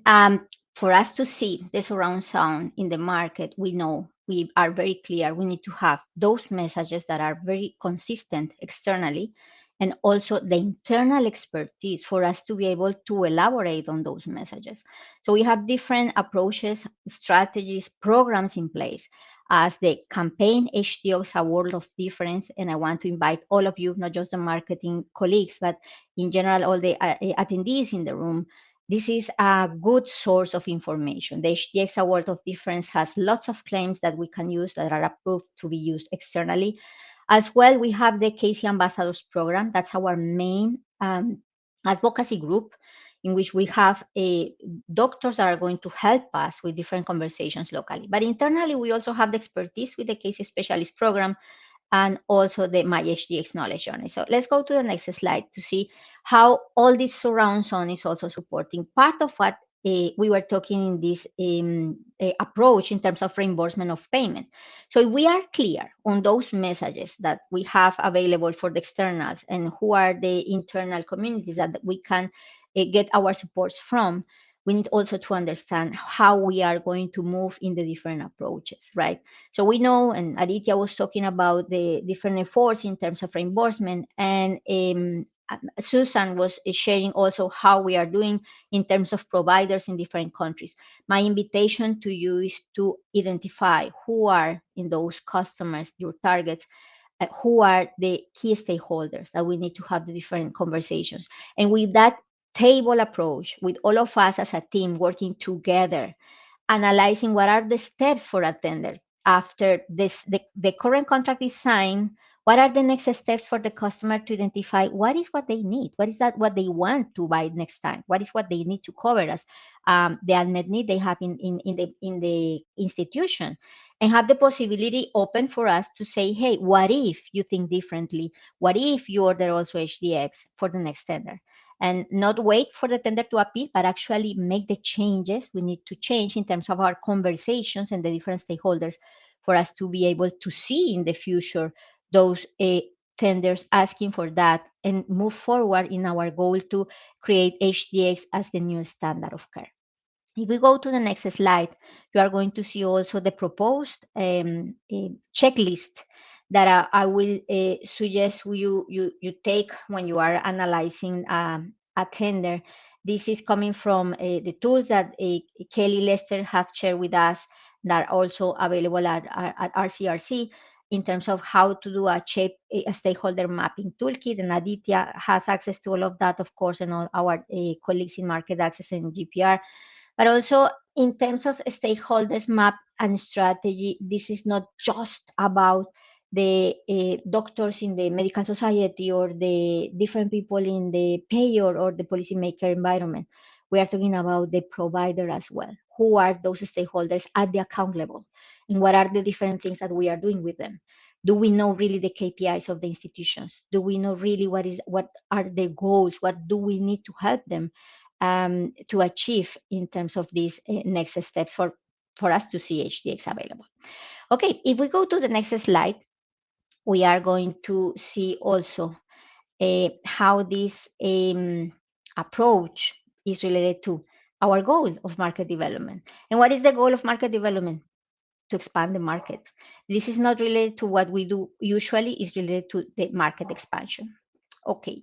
for us to see the surround sound in the market, we are very clear. We need to have those messages that are very consistent externally, and also the internal expertise for us to be able to elaborate on those messages. So we have different approaches, strategies, programs in place as the campaign HDOs, a world of difference. And I want to invite all of you, not just the marketing colleagues, but in general, all the attendees in the room. This is a good source of information. The HDX Award of Difference has lots of claims that we can use that are approved to be used externally. As well, we have the KC Ambassadors Program. That's our main advocacy group in which we have doctors that are going to help us with different conversations locally. But internally, we also have the expertise with the KC Specialist Program and also the My HDX Knowledge Journey. So let's go to the next slide to see how all this surround sound is also supporting part of what we were talking in this approach in terms of reimbursement of payment. So if we are clear on those messages that we have available for the externals and who are the internal communities that we can get our supports from, we need also to understand how we are going to move in the different approaches, right? So we know, and Aditya was talking about the different efforts in terms of reimbursement, and Susan was sharing also how we are doing in terms of providers in different countries. My invitation to you is to identify who are in those customers, your targets, who are the key stakeholders that we need to have the different conversations. And with that table approach, with all of us as a team working together, analyzing what are the steps for a tender after this, the current contract is signed. What are the next steps for the customer to identify what is what they need? What is that what they want to buy next time? What is what they need to cover as the unmet need they have in the institution? And have the possibility open for us to say, hey, what if you think differently? What if you order also HDX for the next tender? And not wait for the tender to appear, but actually make the changes we need to change in terms of our conversations and the different stakeholders for us to be able to see in the future those tenders asking for that and move forward in our goal to create HDX as the new standard of care. If we go to the next slide, you are going to see also the proposed checklist that I will suggest you take when you are analyzing a tender. This is coming from the tools that Kelly Lester have shared with us that are also available at RCRC in terms of how to do a stakeholder mapping toolkit. And Aditya has access to all of that, of course, and all our colleagues in market access and GPR. But also in terms of stakeholders map and strategy, this is not just about the doctors in the medical society or the different people in the payer or the policymaker environment. We are talking about the provider as well. Who are those stakeholders at the account level? And what are the different things that we are doing with them? Do we know really the KPIs of the institutions? Do we know really what are the goals? What do we need to help them to achieve in terms of these next steps for us to see HDX available? Okay, if we go to the next slide, we are going to see also how this approach is related to our goal of market development. And what is the goal of market development? To expand the market. This is not related to what we do usually, it's related to the market expansion. Okay,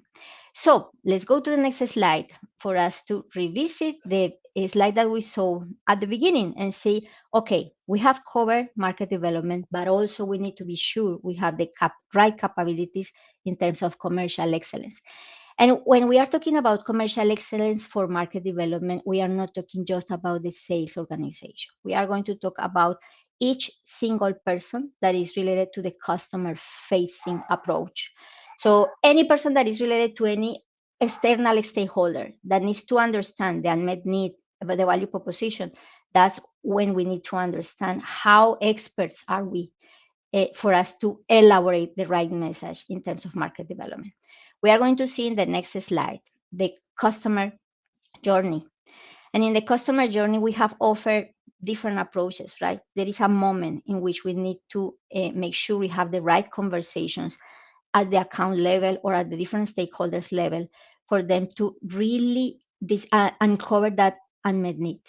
so let's go to the next slide for us to revisit the slide that we saw at the beginning and say, okay, we have covered market development, but also we need to be sure we have the right capabilities in terms of commercial excellence. And when we are talking about commercial excellence for market development, we are not talking just about the sales organization. We are going to talk about each single person that is related to the customer facing approach. So any person that is related to any external stakeholder that needs to understand the unmet need, the value proposition, that's when we need to understand how experts are we for us to elaborate the right message in terms of market development. We are going to see in the next slide the customer journey. And in the customer journey, we have offered different approaches, right? There is a moment in which we need to make sure we have the right conversations at the account level or at the different stakeholders level for them to really uncover that unmet need.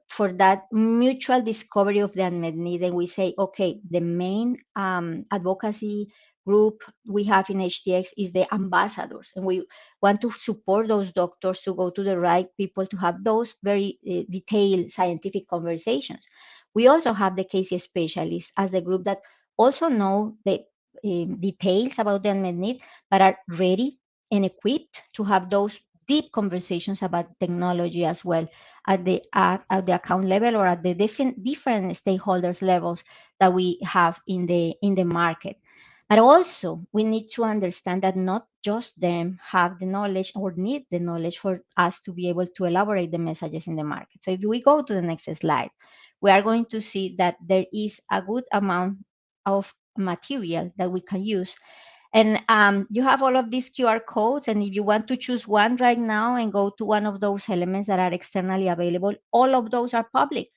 For that mutual discovery of the unmet need, and we say, okay, the main advocacy group we have in HDX is the ambassadors, and we want to support those doctors to go to the right people to have those very detailed scientific conversations. We also have the case specialists as the group that also know the details about the unmet need, but are ready and equipped to have those deep conversations about technology as well at the account level or at the different stakeholders levels that we have in the market. But also we need to understand that not just them have the knowledge or need the knowledge for us to be able to elaborate the messages in the market. So if we go to the next slide, we are going to see that there is a good amount of material that we can use. And you have all of these QR codes. And if you want to choose one right now and go to one of those elements that are externally available, all of those are public.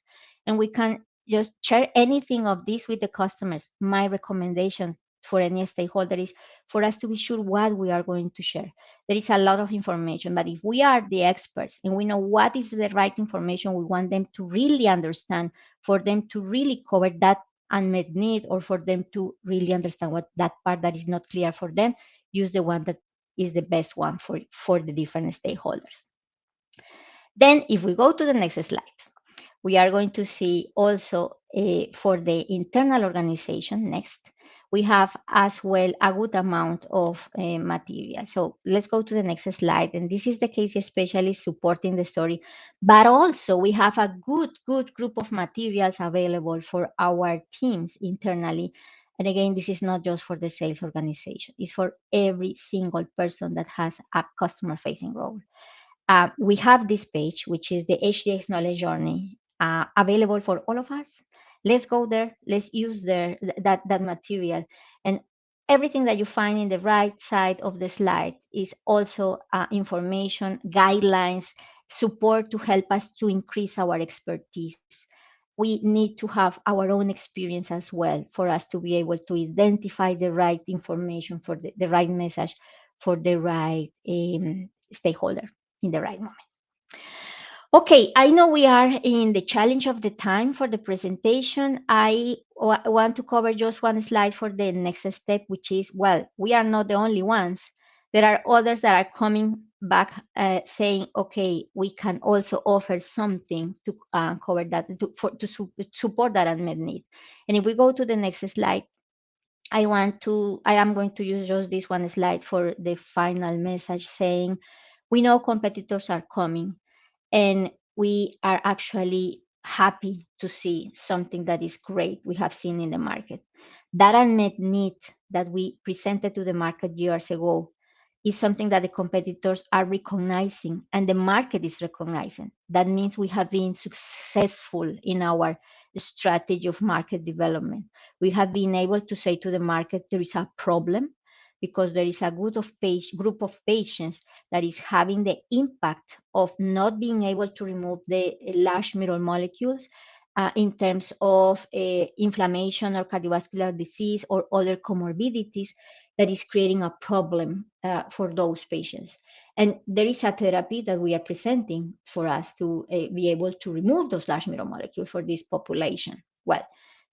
And we can just share anything of this with the customers. My recommendation for any stakeholder is for us to be sure what we are going to share. There is a lot of information, but if we are the experts and we know what is the right information, we want them to really understand, for them to really cover that unmet need, or for them to really understand what that part that is not clear for them, use the one that is the best one for the different stakeholders. Then if we go to the next slide, we are going to see also for the internal organization next, we have as well a good amount of material. So let's go to the next slide. And this is the case especially supporting the story, but also we have a good group of materials available for our teams internally. And again, this is not just for the sales organization, it's for every single person that has a customer facing role. We have this page, which is the HDX knowledge journey, available for all of us. Let's go there. Let's use that material. And everything that you find in the right side of the slide is also information, guidelines, support to help us to increase our expertise. We need to have our own experience as well for us to be able to identify the right information for the right message for the right stakeholder in the right moment. Okay, I know we are in the challenge of the time for the presentation. I want to cover just one slide for the next step, which is, well, we are not the only ones. There are others that are coming back saying, okay, we can also offer something to cover that, to support that unmet need. And if we go to the next slide, I am going to use just this one slide for the final message, saying, we know competitors are coming, and we are actually happy to see something that is great we have seen in the market. That unmet need that we presented to the market years ago is something that the competitors are recognizing and the market is recognizing. That means we have been successful in our strategy of market development. We have been able to say to the market there is a problem because there is a group of patients that is having the impact of not being able to remove the large mirror molecules in terms of inflammation or cardiovascular disease or other comorbidities that is creating a problem for those patients. And there is a therapy that we are presenting for us to be able to remove those large mirror molecules for this population. Well,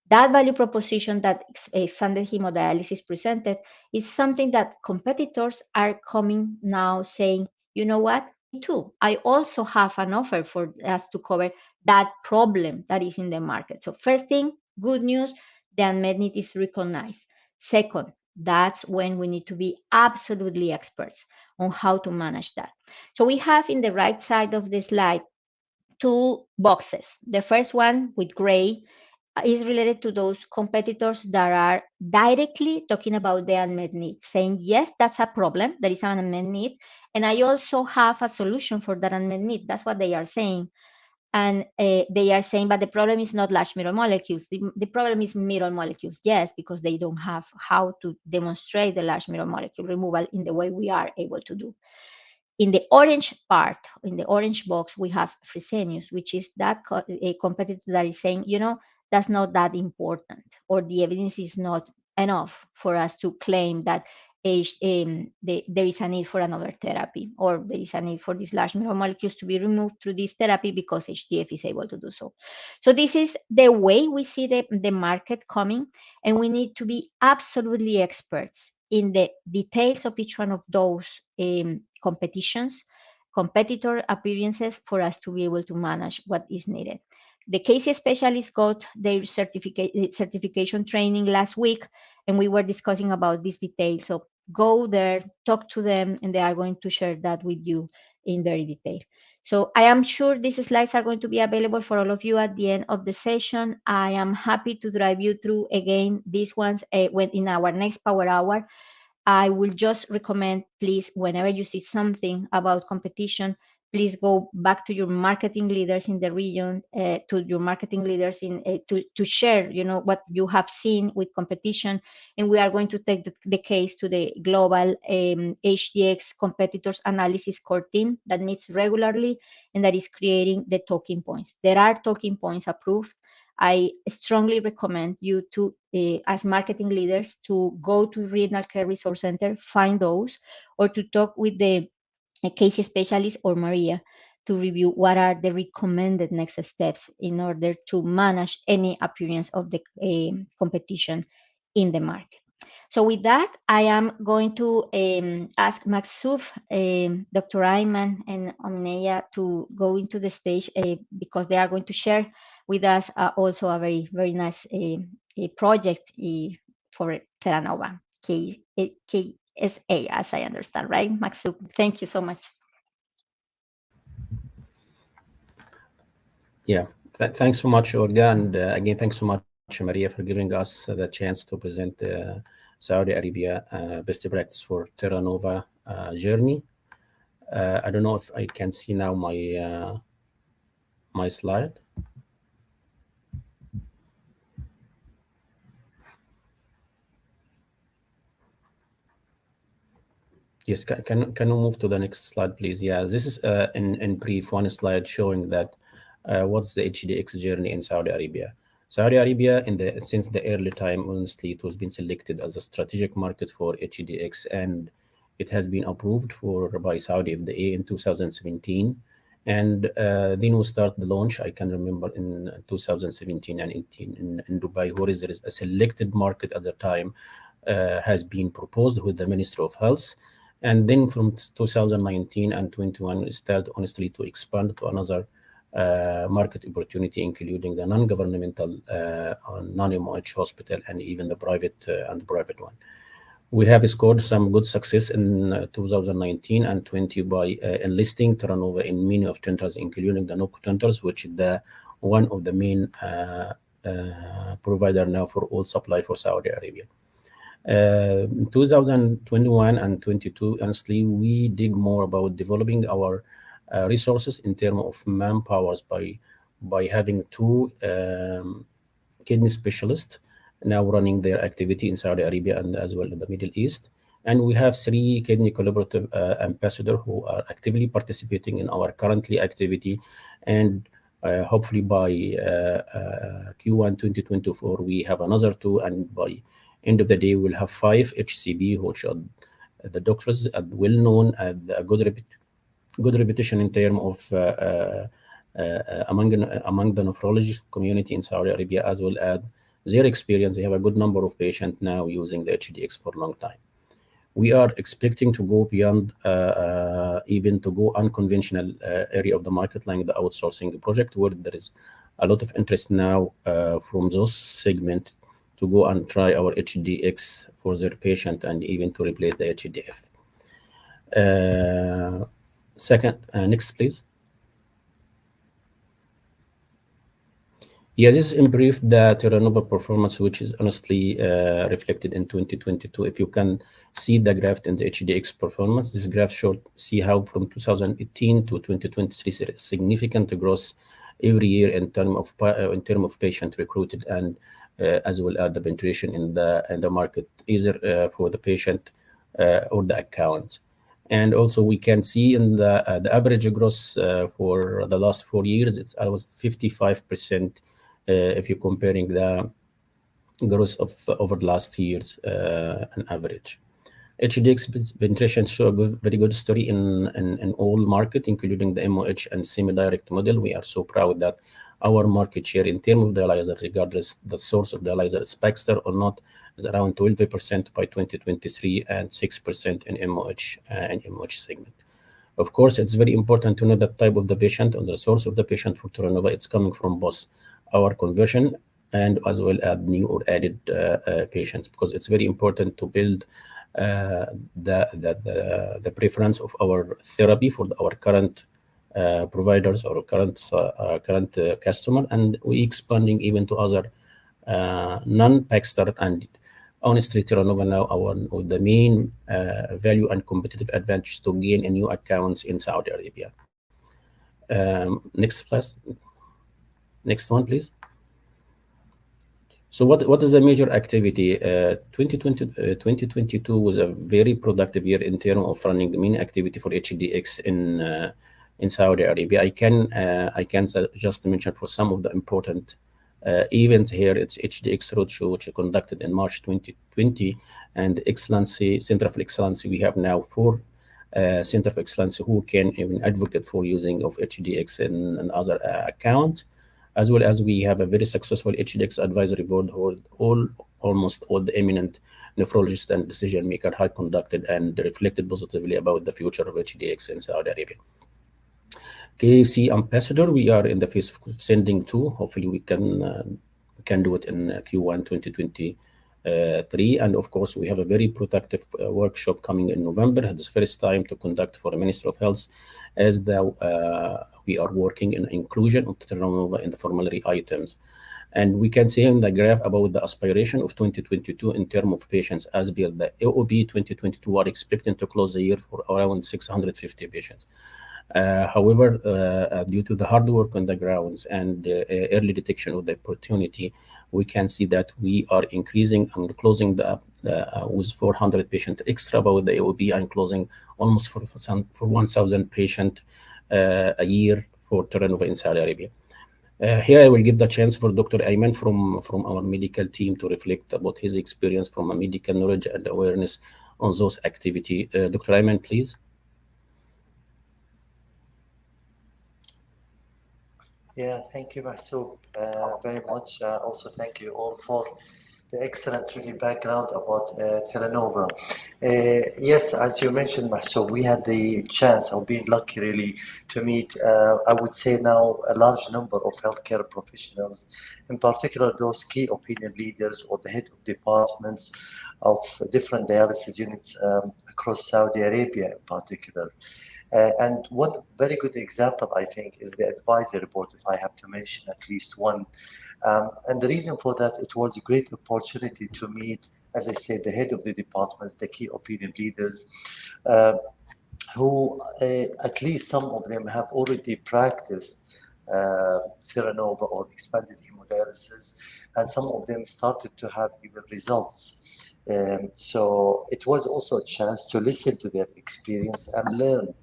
that value proposition that expanded hemodialysis presented is something that competitors are coming now saying, you know what, me too. I also have an offer for us to cover that problem that is in the market. So first thing, good news, the unmet need is recognized. Second, that's when we need to be absolutely experts on how to manage that. So we have in the right side of the slide 2 boxes. The first one with gray is related to those competitors that are directly talking about the unmet need, saying, yes, that's a problem, there is an unmet need, and I also have a solution for that unmet need. That's what they are saying. And they are saying, but the problem is not large middle molecules. The problem is middle molecules. Yes, because they don't have how to demonstrate the large middle molecule removal in the way we are able to do. In the orange part, in the orange box, we have Fresenius, which is that a competitor that is saying, that's not that important, or the evidence is not enough for us to claim that there is a need for another therapy, or there is a need for these large molecules to be removed through this therapy because HDF is able to do so. So this is the way we see the market coming, and we need to be absolutely experts in the details of each one of those competitions, competitor appearances, for us to be able to manage what is needed. The case specialists got their certification training last week, and we were discussing about these details. So go there, talk to them, and they are going to share that with you in very detail. So I am sure these slides are going to be available for all of you at the end of the session. I am happy to drive you through again these ones when in our next Power Hour. I will just recommend, please, whenever you see something about competition, please go back to your marketing leaders in the region, to your marketing leaders to share, what you have seen with competition. And we are going to take the case to the global HDX competitors analysis core team that meets regularly and that is creating the talking points. There are talking points approved. I strongly recommend you to, as marketing leaders, to go to Renal Care Resource Center, find those, or to talk with the case specialist or Maria to review what are the recommended next steps in order to manage any appearance of the competition in the market. So with that, I am going to ask Maksuf, Dr. Ayman, and Omneya to go into the stage because they are going to share with us also a very, very nice project for Terra Nova, KSA, as I understand, right, Maksuf? Thank you so much. Yeah, thanks so much, Olga. And again, thanks so much, Maria, for giving us the chance to present the Saudi Arabia best practice for Terra Nova journey. I don't know if I can see now my slide. Yes, can we move to the next slide, please? Yeah, this is in brief one slide showing that what's the HDX journey in Saudi Arabia. Saudi Arabia, since the early time, honestly, it was been selected as a strategic market for HDX, and it has been approved by Saudi FDA in 2017. And then we start the launch. I can remember in 2017 and 18 in Dubai, where there is a selected market at the time has been proposed with the Ministry of Health. And then from 2019 and 21, we started honestly to expand to another market opportunity, including the non-governmental, non-MOH hospital, and even the private one. We have scored some good success in 2019 and 20 by enlisting Terra Nova in many of tenders, including the NOC tenders, which is one of the main provider now for all supply for Saudi Arabia. In 2021 and 22, honestly, we dig more about developing our resources in terms of manpowers by having 2 kidney specialists now running their activity in Saudi Arabia and as well in the Middle East. And we have 3 kidney collaborative ambassadors who are actively participating in our currently activity. And hopefully by Q1 2024, we have another 2, and by end of the day, we'll have 5 HCP, which are the doctors well known and a good reputation in terms of among the nephrology community in Saudi Arabia, as well as their experience. They have a good number of patients now using the HDX for a long time. We are expecting to go beyond, even to go unconventional area of the market, like the outsourcing project, where there is a lot of interest now from those segments to go and try our HDX for their patient and even to replace the HDF. Second, next, please. Yeah, this improved the Terranova performance, which is honestly reflected in 2022. If you can see the graph in the HDX performance, this graph shows see how from 2018 to 2023, there is significant growth every year in term of patient recruited and as well as the penetration in the market, either for the patient or the accounts. And also we can see in the average growth for the last 4 years, it's almost 55%. If you're comparing the growth of over the last years on average. HDX penetration show a very good story in all market, including the MOH and semi-direct model. We are so proud that our market share in terms of dialyzer, regardless the source of dialyzer is Baxter or not, is around 12% by 2023 and 6% in MOH and MOH segment. Of course, it's very important to know the type of the patient and the source of the patient for Terranova. It's coming from both our conversion and as well as new or added patients, because it's very important to build the preference of our therapy for our current providers or current customer, and we expanding even to other non-Baxter. And honestly, Terranova now the main value and competitive advantage to gain in new accounts in Saudi Arabia. Next, please. Next one, please. So what is the major activity? 2022 was a very productive year in terms of running the main activity for HDX in Saudi Arabia. I can just mention for some of the important events here. It's HDX Roadshow, which is conducted in March 2020, and Excellency, Center of Excellence. We have now 4 Center of Excellence who can even advocate for using of HDX in other accounts, as well as we have a very successful HDX advisory board who almost all the eminent nephrologists and decision makers have conducted and reflected positively about the future of HDX in Saudi Arabia. KC ambassador, we are in the phase of sending 2. Hopefully we can do it in Q1 2023. And of course, we have a very productive workshop coming in November. It's the first time to conduct for the Ministry of Health, as we are working in inclusion of Terranova in the formulary items. And we can see in the graph about the aspiration of 2022 in terms of patients as built. The AOB 2022 are expecting to close the year for around 650 patients. However, due to the hard work on the grounds and early detection of the opportunity, we can see that we are increasing and closing with 400 patients extra about the AOB and closing almost for 1,000 patients a year for Terranova in Saudi Arabia. Here I will give the chance for Dr. Ayman from our medical team to reflect about his experience from a medical knowledge and awareness on those activities. Dr. Ayman, please. Yeah, thank you, Mahsoub, very much. Also, thank you all for the excellent really background about Terranova. Yes, as you mentioned, Mahsoub, we had the chance of being lucky really to meet, I would say now, a large number of healthcare professionals, in particular those key opinion leaders or the head of departments of different dialysis units across Saudi Arabia in particular. And one very good example, I think, is the advisory board, if I have to mention at least one. And the reason for that, it was a great opportunity to meet, as I said, the head of the departments, the key opinion leaders, who at least some of them have already practiced Terranova or expanded hemodialysis, and some of them started to have even results. So it was also a chance to listen to their experience and learn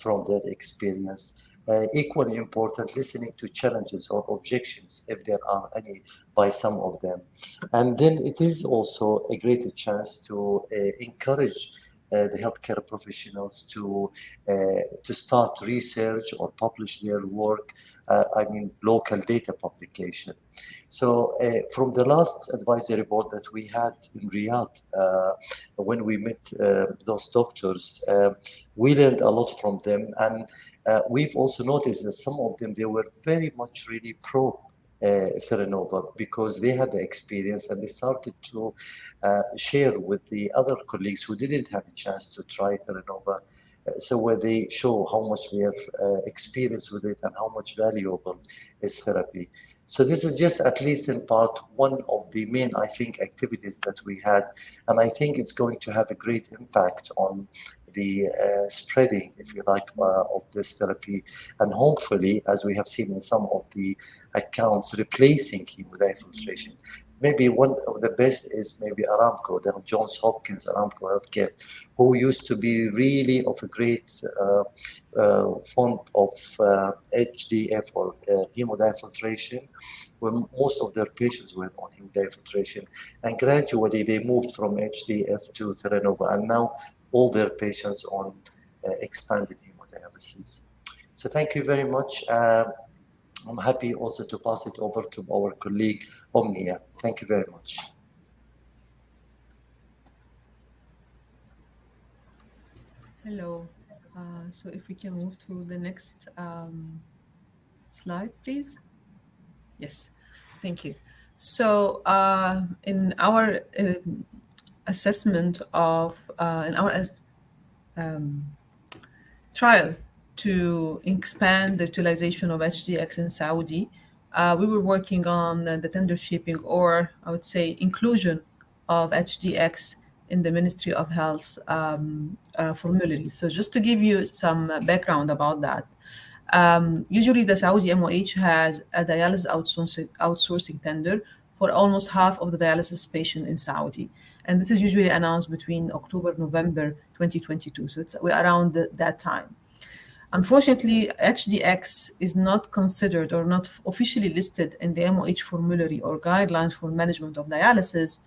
from their experience. Equally important, listening to challenges or objections, if there are any, by some of them. And then it is also a greater chance to encourage the healthcare professionals to start research or publish their work, local data publication. So from the last advisory board that we had in Riyadh, when we met those doctors, we learned a lot from them. And we've also noticed that some of them, they were very much really pro Theranova, because they had the experience and they started to share with the other colleagues who didn't have a chance to try Theranova. So where they show how much they have experience with it and how much valuable is therapy. So this is just at least in part one of the main, I think, activities that we had. And I think it's going to have a great impact on the spreading, if you like, of this therapy. And hopefully, as we have seen in some of the accounts, replacing hemodiafiltration. Maybe one of the best is maybe Aramco, the Johns Hopkins Aramco Healthcare, who used to be really of a great font of HDF or hemodiafiltration, when most of their patients were on hemodiafiltration. And gradually they moved from HDF to Theranova, and now all their patients on expanded hemodialysis. So thank you very much. I'm happy also to pass it over to our colleague, Omnia. Thank you very much. Hello. So if we can move to the next slide, please. Yes, thank you. So in our assessment of, in our trial to expand the utilization of HDX in Saudi, we were working on the tender shaping, or I would say inclusion of HDX in the Ministry of Health formulary. So just to give you some background about that, usually the Saudi MOH has a dialysis outsourcing tender for almost half of the dialysis patient in Saudi. And this is usually announced between October, November 2022. So we're around that time. Unfortunately, HDX is not considered or not officially listed in the MOH formulary or guidelines for management of dialysis.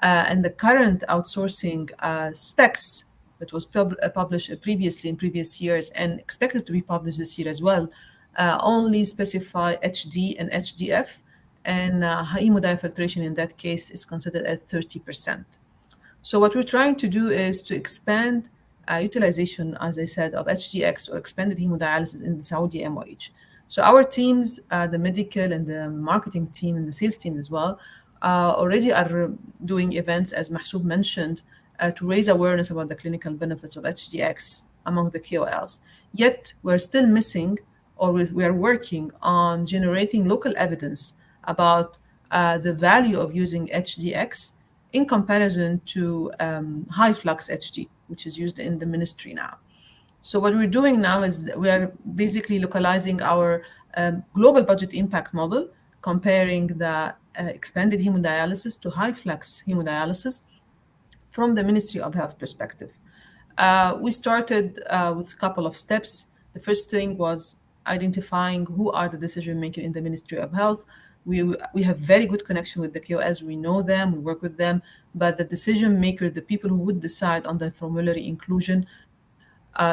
And the current outsourcing specs that was published previously in previous years and expected to be published this year as well, only specify HD and HDF, and hemodiafiltration in that case is considered at 30%. So what we're trying to do is to expand utilization, as I said, of HDX or expanded hemodialysis in the Saudi MOH. So our teams, the medical and the marketing team and the sales team as well, already are doing events, as Mahsoub mentioned, to raise awareness about the clinical benefits of HDX among the KOLs. Yet we're still missing, or we are working on generating local evidence about the value of using HDX in comparison to high flux HD, which is used in the ministry now. So what we're doing now is we are basically localizing our global budget impact model, comparing the expanded hemodialysis to high flux hemodialysis from the Ministry of Health perspective. We started with a couple of steps. The first thing was identifying who are the decision makers in the Ministry of Health. We have very good connection with the KOLs. We know them, we work with them, but the decision maker, the people who would decide on the formulary inclusion,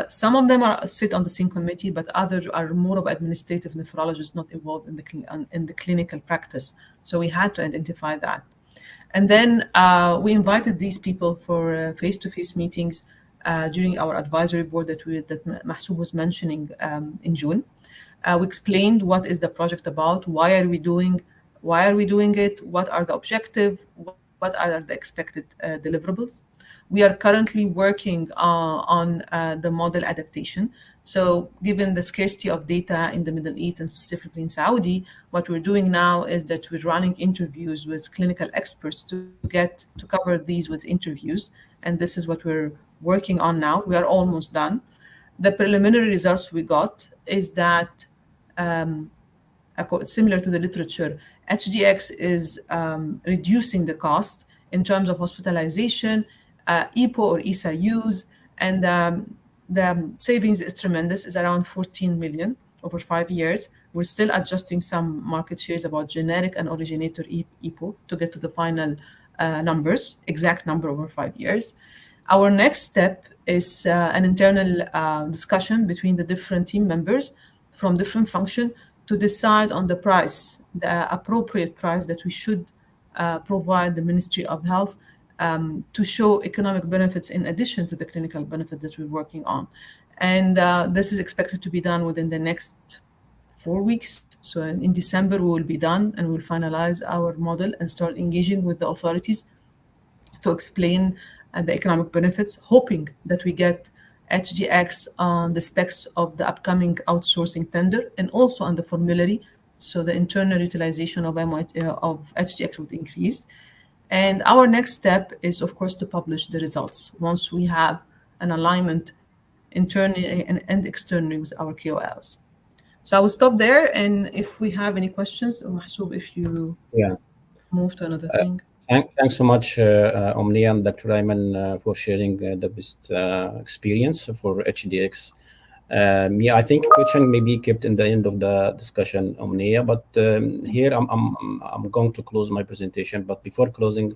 some of them sit on the same committee, but others are more of administrative nephrologists not involved in the clinical practice. So we had to identify that. And then we invited these people for face-to-face meetings during our advisory board that Mahsoub was mentioning in June. We explained what is the project about, why are we doing it, what are the objectives, what are the expected deliverables. We are currently working on the model adaptation. So given the scarcity of data in the Middle East and specifically in Saudi, what we're doing now is that we're running interviews with clinical experts to cover these with interviews. And this is what we're working on now. We are almost done. The preliminary results we got is that similar to the literature, HDX is reducing the cost in terms of hospitalization, EPO or ESA use, and the savings is tremendous, is around 14 million over 5 years. We're still adjusting some market shares about generic and originator EPO to get to the final numbers, exact number over 5 years. Our next step is an internal discussion between the different team members from different functions to decide on the price, the appropriate price that we should provide the Ministry of Health to show economic benefits in addition to the clinical benefit that we're working on. And this is expected to be done within the next 4 weeks. So in December, we will be done and we'll finalize our model and start engaging with the authorities to explain the economic benefits, hoping that we get HDX on the specs of the upcoming outsourcing tender and also on the formulary, so the internal utilization of HDX would increase. And our next step is, of course, to publish the results once we have an alignment internally and externally with our KOLs. So I will stop there, and if we have any questions, Mahsoub, if you Yeah. move to another thing. Thanks so much, Omnia and Dr. Ayman, for sharing the best experience for HDX. Yeah, I think question may be kept in the end of the discussion, Omnia, but here I'm going to close my presentation. But before closing,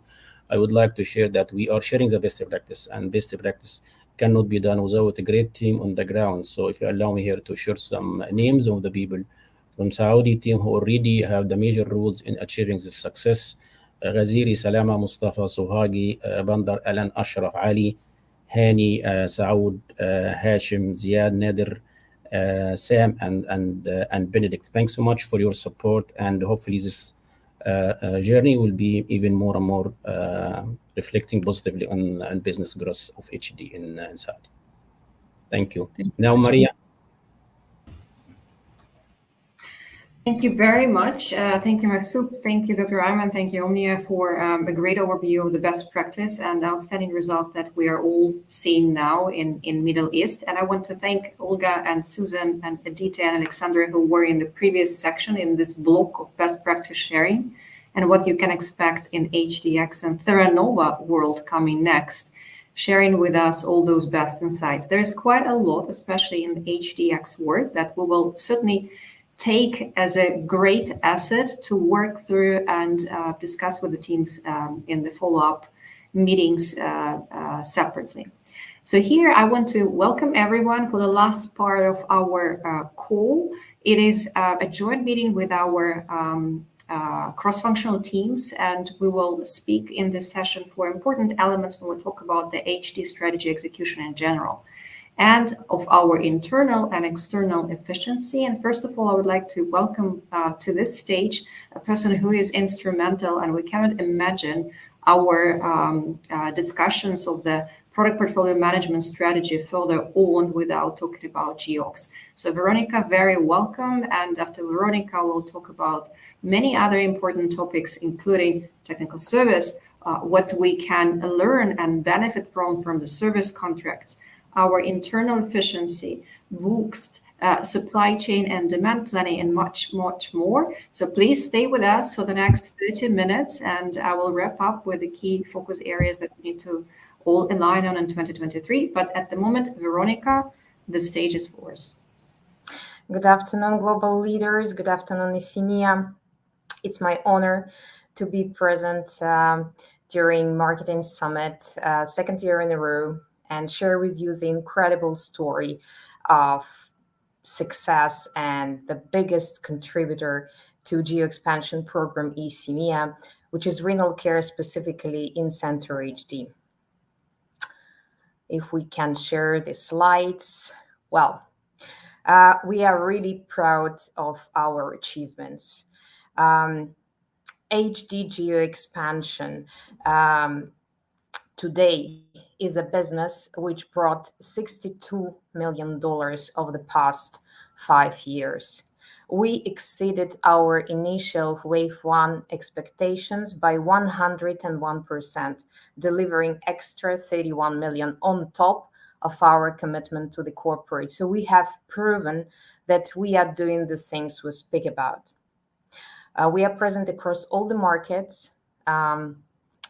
I would like to share that we are sharing the best practice, and best practice cannot be done without a great team on the ground. So if you allow me here to share some names of the people from Saudi team who already have the major roles in achieving this success. غزيري سلامة مصطفى سوهاجي بندر ألان أشرف علي هاني سعود هاشم زياد نادر Sam and Benedict. Thanks so much for your support, and hopefully this journey will be even more and more reflecting positively on business growth of HD in Saudi. Thank you. Now, Maria. Thank you very much. Thank you, Mahsoub. Thank you, Dr. Ayman. Thank you, Omnia, for a great overview of the best practice and outstanding results that we are all seeing now in Middle East. And I want to thank Olga and Susan and Aditya and Alexander, who were in the previous section in this block of best practice sharing and what you can expect in HDX and Theranova world coming next, sharing with us all those best insights. There's quite a lot, especially in the HDX world, that we will certainly take as a great asset to work through and discuss with the teams in the follow-up meetings separately. So here I want to welcome everyone for the last part of our call. It is a joint meeting with our cross-functional teams, and we will speak in this session for important elements when we talk about the HD strategy execution in general, and of our internal and external efficiency. And first of all, I would like to welcome to this stage a person who is instrumental, and we cannot imagine our discussions of the product portfolio management strategy further on without talking about GEOX. So Veronica, very welcome. And after Veronica, we'll talk about many other important topics, including technical service, what we can learn and benefit from the service contracts, our internal efficiency, boost, supply chain and demand planning, and much, much more. So please stay with us for the next 30 minutes, and I will wrap up with the key focus areas that we need to all align on in 2023. But at the moment, Veronica, the stage is yours. Good afternoon, global leaders. Good afternoon, ICMIA. It's my honor to be present during Marketing Summit, second year in a row, and share with you the incredible story of success and the biggest contributor to geo-expansion program ICMIA, which is renal care, specifically in Center HD. If we can share the slides. Well, we are really proud of our achievements. HD geo-expansion today is a business which brought $62 million over the past 5 years. We exceeded our initial wave one expectations by 101%, delivering extra 31 million on top of our commitment to the corporate. So we have proven that we are doing the things we speak about. We are present across all the markets in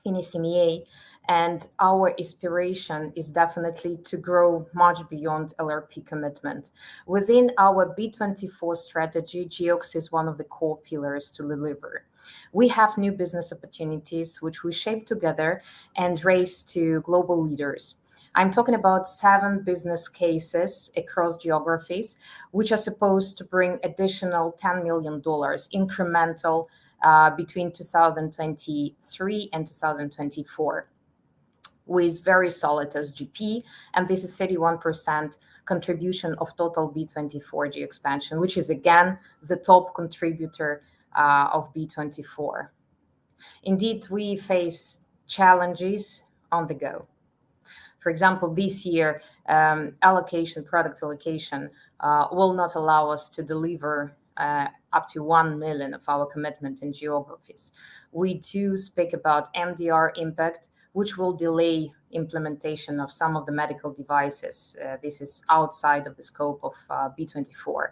ICMIA, and our aspiration is definitely to grow much beyond LRP commitment. Within our B24 strategy, GEOX is one of the core pillars to deliver. We have new business opportunities, which we shape together and raise to global leaders. I'm talking about 7 business cases across geographies, which are supposed to bring additional $10 million incremental between 2023 and 2024. With very solid SGP, and this is 31% contribution of total B24 geo expansion, which is again the top contributor of B24. Indeed, we face challenges on the go. For example, this year, product allocation will not allow us to deliver up to 1 million of our commitment in geographies. We do speak about MDR impact, which will delay implementation of some of the medical devices. This is outside of the scope of B24.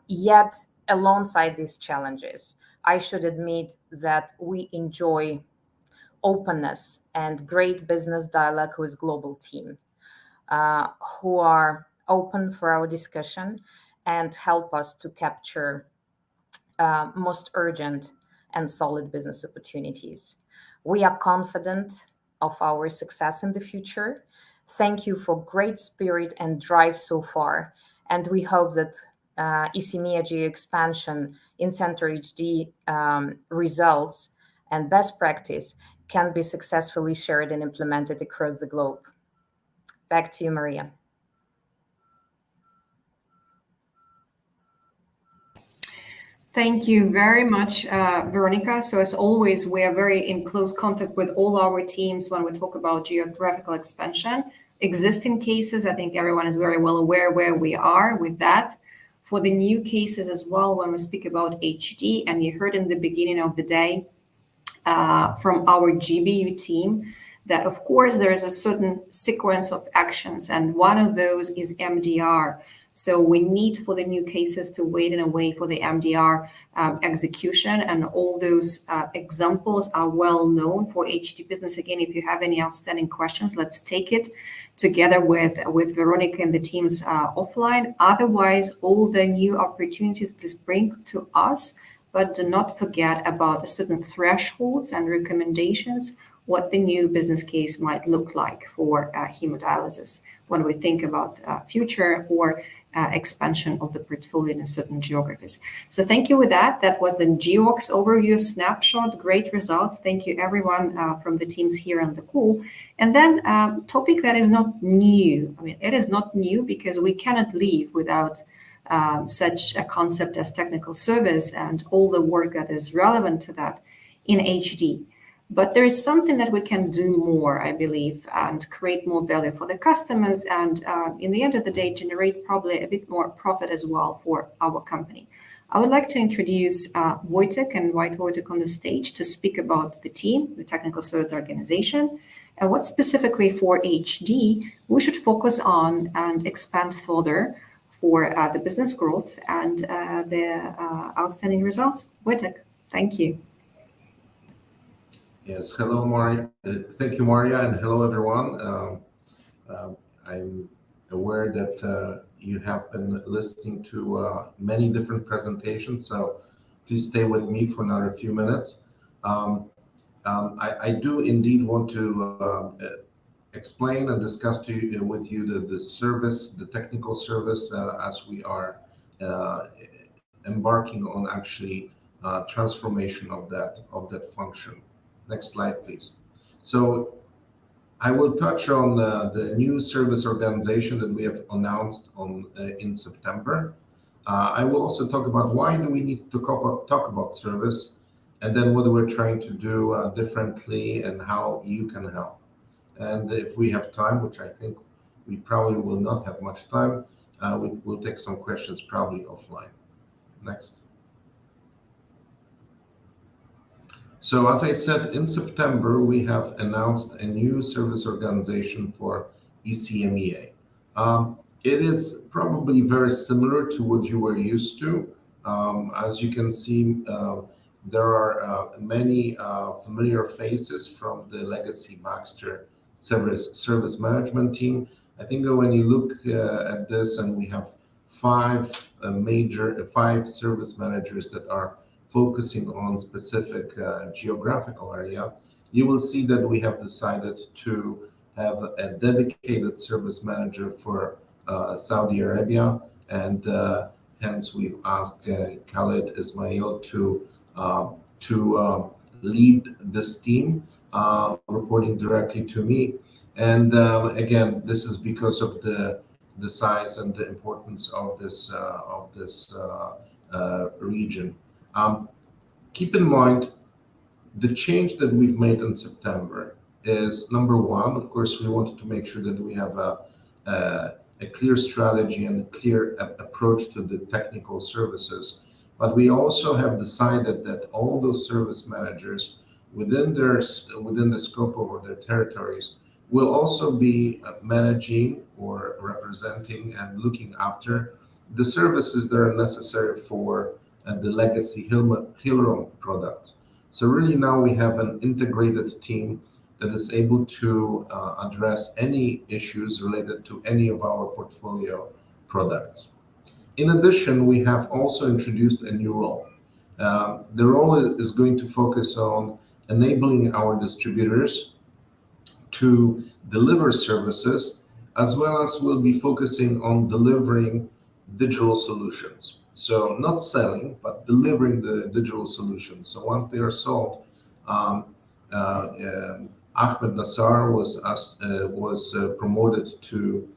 Yet, alongside these challenges, I should admit that we enjoy openness and great business dialogue with global team who are open for our discussion and help us to capture most urgent and solid business opportunities. We are confident of our success in the future. Thank you for great spirit and drive so far, and we hope that ECMEA geo expansion in Center HD results and best practice can be successfully shared and implemented across the globe. Back to you, Maria. Thank you very much, Veronica. So as always, we are very in close contact with all our teams when we talk about geographical expansion. Existing cases, I think everyone is very well aware where we are with that. For the new cases as well, when we speak about HD, and you heard in the beginning of the day from our GBU team, that of course there is a certain sequence of actions, and one of those is MDR. So we need for the new cases to wait and wait for the MDR execution, and all those examples are well known for HD business. Again, if you have any outstanding questions, let's take it together with Veronica and the teams offline. Otherwise, all the new opportunities please bring to us, but do not forget about certain thresholds and recommendations, what the new business case might look like for hemodialysis when we think about future or expansion of the portfolio in certain geographies. So thank you with that. That was the GeoX overview snapshot. Great results. Thank you everyone from the teams here on the call. And then topic that is not new. I mean, it is not new because we cannot leave without such a concept as technical service and all the work that is relevant to that in HD. But there is something that we can do more, I believe, and create more value for the customers, and in the end of the day, generate probably a bit more profit as well for our company. I would like to introduce Wojtek and White Wojtek on the stage to speak about the team, the technical service organization, and what specifically for HD we should focus on and expand further for the business growth and the outstanding results. Wojtek, thank you. Yes, hello, Maria. Thank you, Maria, and hello, everyone. I'm aware that you have been listening to many different presentations, so please stay with me for another few minutes. I do indeed want to explain and discuss with you the service, the technical service, as we are embarking on actually transformation of that function. Next slide, please. So I will touch on the new service organization that we have announced in September. I will also talk about why do we need to talk about service, and then what we're trying to do differently and how you can help. And if we have time, which I think we probably will not have much time, we'll take some questions probably offline. Next. So as I said, in September, we have announced a new service organization for ECMEA. It is probably very similar to what you were used to. As you can see, there are many familiar faces from the legacy Baxter service management team. I think when you look at this, and we have five service managers that are focusing on specific geographical area, you will see that we have decided to have a dedicated service manager for Saudi Arabia, and hence we've asked Khalid Ismail to lead this team, reporting directly to me. And again, this is because of the the size and the importance of this region. Keep in mind, the change that we've made in September is, number one, of course, we wanted to make sure that we have a clear strategy and a clear approach to the technical services. But we also have decided that all those service managers within the scope of their territories will also be managing or representing and looking after the services that are necessary for the legacy Hillrom products. So really now we have an integrated team that is able to address any issues related to any of our portfolio products. In addition, we have also introduced a new role. The role is going to focus on enabling our distributors to deliver services, as well as we'll be focusing on delivering digital solutions. So not selling, but delivering the digital solutions. So once they are sold, Ahmed Nassar was promoted to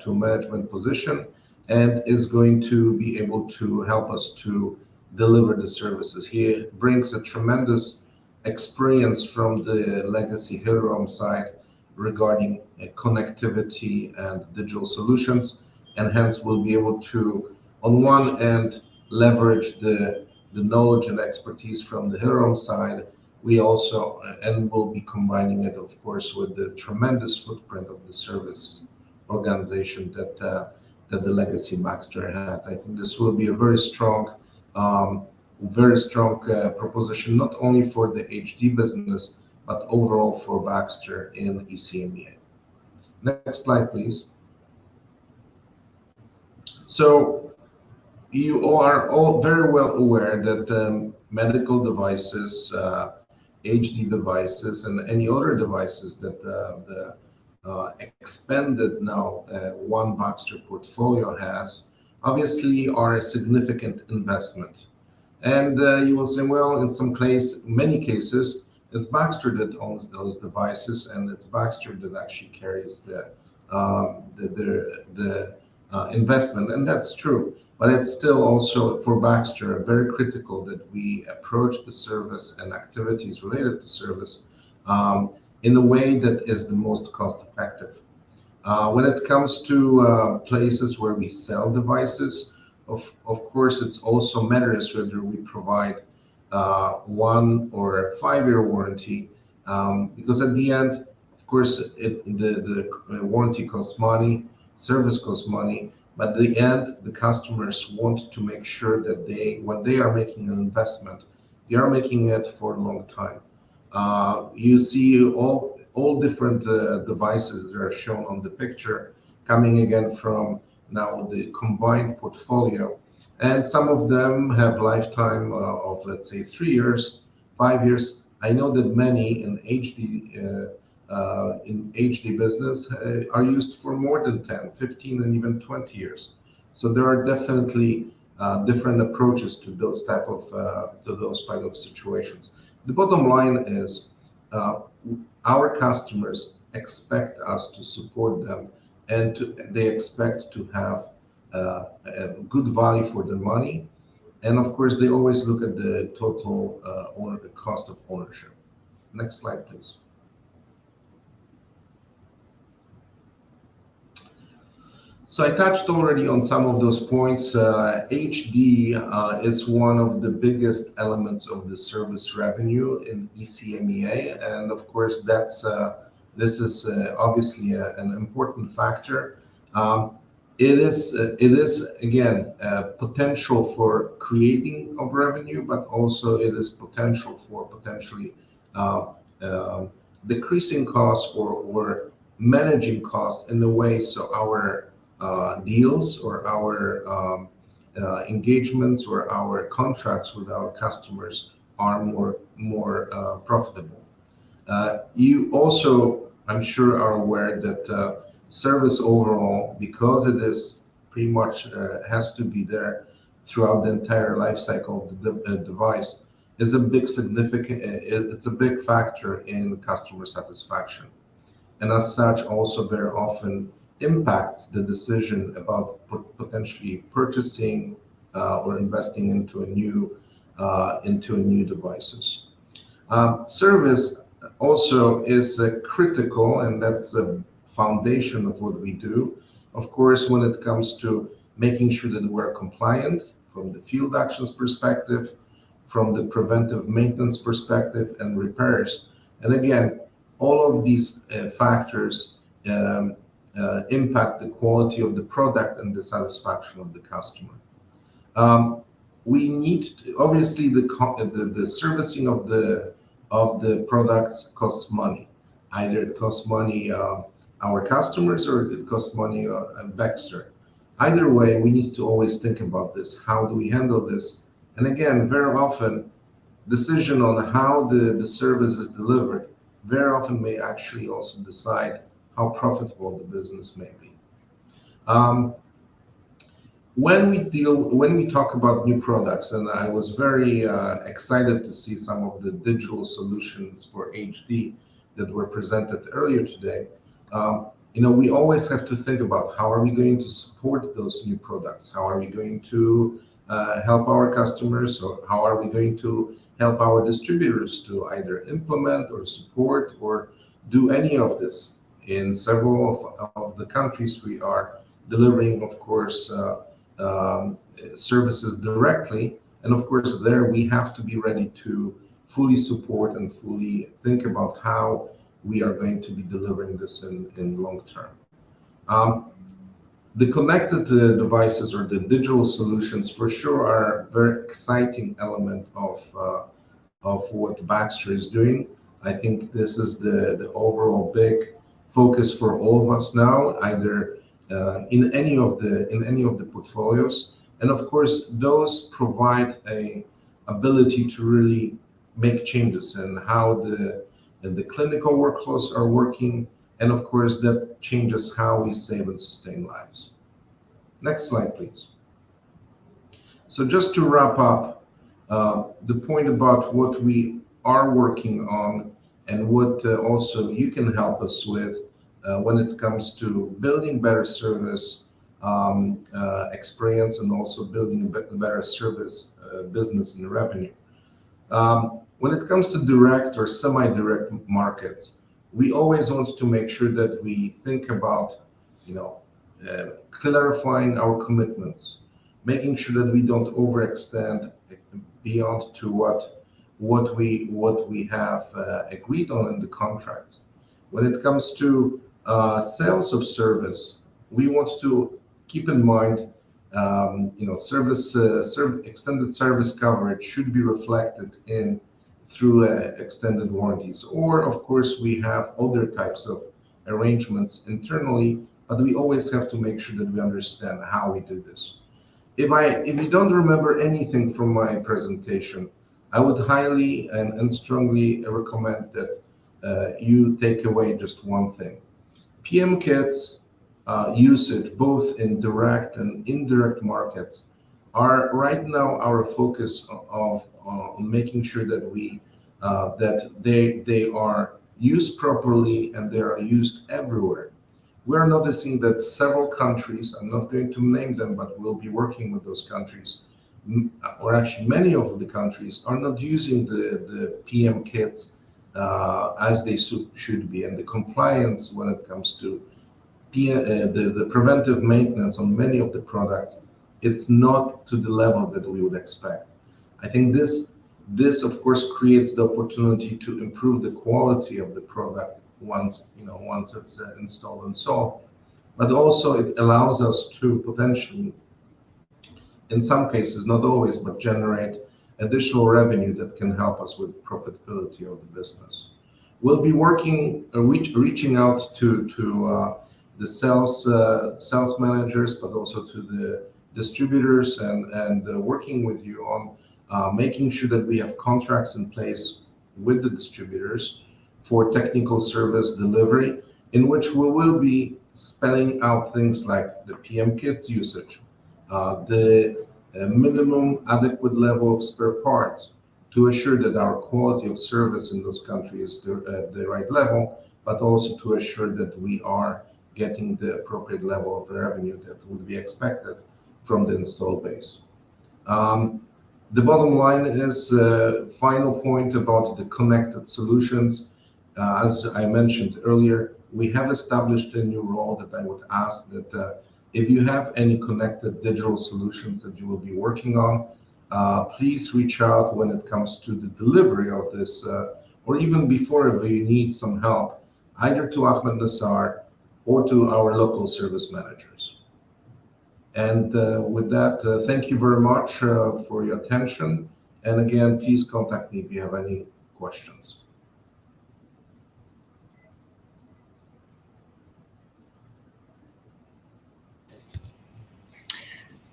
management position and is going to be able to help us to deliver the services. He brings a tremendous experience from the legacy Hillrom side regarding connectivity and digital solutions, and hence we'll be able to, on one end, leverage the knowledge and expertise from the Hillrom side. We also, and we'll be combining it, of course, with the tremendous footprint of the service organization that the legacy Baxter had. I think this will be a very strong proposition, not only for the HD business, but overall for Baxter in ECMEA. Next slide, please. So you are all very well aware that medical devices, HD devices, and any other devices that the expanded now One Baxter portfolio has, obviously are a significant investment. And you will say, well, in many cases, it's Baxter that owns those devices, and it's Baxter that actually carries the investment, and that's true. But it's still also for Baxter very critical that we approach the service and activities related to service in a way that is the most cost effective. When it comes to places where we sell devices, of course, it's also matters whether we provide 1 or 5-year warranty, because at the end, of course, the warranty costs money, service costs money, but at the end, the customers want to make sure that when they are making an investment, they are making it for a long time. You see all different devices that are shown on the picture coming again from now the combined portfolio, and some of them have lifetime of, let's say, 3 years, 5 years. I know that many in HD business are used for more than 10, 15, and even 20 years. So there are definitely different approaches to those type of situations. The bottom line is our customers expect us to support them, and they expect to have a good value for their money. And of course, they always look at the total the cost of ownership. Next slide, please. So I touched already on some of those points. HD is one of the biggest elements of the service revenue in ECMEA, and of course this is obviously an important factor. It is again potential for creating of revenue, but also it is potential for potentially decreasing costs or managing costs in a way so our deals or our engagements or our contracts with our customers are more profitable. You also, I'm sure, are aware that service overall, because it is pretty much has to be there throughout the entire life cycle of the device, is a big it's a big factor in customer satisfaction. And as such, also very often impacts the decision about potentially purchasing or investing into a new devices. Service also is critical, and that's a foundation of what we do. Of course, when it comes to making sure that we're compliant from the field actions perspective, from the preventive maintenance perspective, and repairs. And again, all of these factors impact the quality of the product and the satisfaction of the customer. We need to, obviously the servicing of the products costs money. Either it costs money our customers, or it costs money Baxter. Either way, we need to always think about this. How do we handle this? And again, very often, decision on how the service is delivered very often may actually also decide how profitable the business may be. When we talk about new products, and I was very excited to see some of the digital solutions for HD that were presented earlier today. We always have to think about how are we going to support those new products? How are we going to help our customers, or how are we going to help our distributors to either implement or support or do any of this? In several of the countries, we are delivering, of course, services directly. And of course, there we have to be ready to fully support and fully think about how we are going to be delivering this in long term. The connected devices or the digital solutions for sure are a very exciting element of what Baxter is doing. I think this is the overall big focus for all of us now, either in any of the portfolios. And of course, those provide a ability to really make changes in how the clinical workflows are working. And of course, that changes how we save and sustain lives. Next slide, please. So just to wrap up, the point about what we are working on and what also you can help us with when it comes to building better service experience, and also building a better service business and revenue. When it comes to direct or semi-direct markets, we always want to make sure that we think about, clarifying our commitments, making sure that we don't overextend beyond to what we have agreed on in the contract. When it comes to sales of service, we want to keep in mind, extended service coverage should be reflected through extended warranties. Or of course, we have other types of arrangements internally, but we always have to make sure that we understand how we do this. If you don't remember anything from my presentation, I would highly and strongly recommend that you take away just one thing. PM kits usage, both in direct and indirect markets, are right now our focus on making sure that they are used properly and they are used everywhere. We're noticing that several countries, I'm not going to name them, but we'll be working with those countries, or actually many of the countries are not using the PM kits as they should be, and the compliance when it comes to the preventive maintenance on many of the products, it's not to the level that we would expect. I think this of course creates the opportunity to improve the quality of the product once it's installed and sold, but also it allows us to potentially, in some cases, not always, but generate additional revenue that can help us with profitability of the business. We'll be working, reaching out to the sales managers, but also to the distributors, and working with you on making sure that we have contracts in place with the distributors for technical service delivery, in which we will be spelling out things like the PM kits usage, the minimum adequate level of spare parts, to assure that our quality of service in those countries is at the right level, but also to assure that we are getting the appropriate level of revenue that would be expected from the install base. The bottom line is final point about the connected solutions. As I mentioned earlier, we have established a new role that I would ask that if you have any connected digital solutions that you will be working on, please reach out when it comes to the delivery of this, or even before if you need some help, either to Ahmed Nassar or to our local service managers. And with that, thank you very much for your attention. And again, please contact me if you have any questions.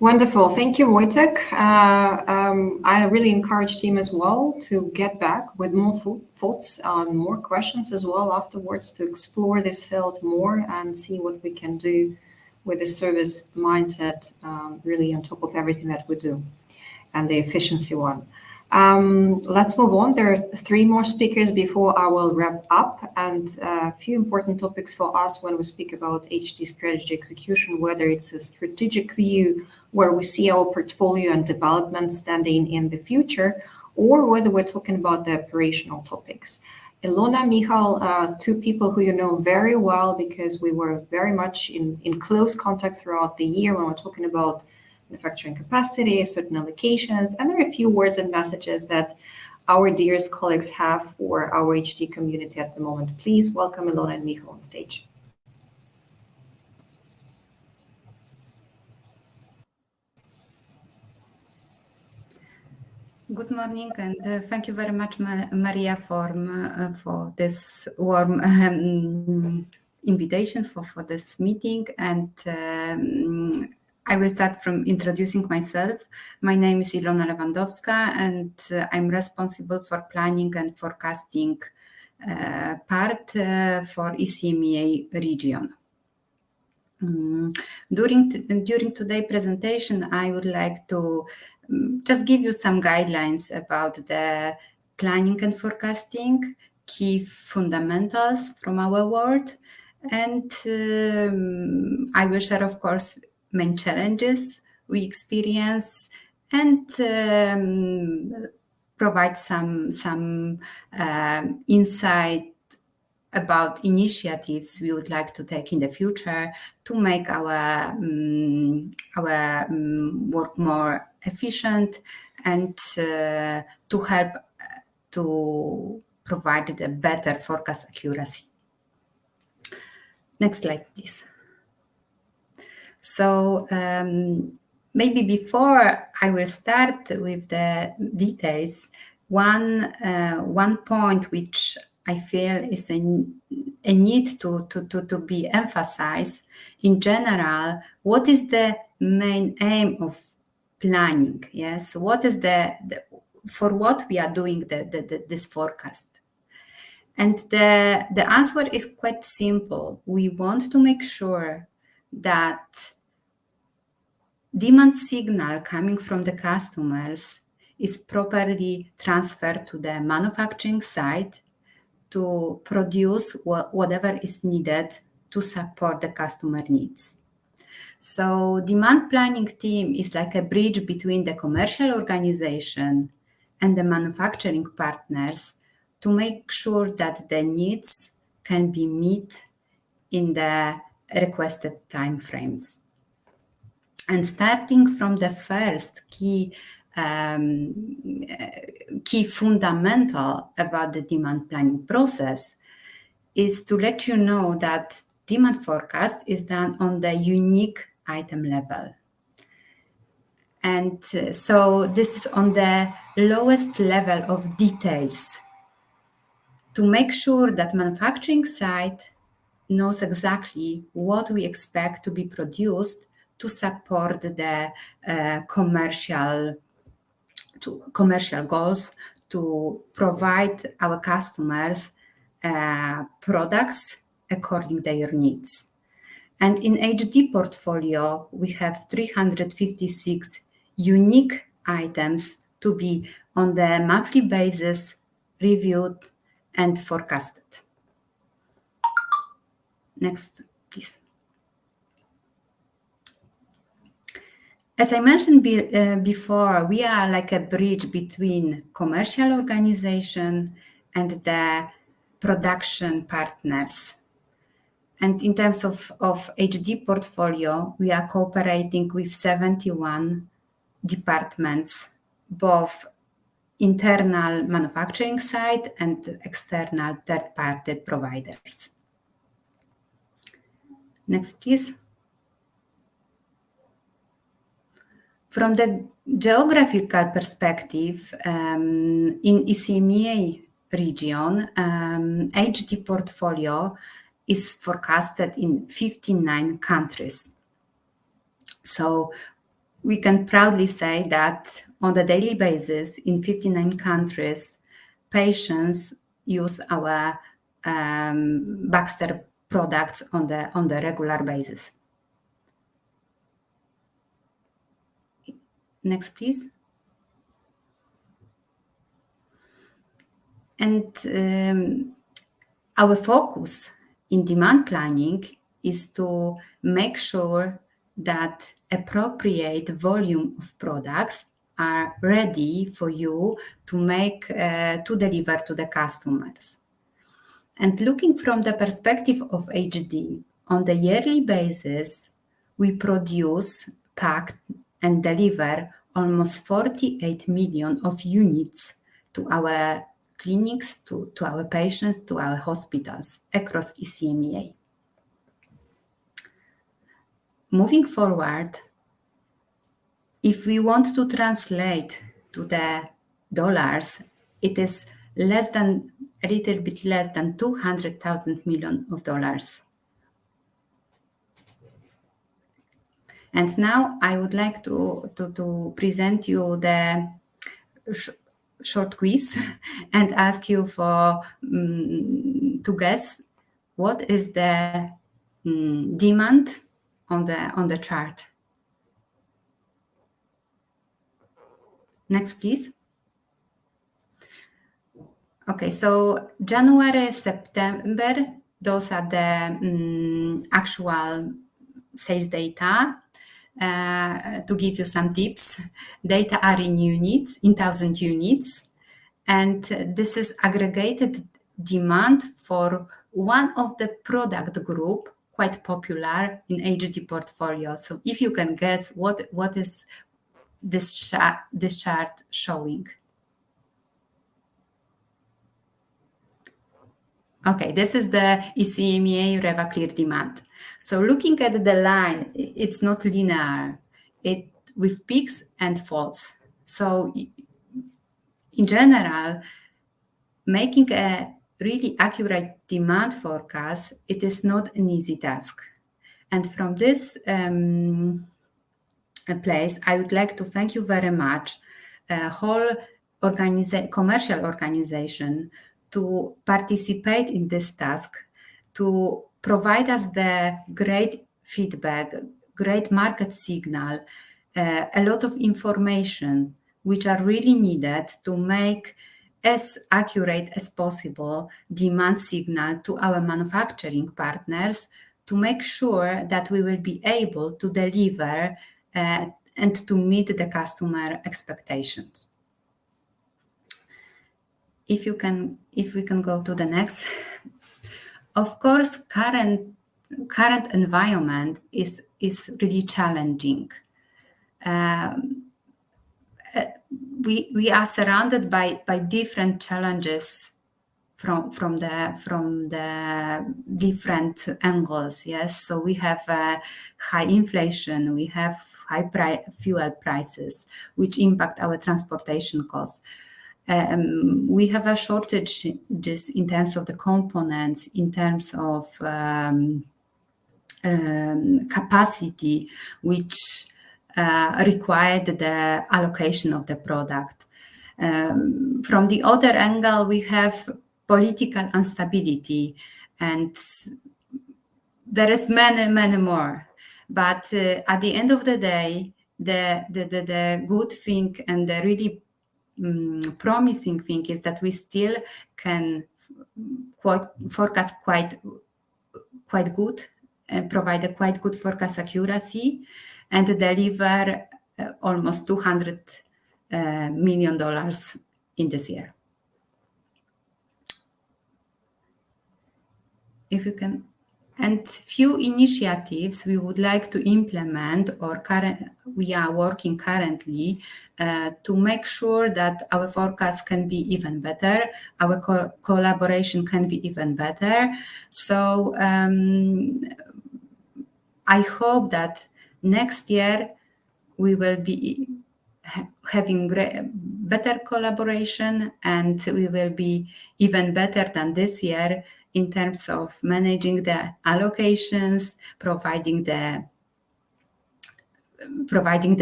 Wonderful. Thank you, Wojtek. I really encourage team as well to get back with more thoughts on more questions as well afterwards to explore this field more and see what we can do with the service mindset really on top of everything that we do and the efficiency one. Let's move on. There are 3 more speakers before I will wrap up, and a few important topics for us when we speak about HD strategy execution, whether it's a strategic view where we see our portfolio and development standing in the future, or whether we're talking about the operational topics. Ilona, Michal, 2 people who you know very well because we were very much in close contact throughout the year when we're talking about manufacturing capacity, certain allocations, and there are a few words and messages that our dearest colleagues have for our HD community at the moment. Please welcome Ilona and Michal on stage. Good morning, and thank you very much, Maria, for this warm invitation for this meeting. And I will start from introducing myself. My name is Ilona Lewandowska, and I'm responsible for planning and forecasting part for ECMEA region. During today's presentation, I would like to just give you some guidelines about the planning and forecasting, key fundamentals from our world, and I will share, of course, main challenges we experience and provide some insight about initiatives we would like to take in the future to make our work more efficient and to help to provide the better forecast accuracy. Next slide, please. So maybe before I will start with the details, one point which I feel is a need to be emphasized. In general, what is the main aim of planning? Yes, what is for what we are doing this forecast? And the answer is quite simple. We want to make sure that demand signal coming from the customers is properly transferred to the manufacturing side to produce whatever is needed to support the customer needs. So demand planning team is like a bridge between the commercial organization and the manufacturing partners to make sure that the needs can be met in the requested timeframes. And starting from the first key fundamental about the demand planning process is to let you know that demand forecast is done on the unique item level. And so this is on the lowest level of details to make sure that manufacturing side knows exactly what we expect to be produced to support the commercial goals, to provide our customers products according to their needs. And in HD portfolio, we have 356 unique items to be on the monthly basis reviewed and forecasted. Next, please. As I mentioned before, we are like a bridge between commercial organization and the production partners. And in terms of HD portfolio, we are cooperating with 71 departments, both internal manufacturing side and external third-party providers. Next, please. From the geographical perspective, in ECMEA region, HD portfolio is forecasted in 59 countries. So we can proudly say that on a daily basis in 59 countries, patients use our Baxter products on the regular basis. Next, please. And our focus in demand planning is to make sure that appropriate volume of products are ready for you to make to deliver to the customers. And looking from the perspective of HD, on the yearly basis, we produce, pack, and deliver almost 48 million of units to our clinics, to our patients, to our hospitals across ECMEA. Moving forward, if we want to translate to the dollars, it is a little bit less than $200 million. And now I would like to present you the short quiz and ask you for to guess what is the demand on the chart. Next, please. Okay, so January, September, those are the actual sales data. To give you some tips, data are in units, in 1,000 units, and this is aggregated demand for one of the product group quite popular in HD portfolio. So if you can guess what is this chart showing. Okay, this is the ECMEA Revaclear demand. So looking at the line, it's not linear, with peaks and falls. So in general, making a really accurate demand forecast, it is not an easy task. And from this place, I would like to thank you very much, whole commercial organization, to participate in this task, to provide us the great feedback, great market signal, a lot of information which are really needed to make as accurate as possible demand signal to our manufacturing partners to make sure that we will be able to deliver and to meet the customer expectations. If we can go to the next. Of course, current environment is really challenging. We are surrounded by different challenges from the different angles. Yes, so we have high inflation, we have high fuel prices, which impact our transportation costs. We have a shortage just in terms of the components, in terms of capacity, which required the allocation of the product. From the other angle, we have political instability, and there is many more. But at the end of the day, the good thing and the really promising thing is that we still can forecast quite good and provide a quite good forecast accuracy and deliver almost $200 million in this year. If you can, and few initiatives we would like to implement or we are working currently to make sure that our forecast can be even better, our collaboration can be even better. So I hope that next year we will be having better collaboration, and we will be even better than this year in terms of managing the allocations, providing the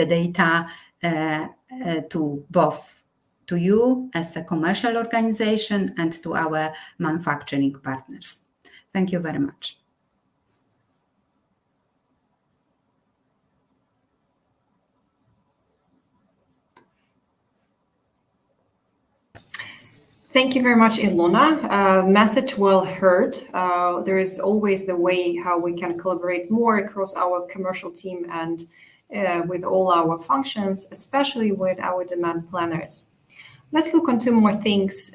data to both to you as a commercial organization and to our manufacturing partners. Thank you very much. Thank you very much, Ilona. Message well heard. There is always the way how we can collaborate more across our commercial team and with all our functions, especially with our demand planners. Let's look on two more things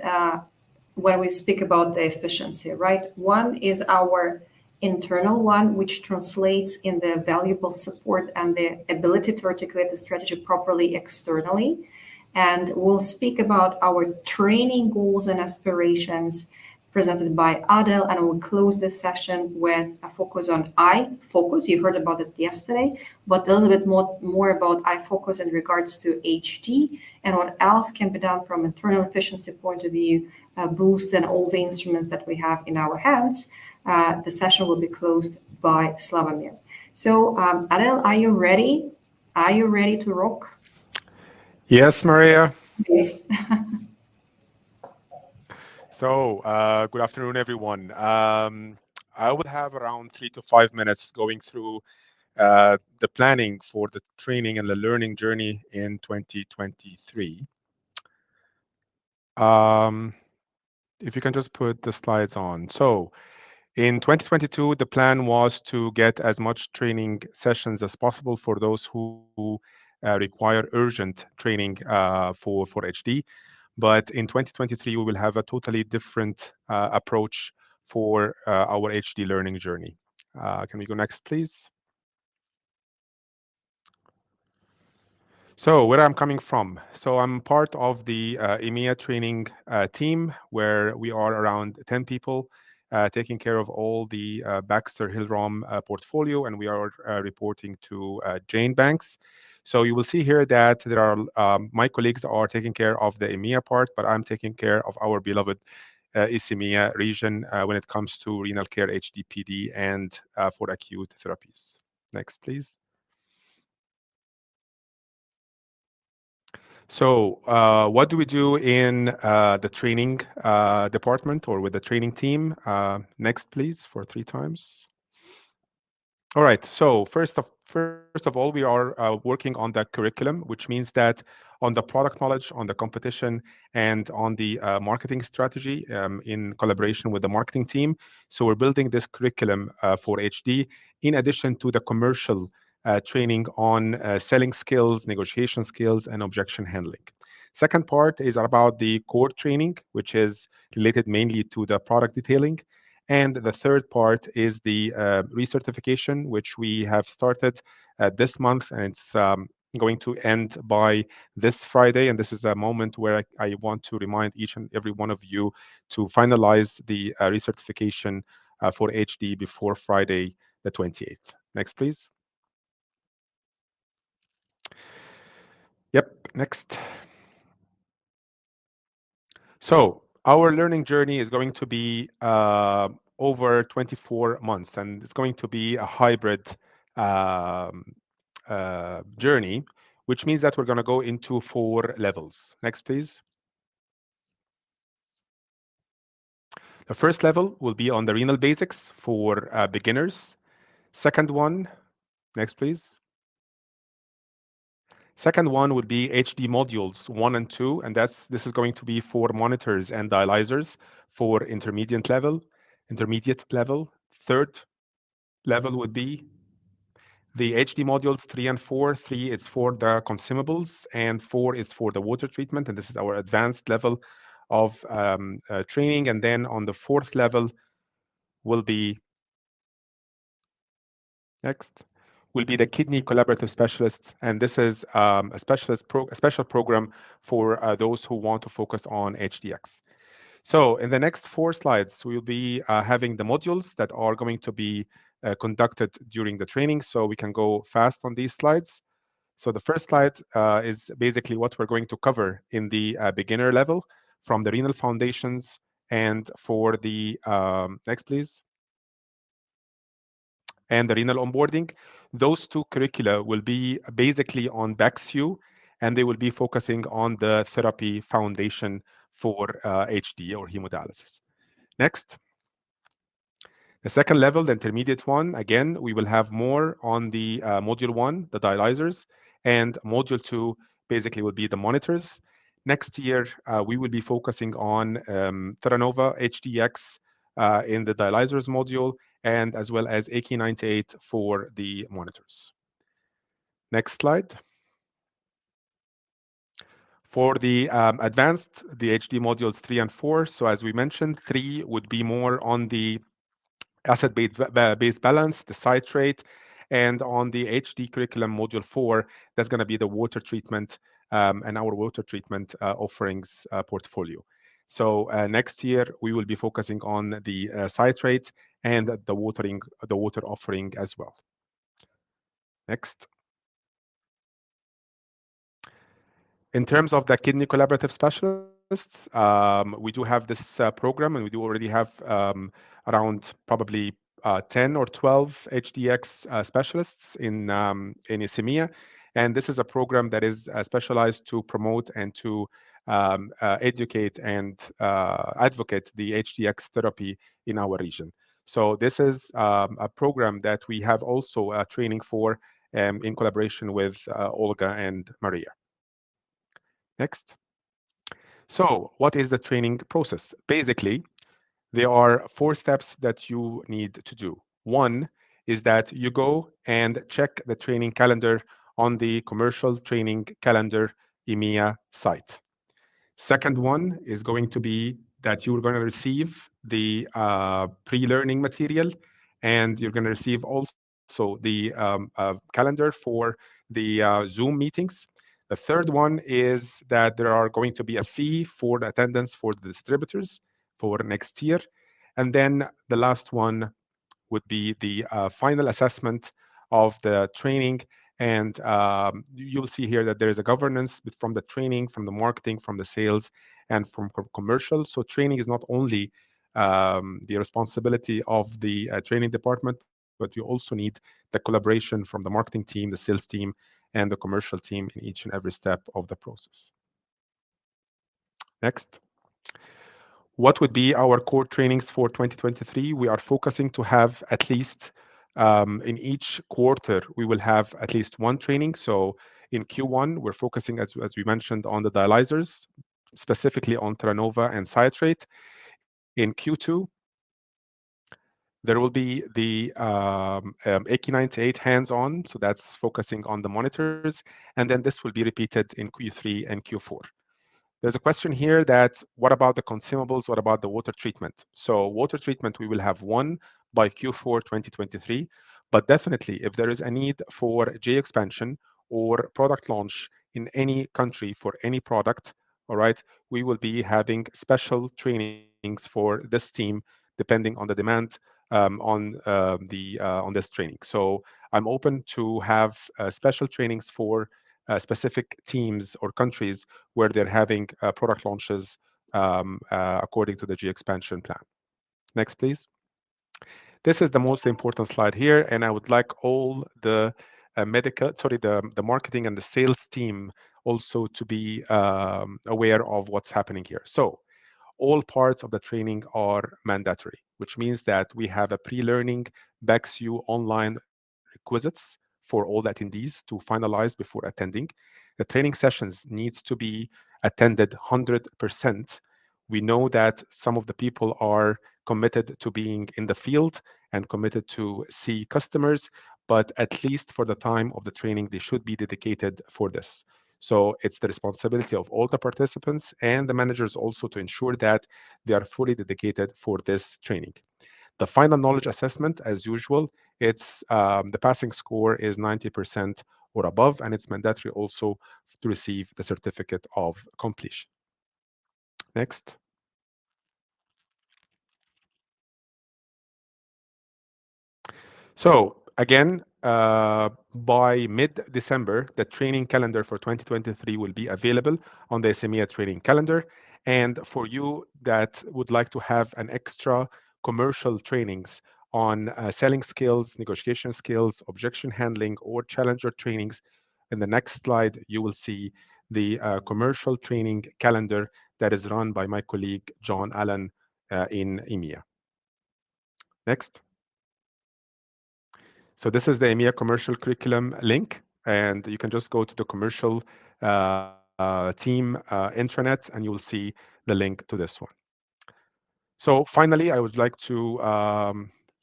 when we speak about the efficiency, right? One is our internal one, which translates in the valuable support and the ability to articulate the strategy properly externally. And we'll speak about our training goals and aspirations presented by Adel, and we'll close this session with a focus on iFocus. You heard about it yesterday, but a little bit more about iFocus in regards to HD and what else can be done from internal efficiency point of view, boost and all the instruments that we have in our hands. The session will be closed by Slavomir. So Adel, are you ready? Are you ready to rock? Yes, Maria. Yes. So, good afternoon, everyone. I will have around 3 to 5 minutes going through the planning for the training and the learning journey in 2023. If you can just put the slides on. So, in 2022, the plan was to get as much training sessions as possible for those who require urgent training for HD. But in 2023, we will have a totally different approach for our HD learning journey. Can we go next, please? So where I'm coming from. So I'm part of the EMEA training team, where we are around 10 people taking care of all the Baxter Hillrom portfolio, and we are reporting to Jane Banks. So you will see here that there are my colleagues are taking care of the EMEA part, but I'm taking care of our beloved EMEA region when it comes to renal care, HDPD, and for acute therapies. Next, please. So what do we do in the training department or with the training team? Next, please, for 3 times. All right. So first of all, we are working on the curriculum, which means that on the product knowledge, on the competition, and on the marketing strategy in collaboration with the marketing team. So we're building this curriculum for HD, in addition to the commercial training on selling skills, negotiation skills, and objection handling. Second part is about the core training, which is related mainly to the product detailing. And the third part is the recertification, which we have started this month, and it's going to end by this Friday. And this is a moment where I want to remind each and every one of you to finalize the recertification for HD before Friday the 28th. Next, please. Yep, next. So our learning journey is going to be over 24 months, and it's going to be a hybrid journey, which means that we're going to go into 4 levels. Next, please. The first level will be on the renal basics for beginners. Second one, next, please. Second one would be HD modules 1 and 2, and this is going to be for monitors and dialyzers for intermediate level. Third level would be The HD modules 3 and 4, 3 is for the consumables and 4 is for the water treatment. And this is our advanced level of training. And then on the 4th level will be, next, will be the kidney collaborative specialists. And this is a special program for those who want to focus on HDX. So in the next 4 slides, we'll be having the modules that are going to be conducted during the training. So we can go fast on these slides. So the first slide is basically what we're going to cover in the beginner level from the renal foundations. And for the, next please, and the renal onboarding. Those 2 curricula will be basically on Baxter, and they will be focusing on the therapy foundation for HD or hemodialysis. Next. The second level, the intermediate one, again, we will have more on the module 1, the dialyzers, and module 2 basically will be the monitors. Next year, we will be focusing on Theranova HDX in the dialyzers module, and as well as AK98 for the monitors. Next slide. For the advanced, the HD modules 3 and 4, so as we mentioned, 3 would be more on the acid-base balance, the citrate, and on the HD curriculum module 4, that's going to be the water treatment and our water treatment offerings portfolio. So next year we will be focusing on the citrate and the water offering as well. Next. In terms of the kidney collaborative specialists, we do have this program, and we do already have around probably 10 or 12 HDX specialists in ICEMIA. And this is a program that is specialized to promote and to educate and advocate the HDX therapy in our region. So this is a program that we have also training for in collaboration with Olga and Maria. Next. So what is the training process? Basically, there are 4 steps that you need to do. One is that you go and check the training calendar on the commercial training calendar EMEA site. Second one is going to be that you're going to receive the pre-learning material, and you're going to receive also the calendar for the Zoom meetings. The third one is that there are going to be a fee for the attendance for the distributors for next year. And then the last one would be the final assessment of the training. And you'll see here that there is a governance from the training, from the marketing, from the sales, and from commercial. So training is not only the responsibility of the training department, but you also need the collaboration from the marketing team, the sales team, and the commercial team in each and every step of the process. Next. What would be our core trainings for 2023? We are focusing to have at least in each quarter, we will have at least 1 training. So in Q1, we're focusing, as we mentioned, on the dialyzers, specifically on Theranova and citrate. In Q2, there will be the AK98 hands-on, so that's focusing on the monitors, and then this will be repeated in Q3 and Q4. There's a question here that what about the consumables? What about the water treatment? So water treatment, we will have 1 by Q4 2023, but definitely if there is a need for J expansion or product launch in any country for any product, all right, we will be having special trainings for this team depending on the demand on this training. So I'm open to have special trainings for specific teams or countries where they're having product launches according to the G expansion plan. Next, please. This is the most important slide here, and I would like all the the marketing and the sales team also to be aware of what's happening here. So all parts of the training are mandatory, which means that we have a pre-learning Baxter online requisites for all the attendees to finalize before attending. The training sessions needs to be attended 100%. We know that some of the people are committed to being in the field and committed to see customers, but at least for the time of the training, they should be dedicated for this. So it's the responsibility of all the participants and the managers also to ensure that they are fully dedicated for this training. The final knowledge assessment, as usual, it's the passing score is 90% or above, and it's mandatory also to receive the certificate of completion. Next. So again, by mid-December, the training calendar for 2023 will be available on the SMEA training calendar. And for you that would like to have an extra commercial trainings on selling skills, negotiation skills, objection handling, or challenger trainings, in the next slide, you will see the commercial training calendar that is run by my colleague, John Allen, in EMEA. Next. So this is the EMEA commercial curriculum link, and you can just go to the commercial team intranet, and you will see the link to this one. So finally, I would like to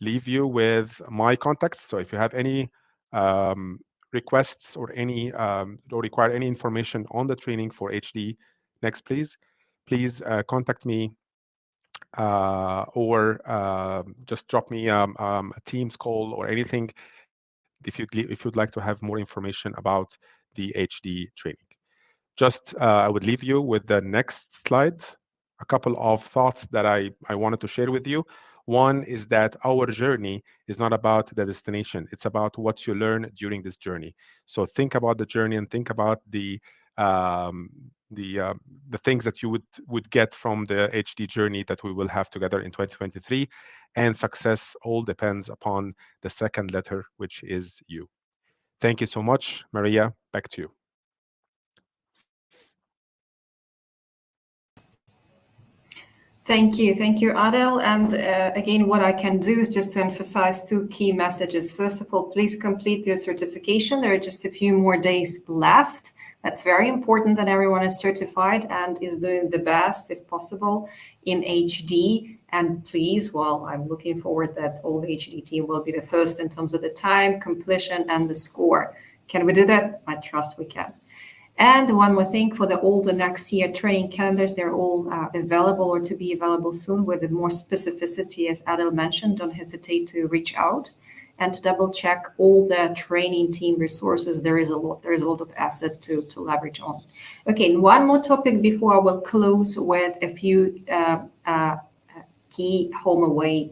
leave you with my contacts. So if you have any requests or any or require any information on the training for HD, next please contact me or just drop me a Teams call or anything if you'd like to have more information about the HD training. Just I would leave you with the next slide, a couple of thoughts that I wanted to share with you. One is that our journey is not about the destination. It's about what you learn during this journey. So think about the journey and think about the things that you would get from the HD journey that we will have together in 2023. And success all depends upon the second letter, which is you. Thank you so much. Maria, back to you. Thank you, Adel. And again, what I can do is just to emphasize two key messages. First of all, please complete your certification. There are just a few more days left. That's very important that everyone is certified and is doing the best, if possible, in HD. And please, well, I'm looking forward that all the HD team will be the first in terms of the time, completion, and the score. Can we do that? I trust we can. And one more thing, for all the next year training calendars, they're all available or to be available soon with more specificity, as Adel mentioned. Don't hesitate to reach out and to double check all the training team resources. There is a lot of assets to leverage on. Okay, one more topic before I will close with a few key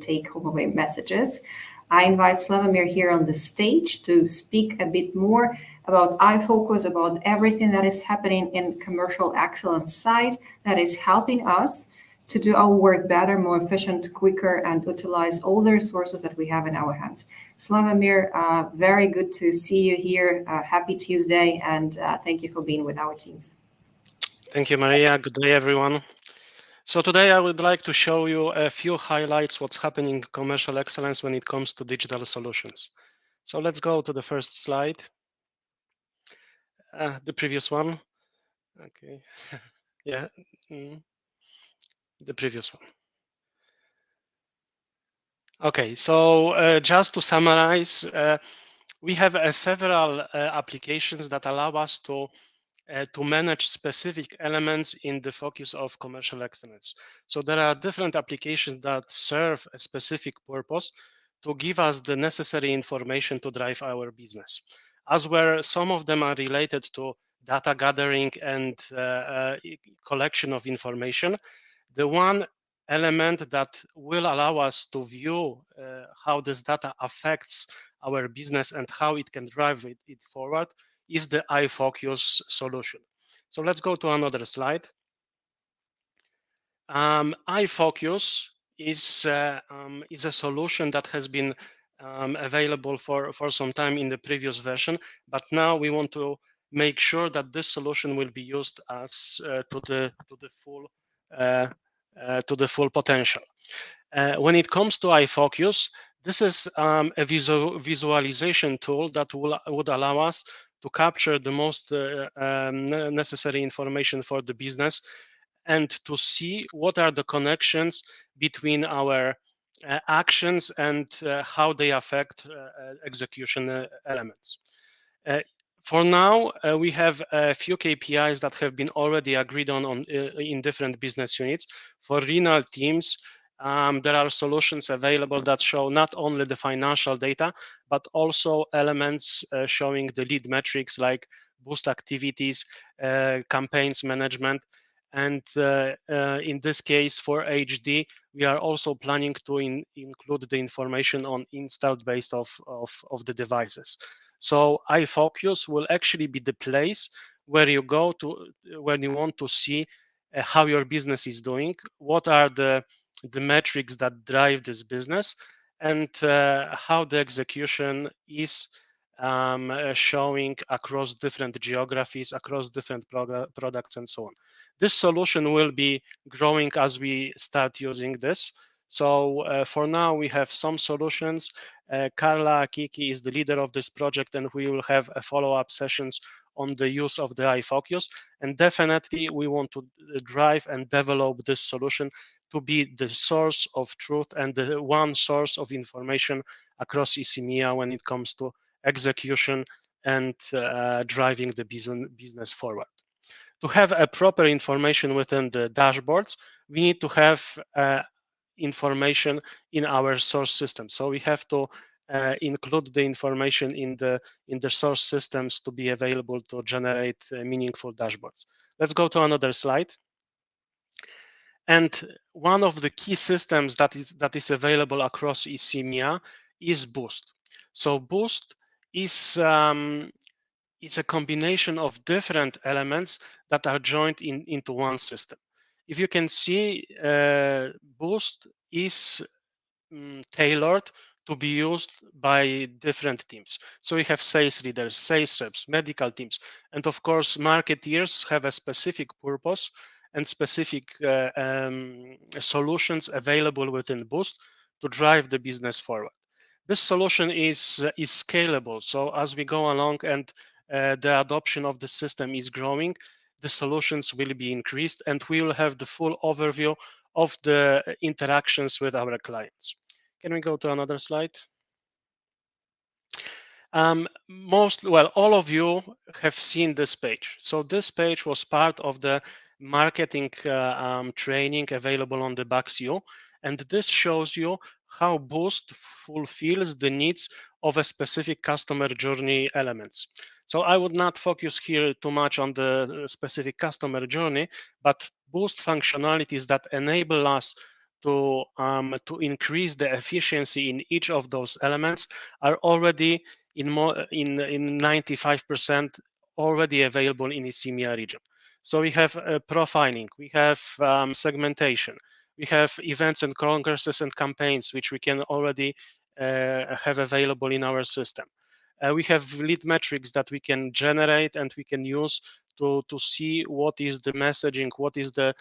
take home away messages. I invite Slavomir here on the stage to speak a bit more about iFocus, about everything that is happening in commercial excellence side that is helping us to do our work better, more efficient, quicker, and utilize all the resources that we have in our hands. Slavomir, very good to see you here. Happy Tuesday, and thank you for being with our teams. Thank you, Maria. Good day, everyone. So today I would like to show you a few highlights what's happening in commercial excellence when it comes to digital solutions. So let's go to the first slide. The previous one. Okay. Yeah. The previous one. Okay, so just to summarize, we have several applications that allow us to manage specific elements in the focus of commercial excellence. So there are different applications that serve a specific purpose to give us the necessary information to drive our business. As well, some of them are related to data gathering and collection of information. The one element that will allow us to view how this data affects our business and how it can drive it forward is the iFocus solution. So let's go to another slide. iFocus is a solution that has been available for some time in the previous version, but now we want to make sure that this solution will be used as to the full potential. When it comes to iFocus, this is a visualization tool that would allow us to capture the most necessary information for the business and to see what are the connections between our actions and how they affect execution elements. For now, we have a few KPIs that have been already agreed on in different business units. For renal teams, there are solutions available that show not only the financial data, but also elements showing the lead metrics like boost activities, campaigns management. And in this case, for HD, we are also planning to include the information on installed base of the devices. So iFocus will actually be the place where you go to when you want to see how your business is doing, what are the metrics that drive this business, and how the execution is showing across different geographies, across different products, and so on. This solution will be growing as we start using this. So for now, we have some solutions. Carla Kiki is the leader of this project, and we will have a follow-up sessions on the use of the iFocus. And definitely, we want to drive and develop this solution to be the source of truth and the one source of information across ECMEA when it comes to execution and driving the business forward. To have a proper information within the dashboards, we need to have information in our source system. So we have to include the information in the source systems to be available to generate meaningful dashboards. Let's go to another slide. And one of the key systems that is available across ECMEA is Boost. So Boost is it's a combination of different elements that are joined into one system. If you can see, Boost is tailored to be used by different teams. So we have sales leaders, sales reps, medical teams, and of course, marketeers have a specific purpose and specific solutions available within Boost to drive the business forward. This solution is scalable. So as we go along and the adoption of the system is growing, the solutions will be increased, and we will have the full overview of the interactions with our clients. Can we go to another slide? All of you have seen this page. So this page was part of the marketing training available on the Baxter, and this shows you how Boost fulfills the needs of a specific customer journey elements. So I would not focus here too much on the specific customer journey, but Boost functionalities that enable us to increase the efficiency in each of those elements are already in 95% already available in ECMEA region. So we have profiling, we have segmentation, we have events and congresses and campaigns, which we can already have available in our system. We have lead metrics that we can generate and we can use to see what is the messaging, what is the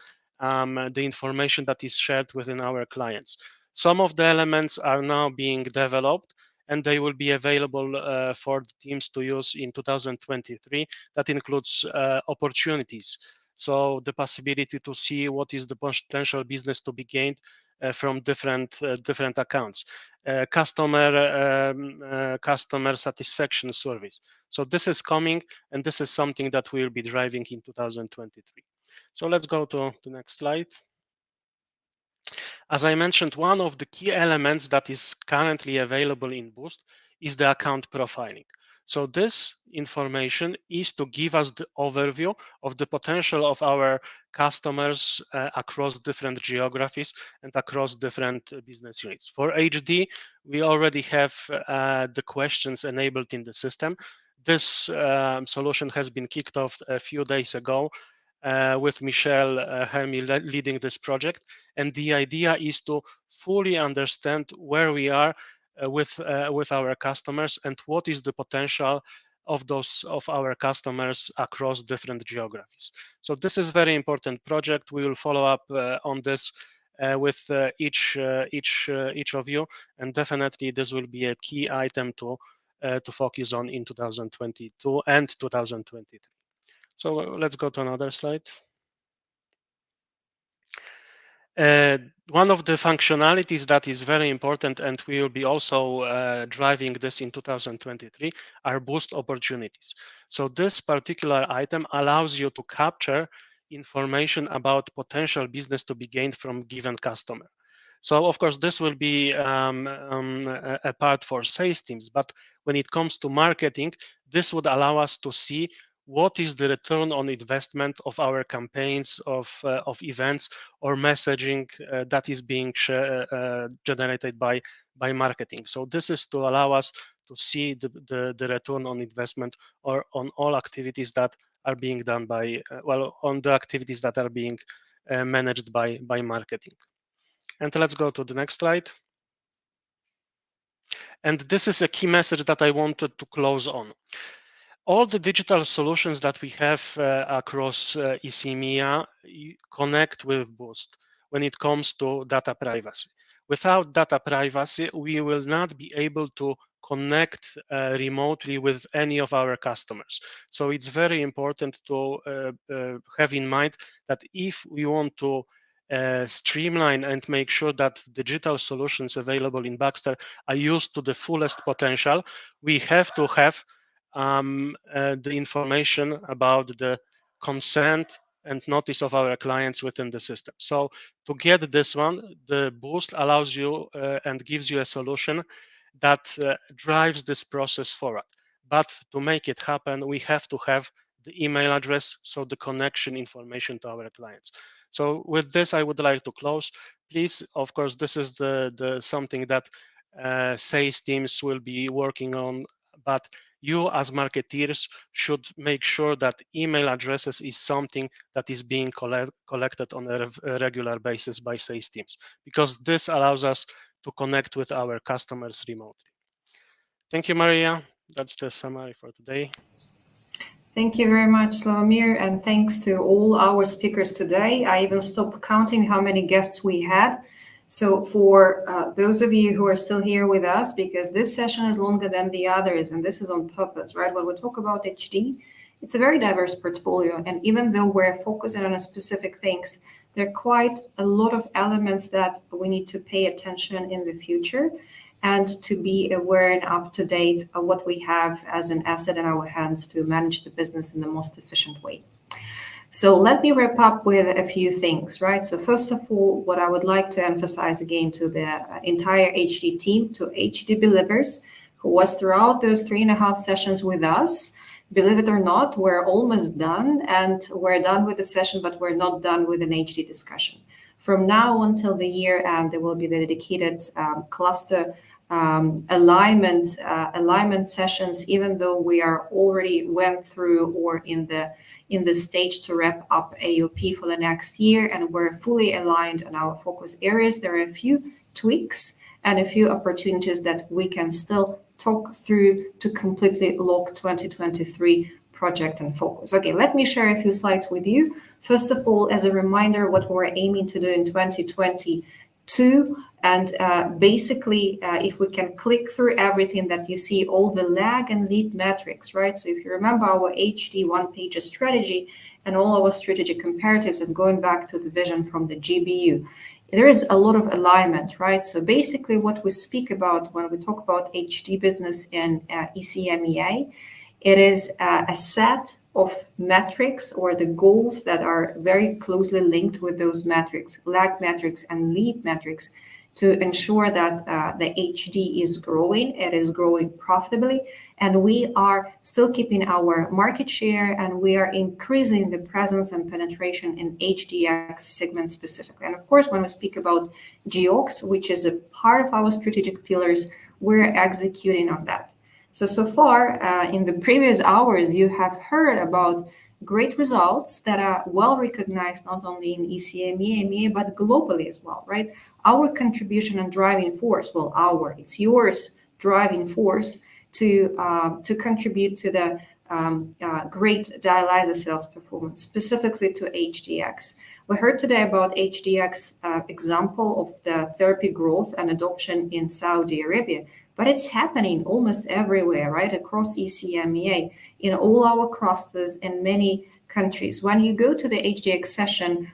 information that is shared within our clients. Some of the elements are now being developed, and they will be available for the teams to use in 2023. That includes opportunities. So the possibility to see what is the potential business to be gained from different accounts. Customer satisfaction surveys. So this is coming, and this is something that we'll be driving in 2023. So let's go to the next slide. As I mentioned, one of the key elements that is currently available in Boost is the account profiling. So this information is to give us the overview of the potential of our customers across different geographies and across different business units. For HD, we already have the questions enabled in the system. This solution has been kicked off a few days ago with Michelle Hermy leading this project. And the idea is to fully understand where we are with our customers and what is the potential of our customers across different geographies. So this is very important project. We will follow up on this with each of you, and definitely this will be a key item to focus on in 2022 and 2023. So let's go to another slide. One of the functionalities that is very important, and we will be also driving this in 2023, are boost opportunities. So this particular item allows you to capture information about potential business to be gained from given customer. So of course, this will be a part for sales teams, but when it comes to marketing, this would allow us to see what is the return on investment of our campaigns, of events or messaging that is being generated by marketing. So this is to allow us to see the return on investment or on all activities that are being done by, on the activities that are being managed by marketing. And let's go to the next slide. And this is a key message that I wanted to close on. All the digital solutions that we have across ECEMEA connect with Boost when it comes to data privacy. Without data privacy, we will not be able to connect remotely with any of our customers. So it's very important to have in mind that if we want to streamline and make sure that digital solutions available in Baxter are used to the fullest potential, we have to have the information about the consent and notice of our clients within the system. So to get this one, the Boost allows you and gives you a solution that drives this process forward. But to make it happen, we have to have the email address, so the connection information to our clients. So with this, I would like to close. Please, of course, this is the something that sales teams will be working on, but you as marketeers should make sure that email addresses is something that is being collected on a regular basis by sales teams, because this allows us to connect with our customers remotely. Thank you, Maria. That's the summary for today. Thank you very much, Slawomir, and thanks to all our speakers today. I even stopped counting how many guests we had. So for those of you who are still here with us, because this session is longer than the others, and this is on purpose, right? When we talk about HD, it's a very diverse portfolio. And even though we're focusing on specific things, there are quite a lot of elements that we need to pay attention in the future and to be aware and up to date of what we have as an asset in our hands to manage the business in the most efficient way. So let me wrap up with a few things, right? So first of all, what I would like to emphasize again to the entire HD team, to HD believers, who was throughout those 3.5 sessions with us. Believe it or not, we're almost done, and we're done with the session, but we're not done with an HD discussion. From now until the year end, there will be the dedicated cluster alignment sessions, even though we are already went through or in the stage to wrap up AOP for the next year, and we're fully aligned on our focus areas. There are a few tweaks and a few opportunities that we can still talk through to completely lock 2023 project and focus. Okay, let me share a few slides with you. First of all, as a reminder, what we're aiming to do in 2022, and basically, if we can click through everything that you see, all the lag and lead metrics, right? So if you remember our HD one-page strategy and all our strategic comparatives, and going back to the vision from the GBU, there is a lot of alignment, right? So basically what we speak about when we talk about HD business in ECEMEA, it is a set of metrics or the goals that are very closely linked with those metrics, lag metrics and lead metrics, to ensure that the HD is growing, it is growing profitably, and we are still keeping our market share, and we are increasing the presence and penetration in HDX segment specifically. And of course, when we speak about GEOX, which is a part of our strategic pillars, we're executing on that. So far, in the previous hours, you have heard about great results that are well recognized not only in ECEMEA, but globally as well, right? Our contribution and driving force, it's yours driving force to contribute to the great dialyzer sales performance, specifically to HDX. We heard today about HDX example of the therapy growth and adoption in Saudi Arabia, but it's happening almost everywhere, right? Across ECEMEA, in all our clusters in many countries. When you go to the HDX session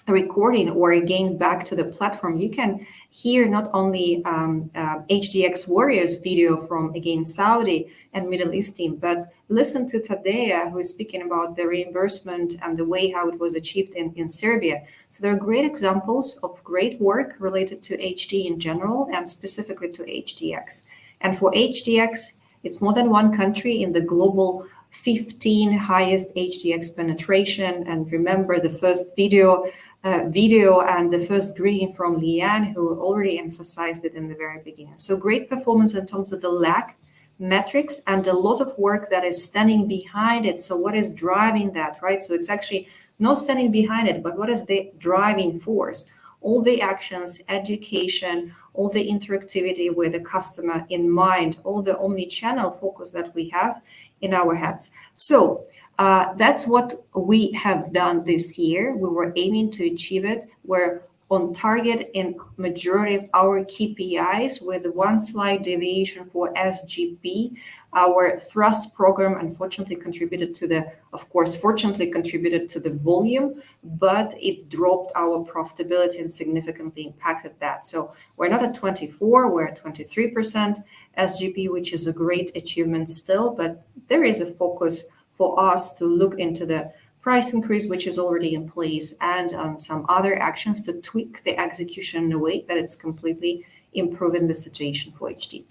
recording or again back to the platform, you can hear not only HDX Warriors video from again Saudi and Middle East team, but listen to Tadeja, who is speaking about the reimbursement and the way how it was achieved in Serbia. So there are great examples of great work related to HD in general and specifically to HDX. And for HDX, it's more than one country in the global 15 highest HDX penetration. And remember the first video and the first greeting from Leanne, who already emphasized it in the very beginning. So great performance in terms of the lag metrics and a lot of work that is standing behind it. So what is driving that, right? So it's actually not standing behind it, but what is the driving force? All the actions, education, all the interactivity with the customer in mind, all the omni-channel focus that we have in our heads. So that's what we have done this year. We were aiming to achieve it. We're on target in majority of our KPIs with one slight deviation for SGP. Our thrust program unfortunately contributed to the, of course, fortunately contributed to the volume, but it dropped our profitability and significantly impacted that. So we're not at 24, we're at 23% SGP, which is a great achievement still, but there is a focus for us to look into the price increase, which is already in place, and on some other actions to tweak the execution in a way that it's completely improving the situation for HD.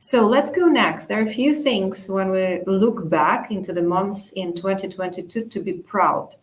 So let's go next. There are a few things when we look back into the months in 2022 to be proud.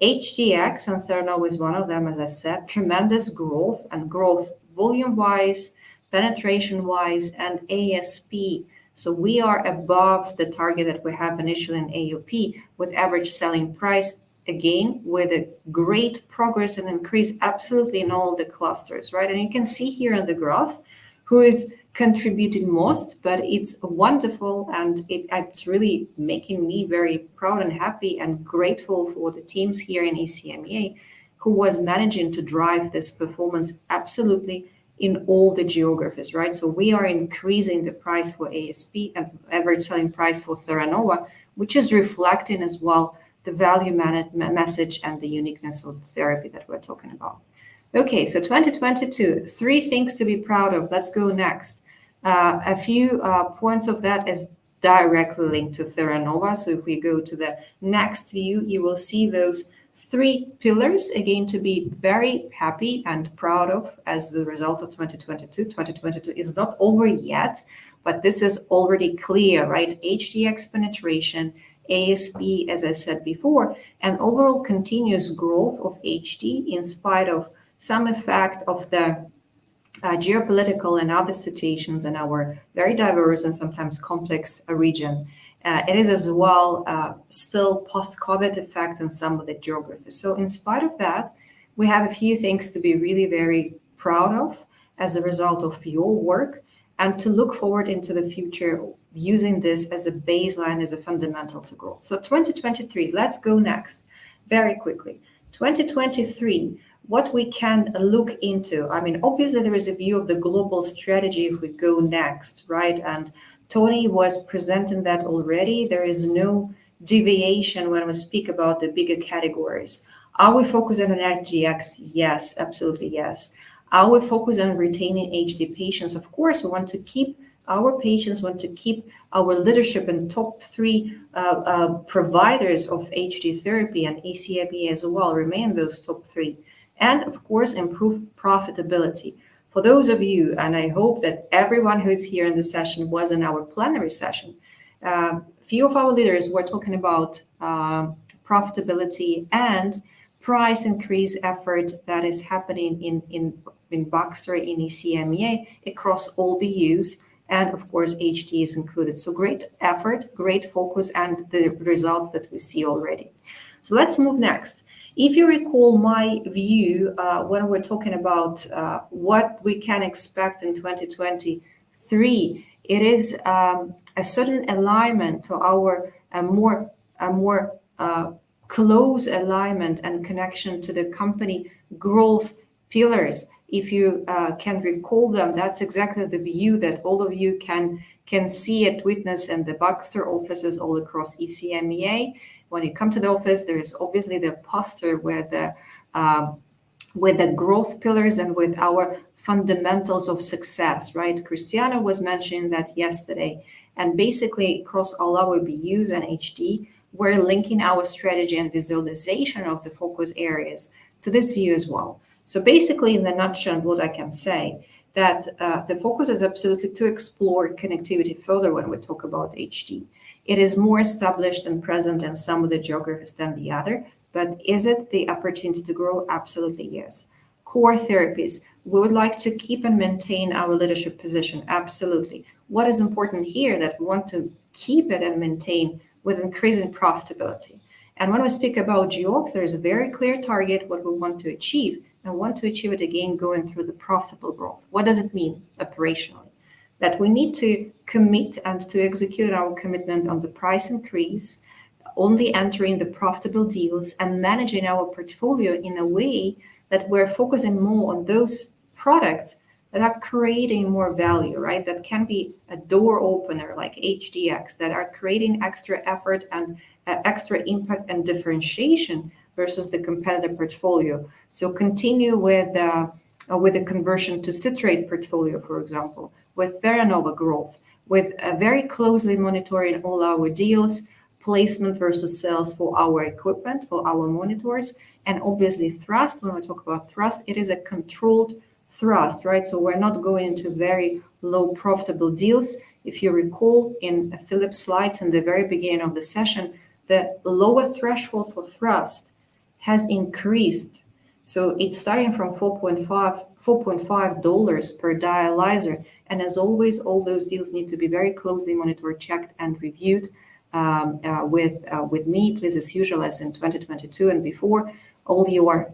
HDX and Theranova is one of them, as I said, tremendous growth and growth volume-wise, penetration-wise, and ASP. So we are above the target that we have initially in AOP with average selling price, again, with a great progress and increase absolutely in all the clusters, right? And you can see here in the graph who is contributing most, but it's wonderful and it's really making me very proud and happy and grateful for the teams here in ECMEA who was managing to drive this performance absolutely in all the geographies, right? So we are increasing the price for ASP and average selling price for Theranova, which is reflecting as well the value message and the uniqueness of the therapy that we're talking about. Okay, so 2022, 3 things to be proud of. Let's go next. A few points of that is directly linked to Theranova. So if we go to the next view, you will see those 3 pillars, again, to be very happy and proud of as the result of 2022. 2022 is not over yet, but this is already clear, right? HDX penetration, ASP, as I said before, and overall continuous growth of HD in spite of some effect of the geopolitical and other situations in our very diverse and sometimes complex region. It is as well still post-COVID effect in some of the geographies. So in spite of that, we have a few things to be really very proud of as a result of your work and to look forward into the future using this as a baseline, as a fundamental to growth. So 2023, let's go next very quickly. 2023, what we can look into. I mean, obviously there is a view of the global strategy if we go next, right? And Tony was presenting that already. There is no deviation when we speak about the bigger categories. Are we focusing on HDX? Yes, absolutely yes. Are we focused on retaining HD patients? Of course, we want to keep our patients, want to keep our leadership in top 3 providers of HD therapy, and ECME as well remain those top 3. And of course, improve profitability. For those of you, and I hope that everyone who is here in the session was in our plenary session, few of our leaders were talking about profitability and price increase effort that is happening in Baxter, in ECMEA, across all BUs, and of course, HD is included. So great effort, great focus, and the results that we see already. So let's move next. If you recall my view when we're talking about what we can expect in 2023, it is a certain alignment to our a more close alignment and connection to the company growth pillars. If you can recall them, that's exactly the view that all of you can see and witness in the Baxter offices all across ECMEA. When you come to the office, there is obviously the poster where the with the growth pillars and with our fundamentals of success, right? Christiana was mentioning that yesterday. And basically across all our BUs and HD, we're linking our strategy and visualization of the focus areas to this view as well. So basically, in the nutshell, what I can say that the focus is absolutely to explore connectivity further when we talk about HD. It is more established and present in some of the geographies than the other, but is it the opportunity to grow? Absolutely, yes. Core therapies, we would like to keep and maintain our leadership position. Absolutely. What is important here that we want to keep it and maintain with increasing profitability. And when we speak about GeoX, there's a very clear target what we want to achieve, and want to achieve it again going through the profitable growth. What does it mean operationally? That we need to commit and to execute our commitment on the price increase, only entering the profitable deals and managing our portfolio in a way that we're focusing more on those products that are creating more value, right? That can be a door opener like HDX, that are creating extra effort and extra impact and differentiation versus the competitive portfolio. So continue with the conversion to citrate portfolio, for example, with Theranova growth, with very closely monitoring all our deals, placement versus sales for our equipment, for our monitors, and obviously thrust. When we talk about thrust, it is a controlled thrust, right? So we're not going into very low profitable deals. If you recall in Philip's slides in the very beginning of the session, the lower threshold for thrust has increased. So it's starting from $4.5 per dialyzer. And as always, all those deals need to be very closely monitored, checked, and reviewed with me, please, as usual, as in 2022 and before. All your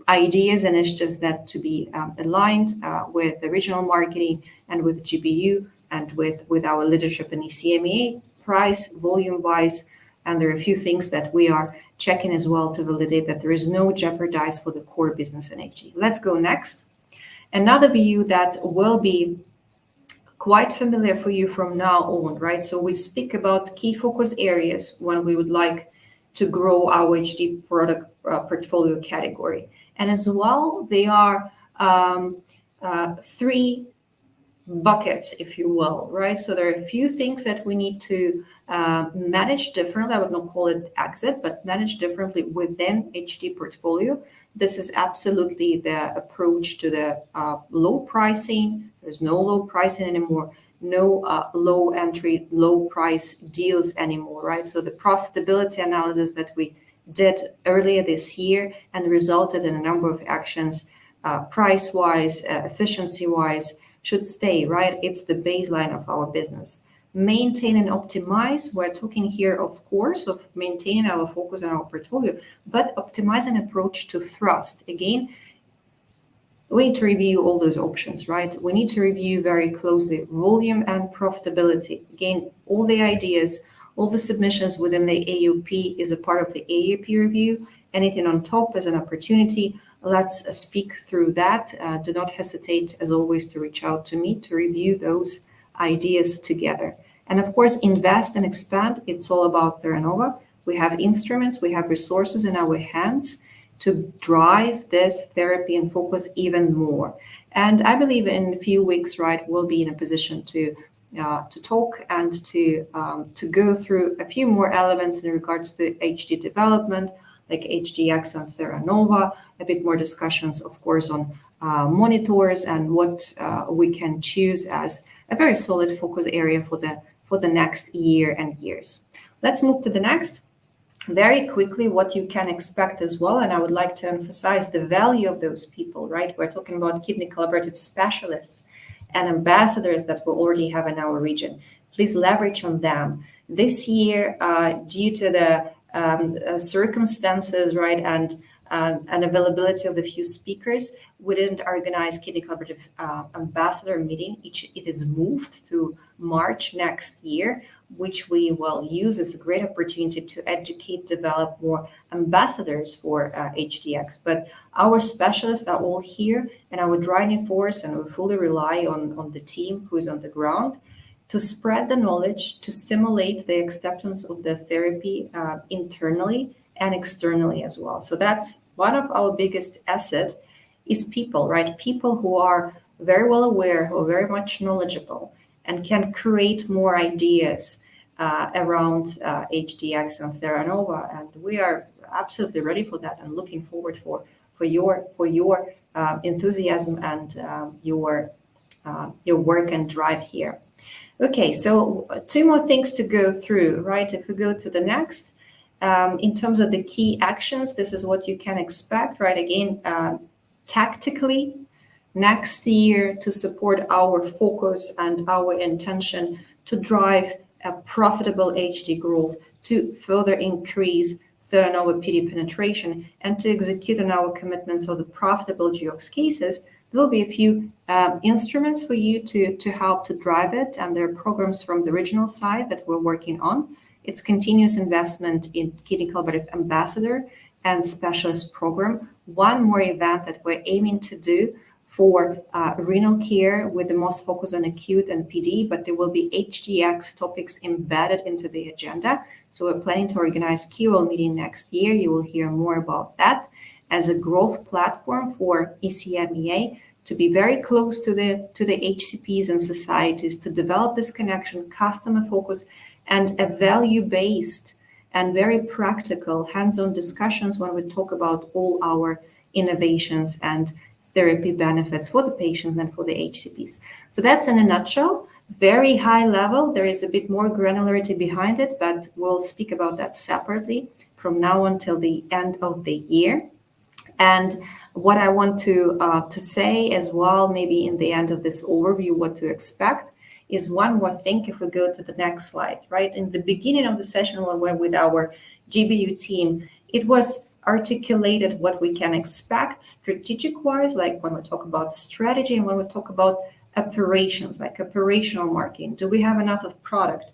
ideas and initiatives that to be aligned with the regional marketing and with GBU and with our leadership in ECMEA, price, volume-wise. And there are a few things that we are checking as well to validate that there is no jeopardize for the core business in HD. Let's go next. Another view that will be quite familiar for you from now on, right? So we speak about key focus areas when we would like to grow our HD product portfolio category. And as well, they are three buckets, if you will, right? So there are a few things that we need to manage differently. I would not call it exit, but manage differently within HD portfolio. This is absolutely the approach to the low pricing. There's no low pricing anymore, no low entry, low price deals anymore, right? So the profitability analysis that we did earlier this year and resulted in a number of actions, price-wise, efficiency-wise, should stay, right? It's the baseline of our business. Maintain and optimize. We're talking here, of course, of maintaining our focus on our portfolio, but optimize an approach to thrust. Again, we need to review all those options, right? We need to review very closely volume and profitability. Again, all the ideas, all the submissions within the AUP is a part of the AUP review. Anything on top is an opportunity. Let's speak through that. Do not hesitate, as always, to reach out to me to review those ideas together. And of course, invest and expand. It's all about Theranova. We have instruments, we have resources in our hands to drive this therapy and focus even more. And I believe in a few weeks, right, we'll be in a position to talk and to go through a few more elements in regards to HD development, like HDX and Theranova, a bit more discussions, of course, on monitors and what we can choose as a very solid focus area for the next year and years. Let's move to the next. Very quickly, what you can expect as well, and I would like to emphasize the value of those people, right? We're talking about kidney collaborative specialists and ambassadors that we already have in our region. Please leverage on them. This year, due to the circumstances, right, and availability of the few speakers, we didn't organize Kidney Collaborative Ambassador meeting. It is moved to March next year, which we will use as a great opportunity to educate, develop more ambassadors for HDX. But our specialists are all here, and our driving force, and we fully rely on the team who is on the ground to spread the knowledge, to stimulate the acceptance of the therapy internally and externally as well. So that's one of our biggest assets is people, right? People who are very well aware, who are very much knowledgeable, and can create more ideas around HDX and Theranova. And we are absolutely ready for that and looking forward for your enthusiasm and your work and drive here. Okay, so two more things to go through, right? If we go to the next, in terms of the key actions, this is what you can expect, right? Again, tactically, next year to support our focus and our intention to drive a profitable HD growth, to further increase Theranova PD penetration, and to execute on our commitments of the profitable GeoX cases. There will be a few instruments for you to help to drive it, and there are programs from the regional side that we're working on. It's continuous investment in kidney collaborative ambassador and specialist program. One more event that we're aiming to do for renal care with the most focus on acute and PD, but there will be HDX topics embedded into the agenda. So we're planning to organize KOL meeting next year. You will hear more about that as a growth platform for ECMEA to be very close to the HCPs and societies, to develop this connection, customer focus, and a value-based and very practical hands-on discussions when we talk about all our innovations and therapy benefits for the patients and for the HCPs. So that's in a nutshell, very high level. There is a bit more granularity behind it, but we'll speak about that separately from now until the end of the year. And what I want to say as well, maybe in the end of this overview, what to expect, is one more thing. If we go to the next slide, right? In the beginning of the session, when we're with our GBU team, it was articulated what we can expect strategic-wise, like when we talk about strategy and when we talk about operations, like operational marketing. Do we have enough of product?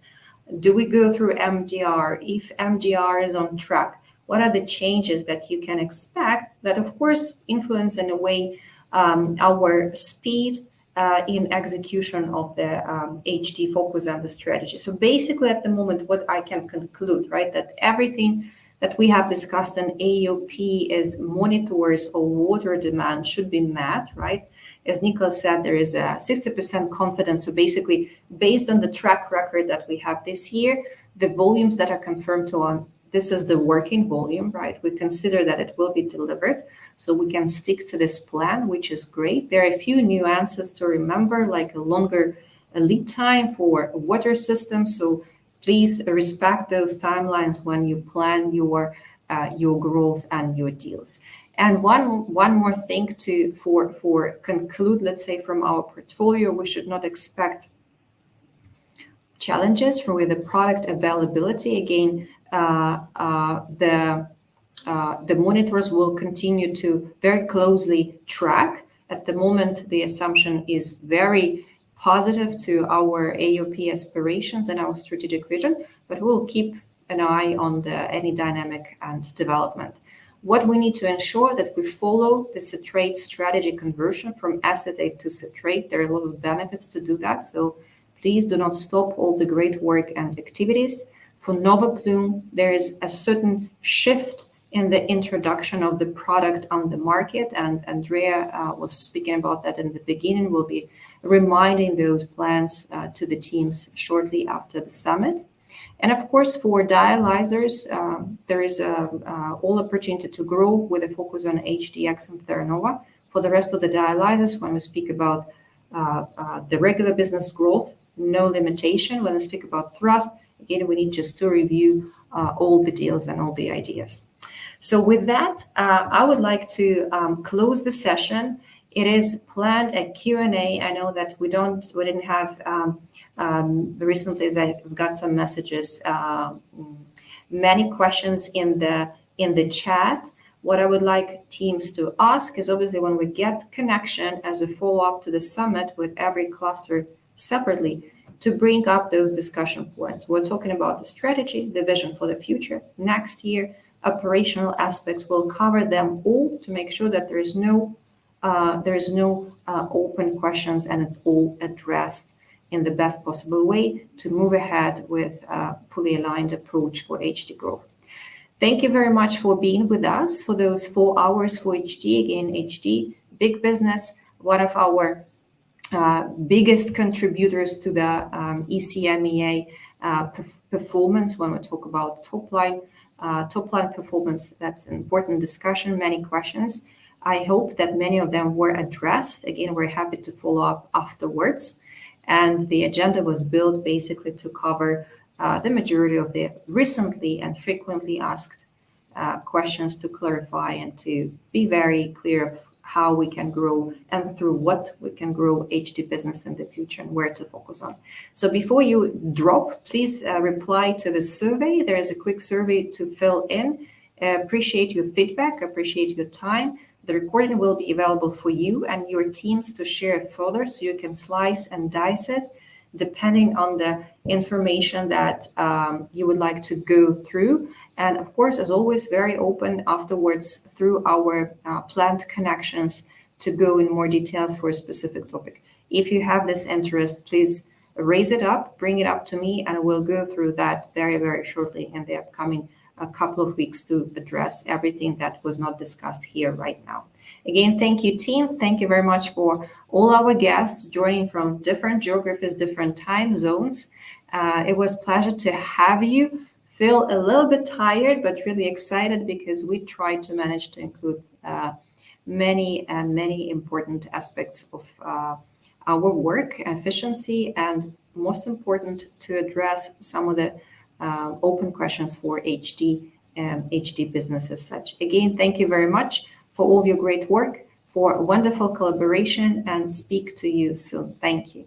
Do we go through MDR? If MDR is on track, what are the changes that you can expect that, of course, influence in a way our speed in execution of the HD focus and the strategy? So basically, at the moment, what I can conclude, right, that everything that we have discussed in AOP as monitors or water demand should be met, right? As Nicholas said, there is a 60% confidence. So basically, based on the track record that we have this year, the volumes that are confirmed to on, this is the working volume, right? We consider that it will be delivered. So we can stick to this plan, which is great. There are a few nuances to remember, like a longer lead time for water systems. So please respect those timelines when you plan your growth and your deals. And one more thing for conclude, let's say, from our portfolio, we should not expect challenges for the product availability. Again, the monitors will continue to very closely track. At the moment, the assumption is very positive to our AOP aspirations and our strategic vision, but we'll keep an eye on any dynamic and development. What we need to ensure that we follow the citrate strategy conversion from acetate to citrate. There are a lot of benefits to do that. So please do not stop all the great work and activities. For Nova Plume, there is a certain shift in the introduction of the product on the market, and Andrea was speaking about that in the beginning. We'll be reminding those plans to the teams shortly after the summit. And of course, for dialyzers, there is all opportunity to grow with a focus on HDX and Theranova. For the rest of the dialyzers, when we speak about the regular business growth, no limitation. When we speak about thrust, again, we need just to review all the deals and all the ideas. So with that, I would like to close the session. It is planned a Q&A. I know that we didn't have recently, as I've got some messages, many questions in the chat. What I would like teams to ask is obviously when we get connection as a follow-up to the summit with every cluster separately, to bring up those discussion points. We're talking about the strategy, the vision for the future. Next year, operational aspects will cover them all to make sure that there is no open questions and it's all addressed in the best possible way to move ahead with a fully aligned approach for HD growth. Thank you very much for being with us for those 4 hours for HD. Again, HD, big business, one of our biggest contributors to the ECMEA performance. When we talk about top line performance, that's an important discussion, many questions. I hope that many of them were addressed. Again, we're happy to follow up afterwards. And the agenda was built basically to cover the majority of the recently and frequently asked questions, to clarify and to be very clear of how we can grow and through what we can grow HD business in the future and where to focus on. So before you drop, please reply to the survey. There is a quick survey to fill in. Appreciate your feedback, appreciate your time. The recording will be available for you and your teams to share further, so you can slice and dice it depending on the information that you would like to go through. And of course, as always, very open afterwards through our planned connections to go in more details for a specific topic. If you have this interest, please raise it up, bring it up to me, and we'll go through that very, very shortly in the upcoming couple of weeks to address everything that was not discussed here right now. Again, thank you, team. Thank you very much for all our guests joining from different geographies, different time zones. It was a pleasure to have you. Feel a little bit tired, but really excited because we tried to manage to include many important aspects of our work, efficiency, and most important, to address some of the open questions for HD and HD business as such. Again, thank you very much for all your great work, for wonderful collaboration, and speak to you soon. Thank you.